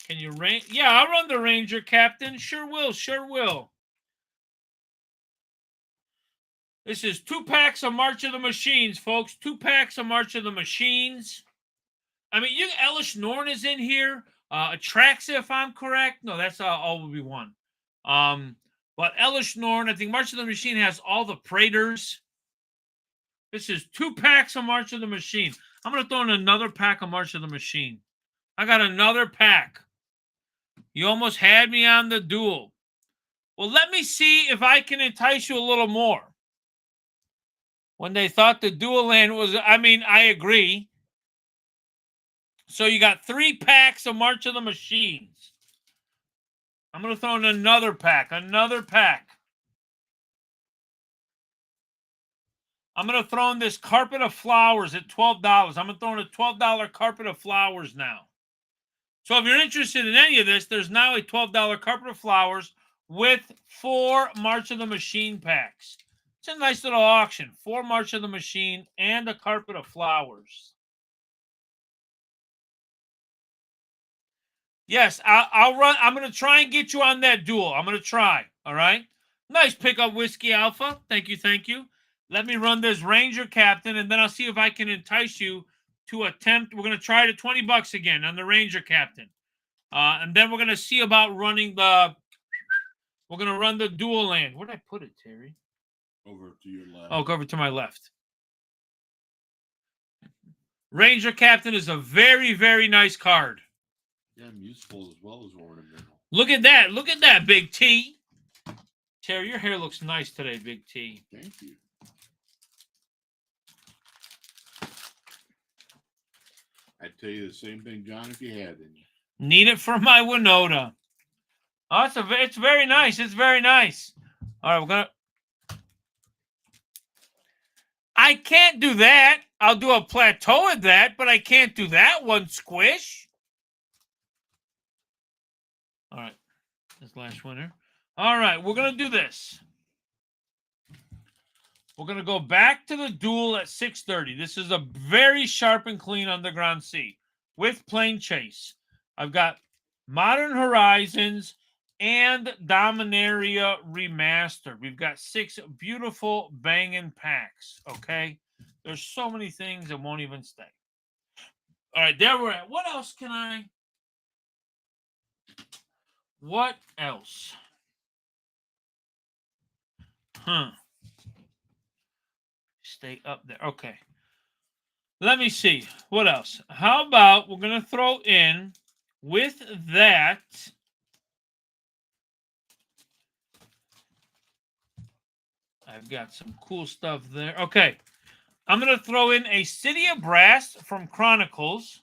Can you range? Yeah, I'll run the Ranger Captain. Sure will. This is 2 packs of March of the Machines, folks. 2 packs of March of the Machines. I mean, Elish Norn is in here. Atraxa, if I'm correct. No, that's all will be one. But Elish Norn, I think March of the Machine has all the Praetors. This is 2 packs of March of the Machine. I'm going to throw in another pack of March of the Machine. I got another pack. You almost had me on the duel. Well, let me see if I can entice you a little more. When they thought the dual land was, I mean, I agree. So you got 3 packs of March of the Machines. I'm going to throw in another pack. I'm going to throw in this Carpet of Flowers at $12. I'm going to throw in a $12 Carpet of Flowers now. So if you're interested in any of this, there's now a $12 Carpet of Flowers with 4 March of the Machine packs. It's a nice little auction. 4 March of the Machine and a Carpet of Flowers. Yes, I'll run. I'm going to try and get you on that duel. I'm going to try. All right. Nice pickup, Whiskey Alpha. Thank you. Let me run this Ranger Captain, and then I'll see if I can entice you to attempt. We're going to try it at $20 again on the Ranger Captain. And then we're going to see about running the. We're going to run the dual land. Where did I put it, Terry? Over to your left. Oh, go over to my left. Ranger Captain is a very, very nice card. Yeah, useful as well as ornamental. Look at that, Big T. Terry, your hair looks nice today, Big T. Thank you. I'd tell you the same thing, John, if you had any. Need it for my Winota. Oh, it's very nice. It's very nice. All right, we're gonna. I can't do that. I'll do a plateau of that, but I can't do that one squish. All right, this last winner. All right, we're gonna do this. We're gonna go back to the duel at 6:30. This is a very sharp and clean Underground Sea with Plane Chase. I've got Modern Horizons and Dominaria Remastered. We've got 6 beautiful banging packs, okay? There's so many things that won't even stay. All right, there we're at. What else can I... What else? Stay up there. Okay. Let me see. What else? How about we're going to throw in with that... I've got some cool stuff there. Okay. I'm going to throw in a City of Brass from Chronicles.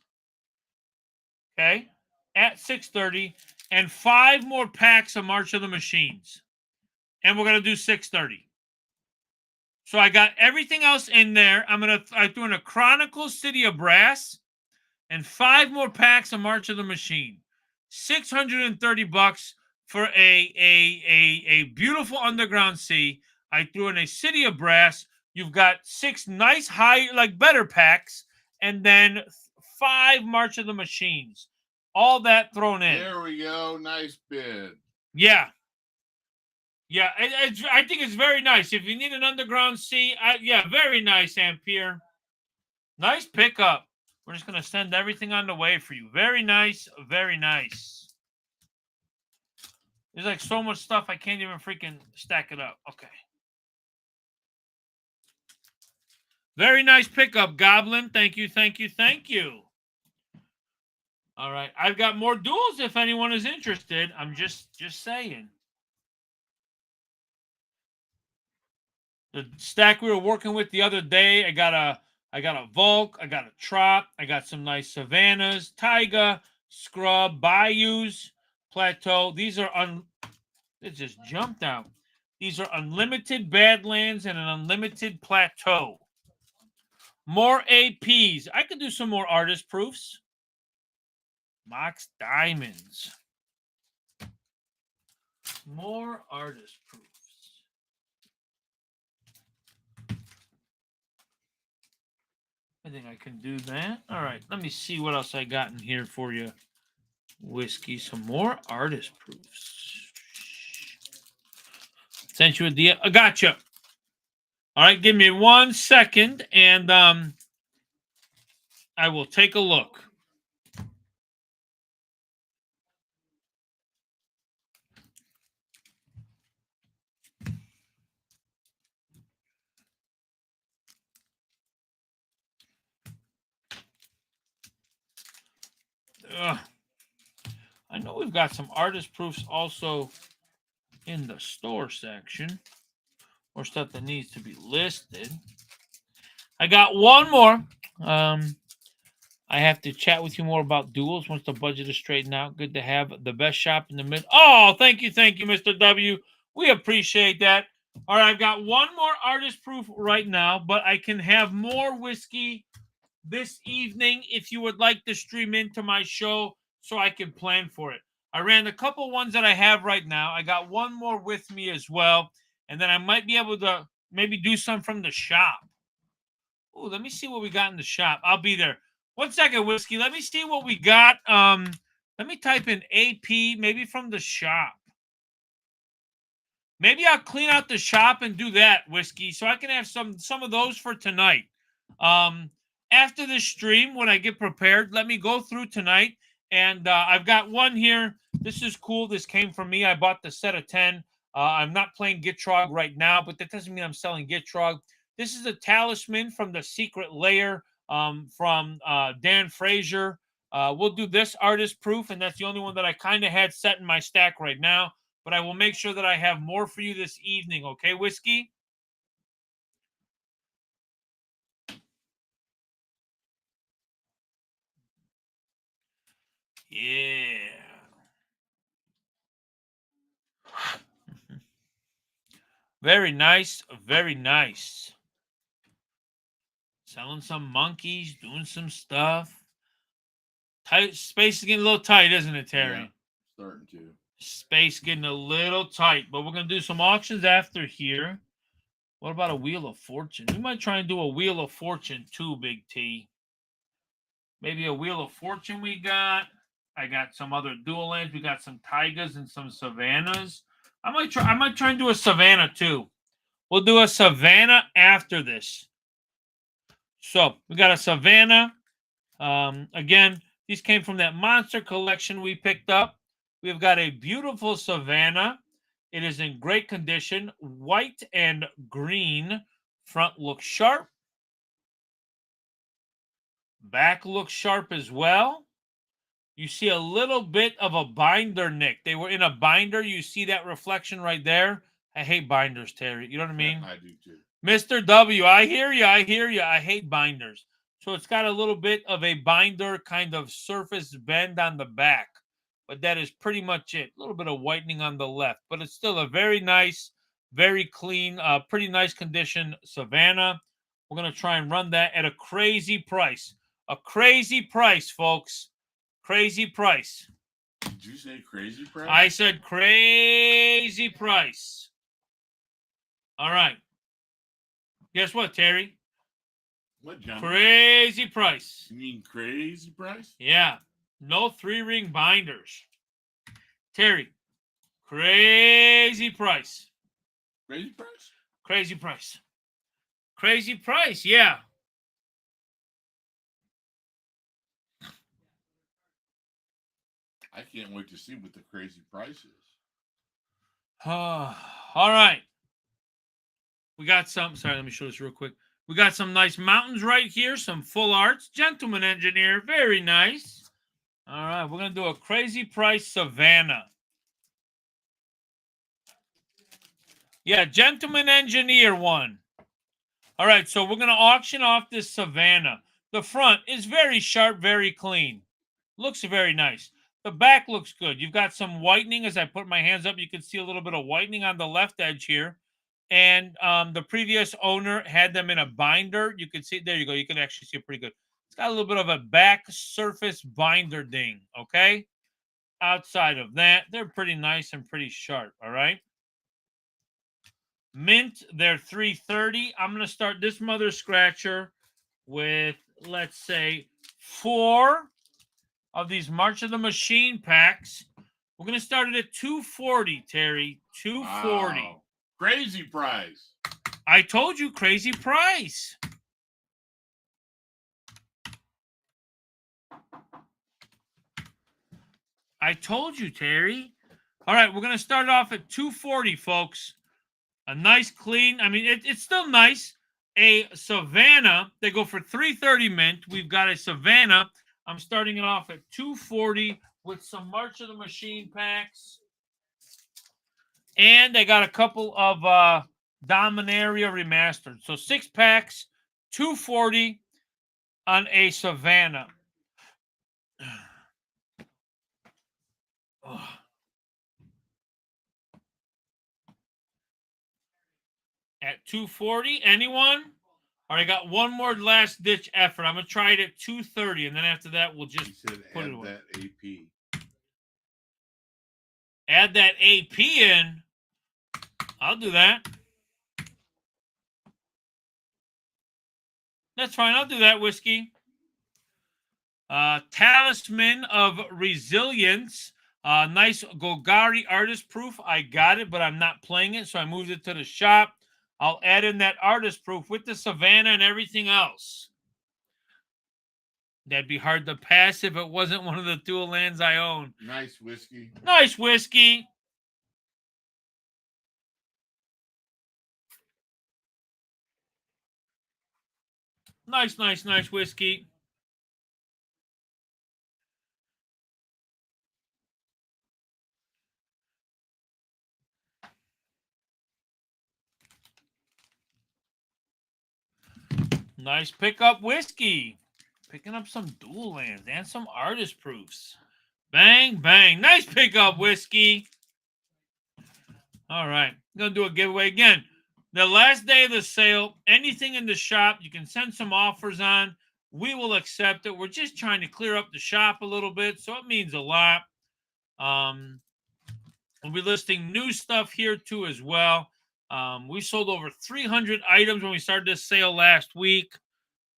Okay. At 6:30. And 5 more packs of March of the Machines. And we're going to do 6:30. So I got everything else in there. I'm doing a Chronicles City of Brass and 5 more packs of March of the Machine. $630 for a beautiful Underground Sea. I threw in a City of Brass. You've got 6 nice better packs, and then 5 March of the Machines. All that thrown in. There we go. Nice bid. Yeah. Yeah, I think it's very nice. If you need an Underground Sea, very nice, Ampere. Nice pickup. We're just going to send everything on the way for you. Very nice, very nice. There's like so much stuff I can't even freaking stack it up. Okay. Very nice pickup, Goblin. Thank you, thank you, thank you. All right. I've got more duels if anyone is interested. I'm just saying. The stack we were working with the other day, I got a Volk, I got a Trop, I got some nice Savannas, Taiga, Scrub, Bayous, Plateau. These are it just jumped out. These are unlimited Badlands and an unlimited Plateau. More APs. I could do some more artist proofs. Mox Diamonds. More artist proofs. I think I can do that. All right, let me see what else I got in here for you. Whiskey, some more artist proofs. Sent you a deal. I gotcha. All right, give me 1 second, and I will take a look. I know we've got some artist proofs also in the store section, or stuff that needs to be listed. I got one more. I have to chat with you more about duels once the budget is straightened out. Good to have the best shop in the mid. Oh, thank you, Mr. W. We appreciate that. All right, I've got one more artist proof right now, but I can have more whiskey this evening if you would like to stream into my show so I can plan for it. I ran a couple ones that I have right now. I got one more with me as well, and then I might be able to maybe do some from the shop. Oh, let me see what we got in the shop. I'll be there. 1 second, Whiskey. Let me see what we got. Let me type in AP, maybe from the shop. Maybe I'll clean out the shop and do that, Whiskey, so I can have some of those for tonight. After this stream, when I get prepared, let me go through tonight. And I've got one here. This is cool. This came from me. I bought the set of 10. I'm not playing Gitrog right now, but that doesn't mean I'm selling Gitrog. This is a talisman from the Secret Lair from Dan Frazier. We'll do this artist proof, and that's the only one that I kind of had set in my stack right now. But I will make sure that I have more for you this evening. Okay, Whiskey? Yeah. Very nice. Very nice. Selling some monkeys, doing some stuff. Tight space is getting a little tight, isn't it, Terry? Yeah, starting to. Space getting a little tight, but we're gonna do some auctions after here. What about a Wheel of Fortune? We might try and do a Wheel of Fortune too, Big T. Maybe a Wheel of Fortune we got. I got some other dual lands. We got some Tigers and some Savannahs. I might try and do a Savannah too. We'll do a Savannah after this. So we got a Savannah. Again, these came from that monster collection we picked up. We've got a beautiful Savannah. It is in great condition. White and green. Front looks sharp. Back looks sharp as well. You see a little bit of a binder nick. They were in a binder. You see that reflection right there? I hate binders, Terry. You know what I mean? I do too. Mr. W, I hear you. I hear you. I hate binders. So it's got a little bit of a binder kind of surface bend on the back. But that is pretty much it. A little bit of whitening on the left. But it's still a very nice, very clean, pretty nice condition Savannah. We're going to try and run that at a crazy price. A crazy price, folks. Crazy price. Did you say crazy price? I said crazy price. All right. Guess what, Terry? What, John? Crazy price. You mean crazy price? Yeah. No 3-ring binders. Terry, crazy price. Crazy price? Crazy price. Crazy price, yeah. I can't wait to see what the crazy price is. All right. We got some. Sorry, let me show this real quick. We got some nice mountains right here. Some full arts. Gentleman engineer. Very nice. All right. We're going to do a crazy price Savannah. Yeah, gentleman engineer one. All right. So we're going to auction off this Savannah. The front is very sharp, very clean. Looks very nice. The back looks good. You've got some whitening. As I put my hands up, you can see a little bit of whitening on the left edge here. And the previous owner had them in a binder. You can see, there you go. You can actually see it pretty good. It's got a little bit of a back surface binder ding, okay? Outside of that, they're pretty nice and pretty sharp, all right? Mint, they're $330. I'm going to start this mother scratcher with, let's say, 4 of these March of the Machine packs. We're going to start it at $240, Terry. $240. Wow. Crazy price. I told you, crazy price. I told you, Terry. All right, we're going to start off at $240, folks. A nice, clean, I mean, it's still nice. A Savannah, they go for $330 mint. We've got a Savannah. I'm starting it off at $240 with some March of the Machine packs. And they got a couple of Dominaria remastered. So 6 packs, $240 on a Savannah. Oh. At $240, anyone? All right, I got one more last ditch effort. I'm gonna try it at $230, and then after that, we'll just He said put it add away. that AP. Add that AP in. I'll do that. That's fine. I'll do that, Whiskey. Talisman of Resilience. Nice Golgari artist proof. I got it, but I'm not playing it, so I moved it to the shop. I'll add in that artist proof with the Savannah and everything else. That'd be hard to pass if it wasn't one of the dual lands I own. Nice whiskey. Nice, Whiskey. Nice, nice, nice Whiskey. Nice pickup, Whiskey. Picking up some dual lands and some artist proofs. Bang, bang. Nice pickup, Whiskey. All right. I'm going to do a giveaway again. The last day of the sale, anything in the shop, you can send some offers on. We will accept it. We're just trying to clear up the shop a little bit, so it means a lot. We'll be listing new stuff here, too, as well. We sold over 300 items when we started this sale last week.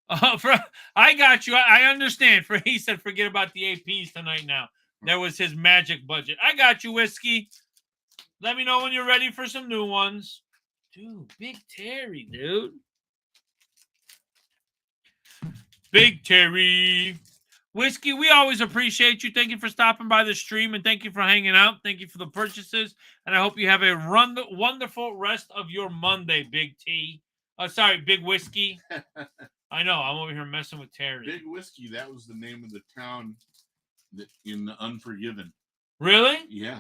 I got you. I understand. He said, forget about the APs tonight now. There was his magic budget. I got you, Whiskey. Let me know when you're ready for some new ones. Dude, Big Terry, dude. Big Terry. Whiskey, we always appreciate you. Thank you for stopping by the stream, and thank you for hanging out. Thank you for the purchases, and I hope you have a wonderful rest of your Monday, Big T. Big Whiskey. I know, I'm over here messing with Terry. Big Whiskey, that was the name of the town in Unforgiven. Really? Yeah.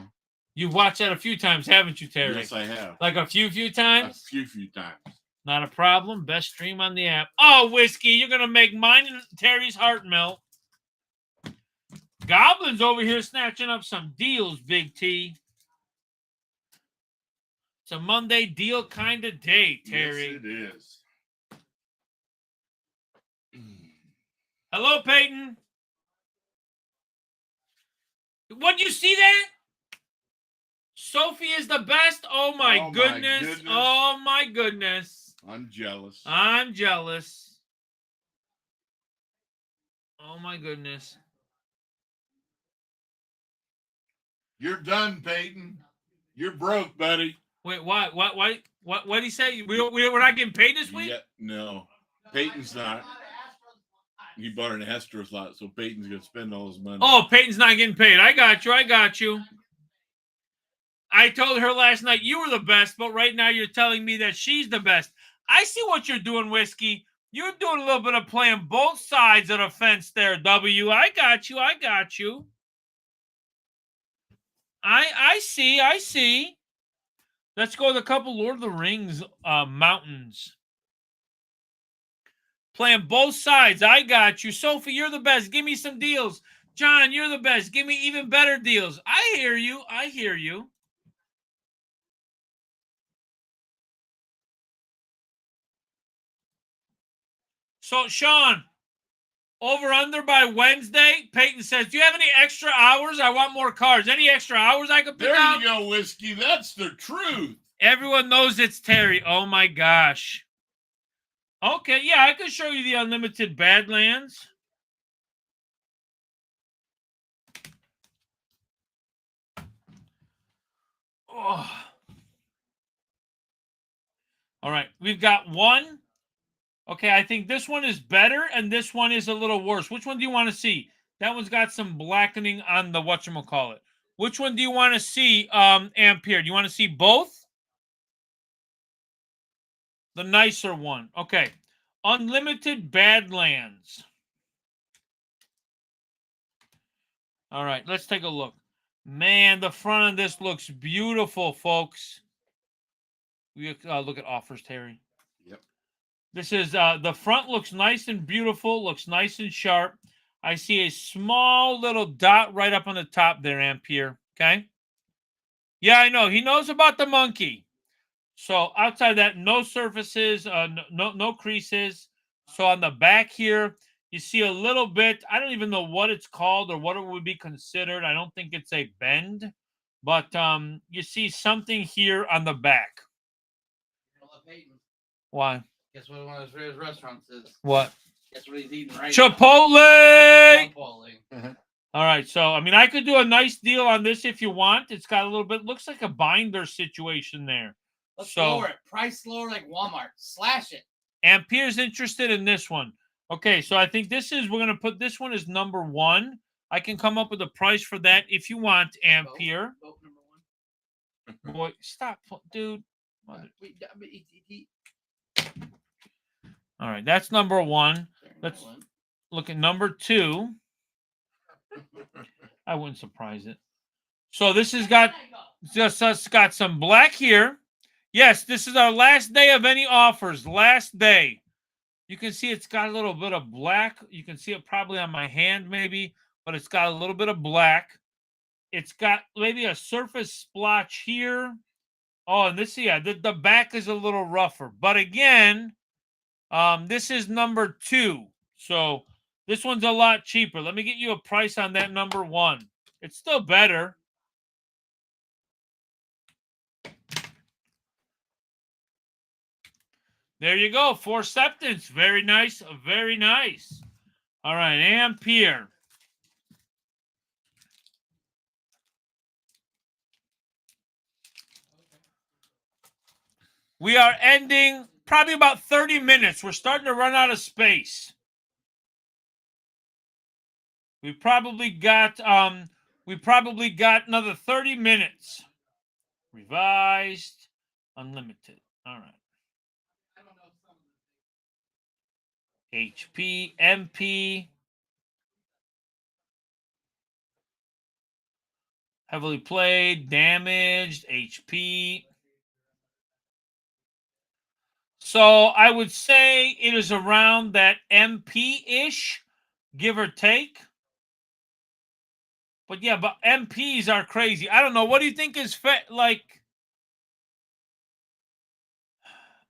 You've watched that a few times, haven't you, Terry? Yes, I have. Like a few A times? few times. Not a problem. Best stream on the app. Oh, Whiskey, you're going to make mine and Terry's heart melt. Goblin's over here snatching up some deals, Big T. It's a Monday deal kind of day, Terry. Yes, it is. Hello, Peyton. What, you see that? Sophie is the best. Oh, my goodness. Oh, my goodness. I'm jealous. I'm jealous. Oh, my goodness. You're done, Peyton. You're broke, buddy. Wait, what did he say? We're not getting paid this week? Yeah, no. Peyton's not. He bought an Astros lot, so Peyton's going to spend all his money. Oh, Peyton's not getting paid. I got you. I told her last night you were the best, but right now you're telling me that she's the best. I see what you're doing, Whiskey. You're doing a little bit of playing both sides of the fence there, W. I got you. I see. Let's go with a couple Lord of the Rings mountains. Playing both sides. I got you. Sophie, you're the best. Give me some deals. John, you're the best. Give me even better deals. I hear you. So, Sean, over under by Wednesday, Peyton says, do you have any extra hours? I want more cards. Any extra hours I could pick There out? you go, Whiskey. That's the truth. Everyone knows it's Terry. Oh, my gosh. Okay, yeah, I could show you the unlimited Badlands. Oh. All right, we've got one. Okay, I think this one is better, and this one is a little worse. Which one do you want to see? That one's got some blackening on the whatchamacallit. Which one do you want to see, Ampere? Do you want to see both? The nicer one. Okay. Unlimited Badlands. All right, let's take a look. Man, the front of this looks beautiful, folks. We look at offers, Terry. Yep. This is the front looks nice and beautiful, looks nice and sharp. I see a small little dot right up on the top there, Ampere. Okay. Yeah, I know. He knows about the monkey. So outside that, no surfaces, no creases. So on the back here, you see a little bit. I don't even know what it's called or what it would be considered. I don't think it's a bend, but you see something here on the back. Why? Guess what one of his favorite restaurants is? What? Guess what he's eating right Chipotle! now? Chipotle. All right, so I mean, I could do a nice deal on this if you want. It's got a little bit, looks like a binder situation there. Let's So- lower it. Price lower like Walmart. Slash it. Ampere's interested in this one. Okay, so I think this is, we're going to put this one as number one. I can come up with a price for that if you want, Ampere. Vote number one. Boy, stop, dude. All right, that's number one. Let's look at number two. I wouldn't surprise it. So this has got some black here. Yes, this is our last day of any offers. Last day. You can see it's got a little bit of black. You can see it probably on my hand maybe, but it's got a little bit of black. It's got maybe a surface splotch here. Oh, and this, yeah, the back is a little rougher. But again, this is number 2. So this one's a lot cheaper. Let me get you a price on that number 1. It's still better. There you go. 4 septants. Very nice. Very nice. All right. Ampere. We are ending probably about 30 minutes. We're starting to run out of space. We probably got another 30 minutes. Revised, unlimited. All right. HP, MP. Heavily played, damaged, HP. So I would say it is around that MP-ish, give or take. But yeah, but MPs are crazy. I don't know. What do you think is like?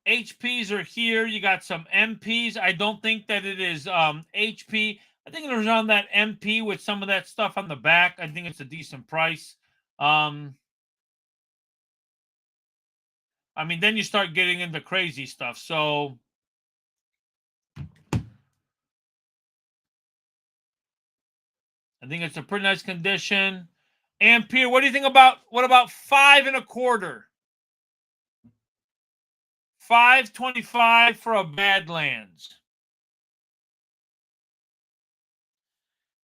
HPs are here. You got some MPs. I don't think that it is HP. I think it was on that MP with some of that stuff on the back. I think it's a decent price. I mean, then you start getting into crazy stuff. So I think it's a pretty nice condition. Ampere, what do you think about, what about 5 1/4? 525 for a Badlands.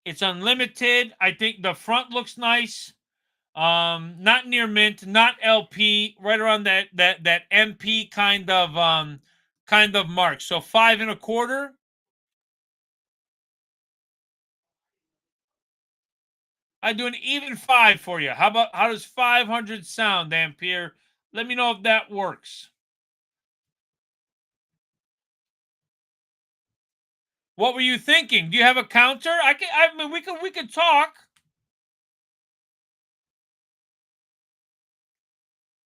It's unlimited. I think the front looks nice. Not near mint, not LP, right around that MP kind of mark. So 5 1/4. I do an even 5 for you. How does 500 sound, Ampere? Let me know if that works. What were you thinking? Do you have a counter? I mean, we could talk.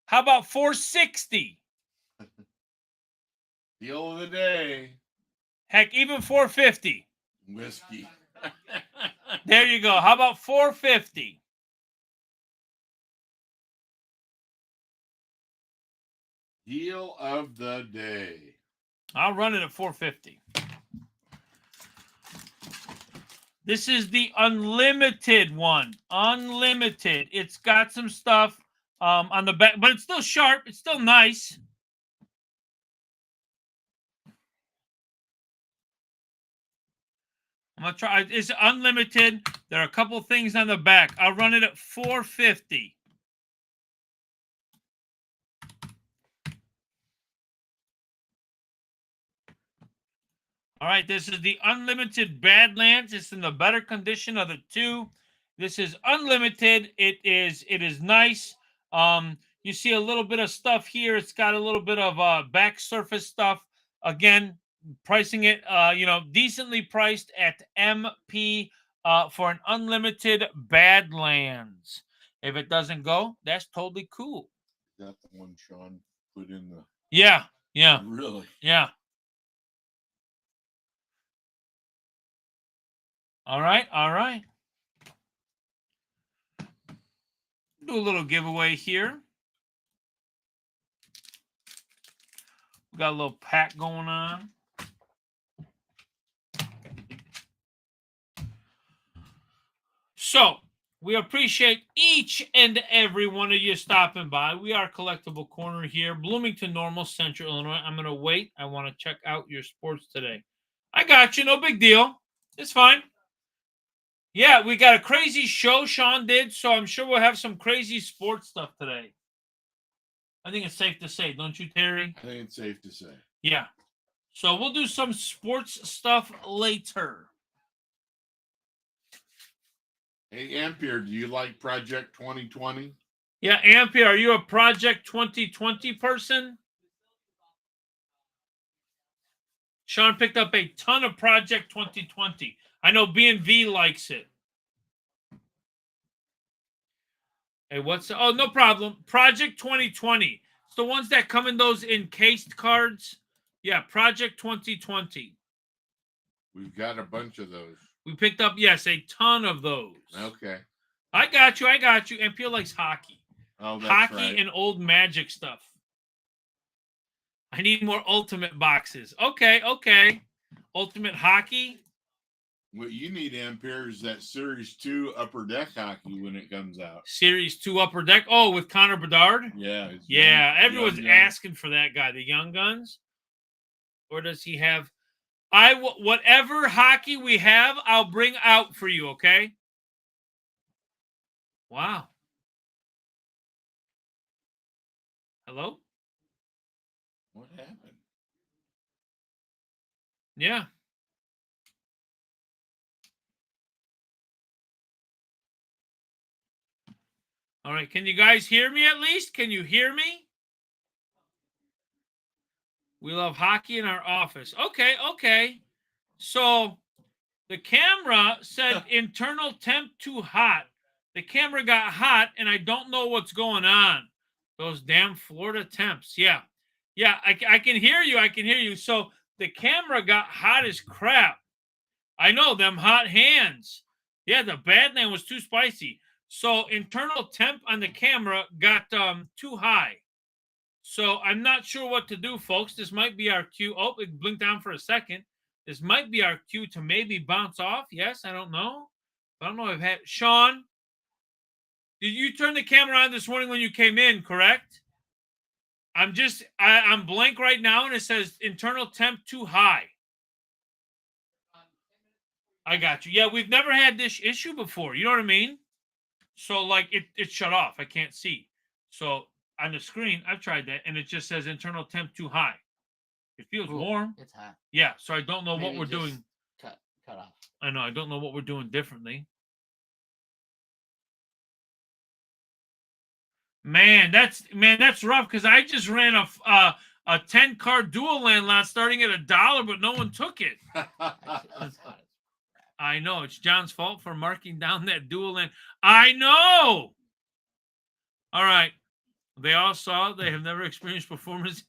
How about 460? Deal of the day. Heck, even 450. Whiskey. There you go. How about 450? Deal of the day. I'll run it at 450. This is the unlimited one. Unlimited. It's got some stuff on the back, but it's still sharp. It's still nice. I'm going to try. It's unlimited. There are a couple things on the back. I'll run it at 450. All right, this is the unlimited Badlands. It's in the better condition of the 2. This is unlimited. It is nice. You see a little bit of stuff here. It's got a little bit of back surface stuff. Again, pricing it, decently priced at MP for an unlimited Badlands. If it doesn't go, that's totally cool. Is that the one Sean put in the? Yeah. Really? Yeah. All right. Do a little giveaway here. We got a little pack going on. So, we appreciate each and every one of you stopping by. We are Collectible Corner here, Bloomington Normal, Central Illinois. I'm going to wait. I want to check out your sports today. I got you. No big deal. It's fine. Yeah, we got a crazy show Sean did, so I'm sure we'll have some crazy sports stuff today. I think it's safe to say, don't you, Terry? I think it's safe to say. Yeah. So we'll do some sports stuff later. Hey, Ampere, do you like Project 2020? Yeah, Ampere, are you a Project 2020 person? Sean picked up a ton of Project 2020. I know B&V likes it. Hey, oh, no problem. Project 2020. It's the ones that come in those encased cards. Yeah, Project 2020. We've got a bunch of those. We picked up, yes, a ton of those. Okay. I got you. And Peel likes hockey. Oh, that's Hockey right. and old Magic stuff. I need more Ultimate boxes. Okay. Ultimate Hockey. What you need, Ampere, is that Series 2 Upper Deck Hockey when it comes out. Series 2 Upper Deck. Oh, with Connor Bedard? Yeah. it's Yeah, young- everyone's young. asking for that guy, the Young Guns. Or does he have? Whatever hockey we have, I'll bring out for you, okay? Wow. Hello? What happened? Yeah. All right. Can you guys hear me at least? Can you hear me? We love hockey in our office. Okay. So the camera said internal temp too hot. The camera got hot, and I don't know what's going on. Those damn Florida temps. Yeah. I can hear you. So the camera got hot as crap. I know, them hot hands. Yeah, the Badland was too spicy. So internal temp on the camera got too high. So I'm not sure what to do, folks. This might be our cue. Oh, it blinked down for a second. This might be our cue to maybe bounce off. Yes, I don't know. I've had Sean. Did you turn the camera on this morning when you came in, correct? I'm blank right now, and it says internal temp too high. I got you. Yeah, we've never had this issue before. You know what I mean? So, like, it shut off. I can't see. So, on the screen, I've tried that, and it just says internal temp too high. It feels warm. It's hot. Yeah, so I don't know Maybe what we're just doing. Cut off. I know. I don't know what we're doing differently. Man, that's rough because I just ran a 10-card dual land lot starting at $1, but no one took it. Actually, it's hot as I know it's John's fault for marking down that dual land. I know. All right, they all saw. They have never experienced performance.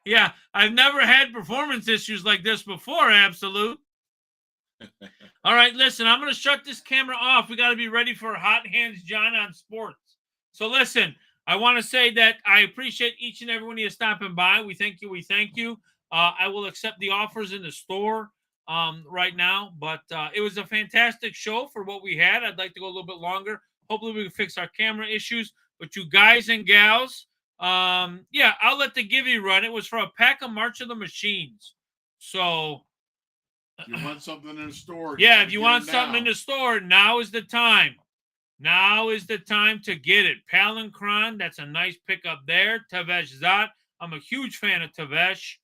Yeah, I've never had performance issues like this before. Absolute. All right, listen, I'm going to shut this camera off. We got to be ready for Hot Hands John on sports. So listen, I want to say that I appreciate each and every one of you stopping by. We thank you. I will accept the offers in the store right now, but it was a fantastic show for what we had. I'd like to go a little bit longer. Hopefully we can fix our camera issues. But you guys and gals, yeah, I'll let the Givey run. It was for a pack of March of the Machines. So If you want something in the store, yeah, gotta if you get want it something in now. the store, now is the time. Now is the time to get it. Palankron, that's a nice pickup there. Tavesh Zat, I'm a huge fan of Tavesh.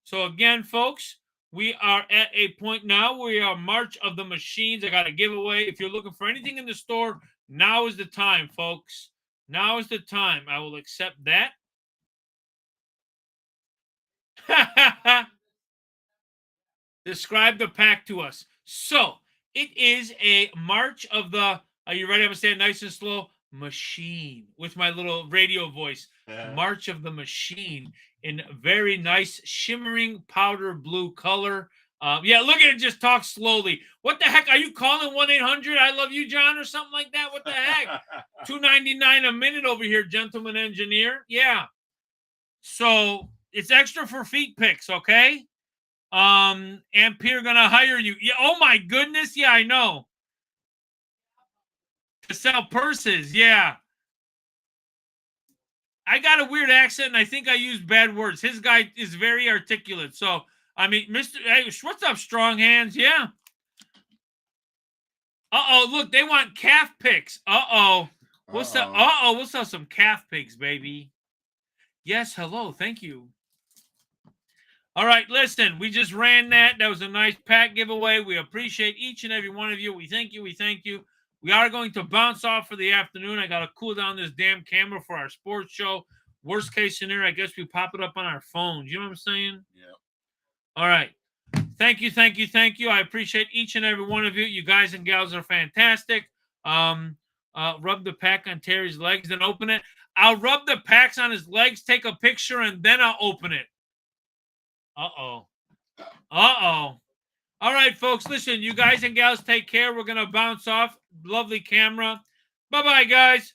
So again, folks, we are at a point now where we are March of the Machines. I got a giveaway. If you're looking for anything in the store, now is the time, folks. Now is the time. I will accept that. Describe the pack to us. So it is a March of the, are you ready? I'm going to say it nice and slow. Machine with my little radio voice. March of the Machine in very nice shimmering powder blue color. Yeah, look at it. Just talk slowly. What the heck? Are you calling 1-800 I love you, John, or something like that? What the heck? $2.99 a minute over here, gentleman engineer. Yeah. So it's extra for feet picks, okay? Ampere gonna hire you. Yeah. Oh my goodness. Yeah, I know. To sell purses. Yeah. I got a weird accent, and I think I use bad words. His guy is very articulate. So, I mean, hey, what's up, Strong Hands? Yeah. Uh-oh, look, they want calf picks. Uh-oh. We'll sell some calf pigs, baby. Yes, hello. Thank you. All right, listen, we just ran that. That was a nice pack giveaway. We appreciate each and every one of you. We thank you. We are going to bounce off for the afternoon. I got to cool down this damn camera for our sports show. Worst case scenario, I guess we pop it up on our phones. You know what I'm saying? Yeah. All right. Thank you. I appreciate each and every one of you. You guys and gals are fantastic. rub the pack on Terry's legs, then open it. I'll rub the packs on his legs, take a picture, and then I'll open it. Uh-oh. Uh-oh. All right, folks, listen, you guys and gals take care. We're going to bounce off. Lovely camera. Bye-bye, guys.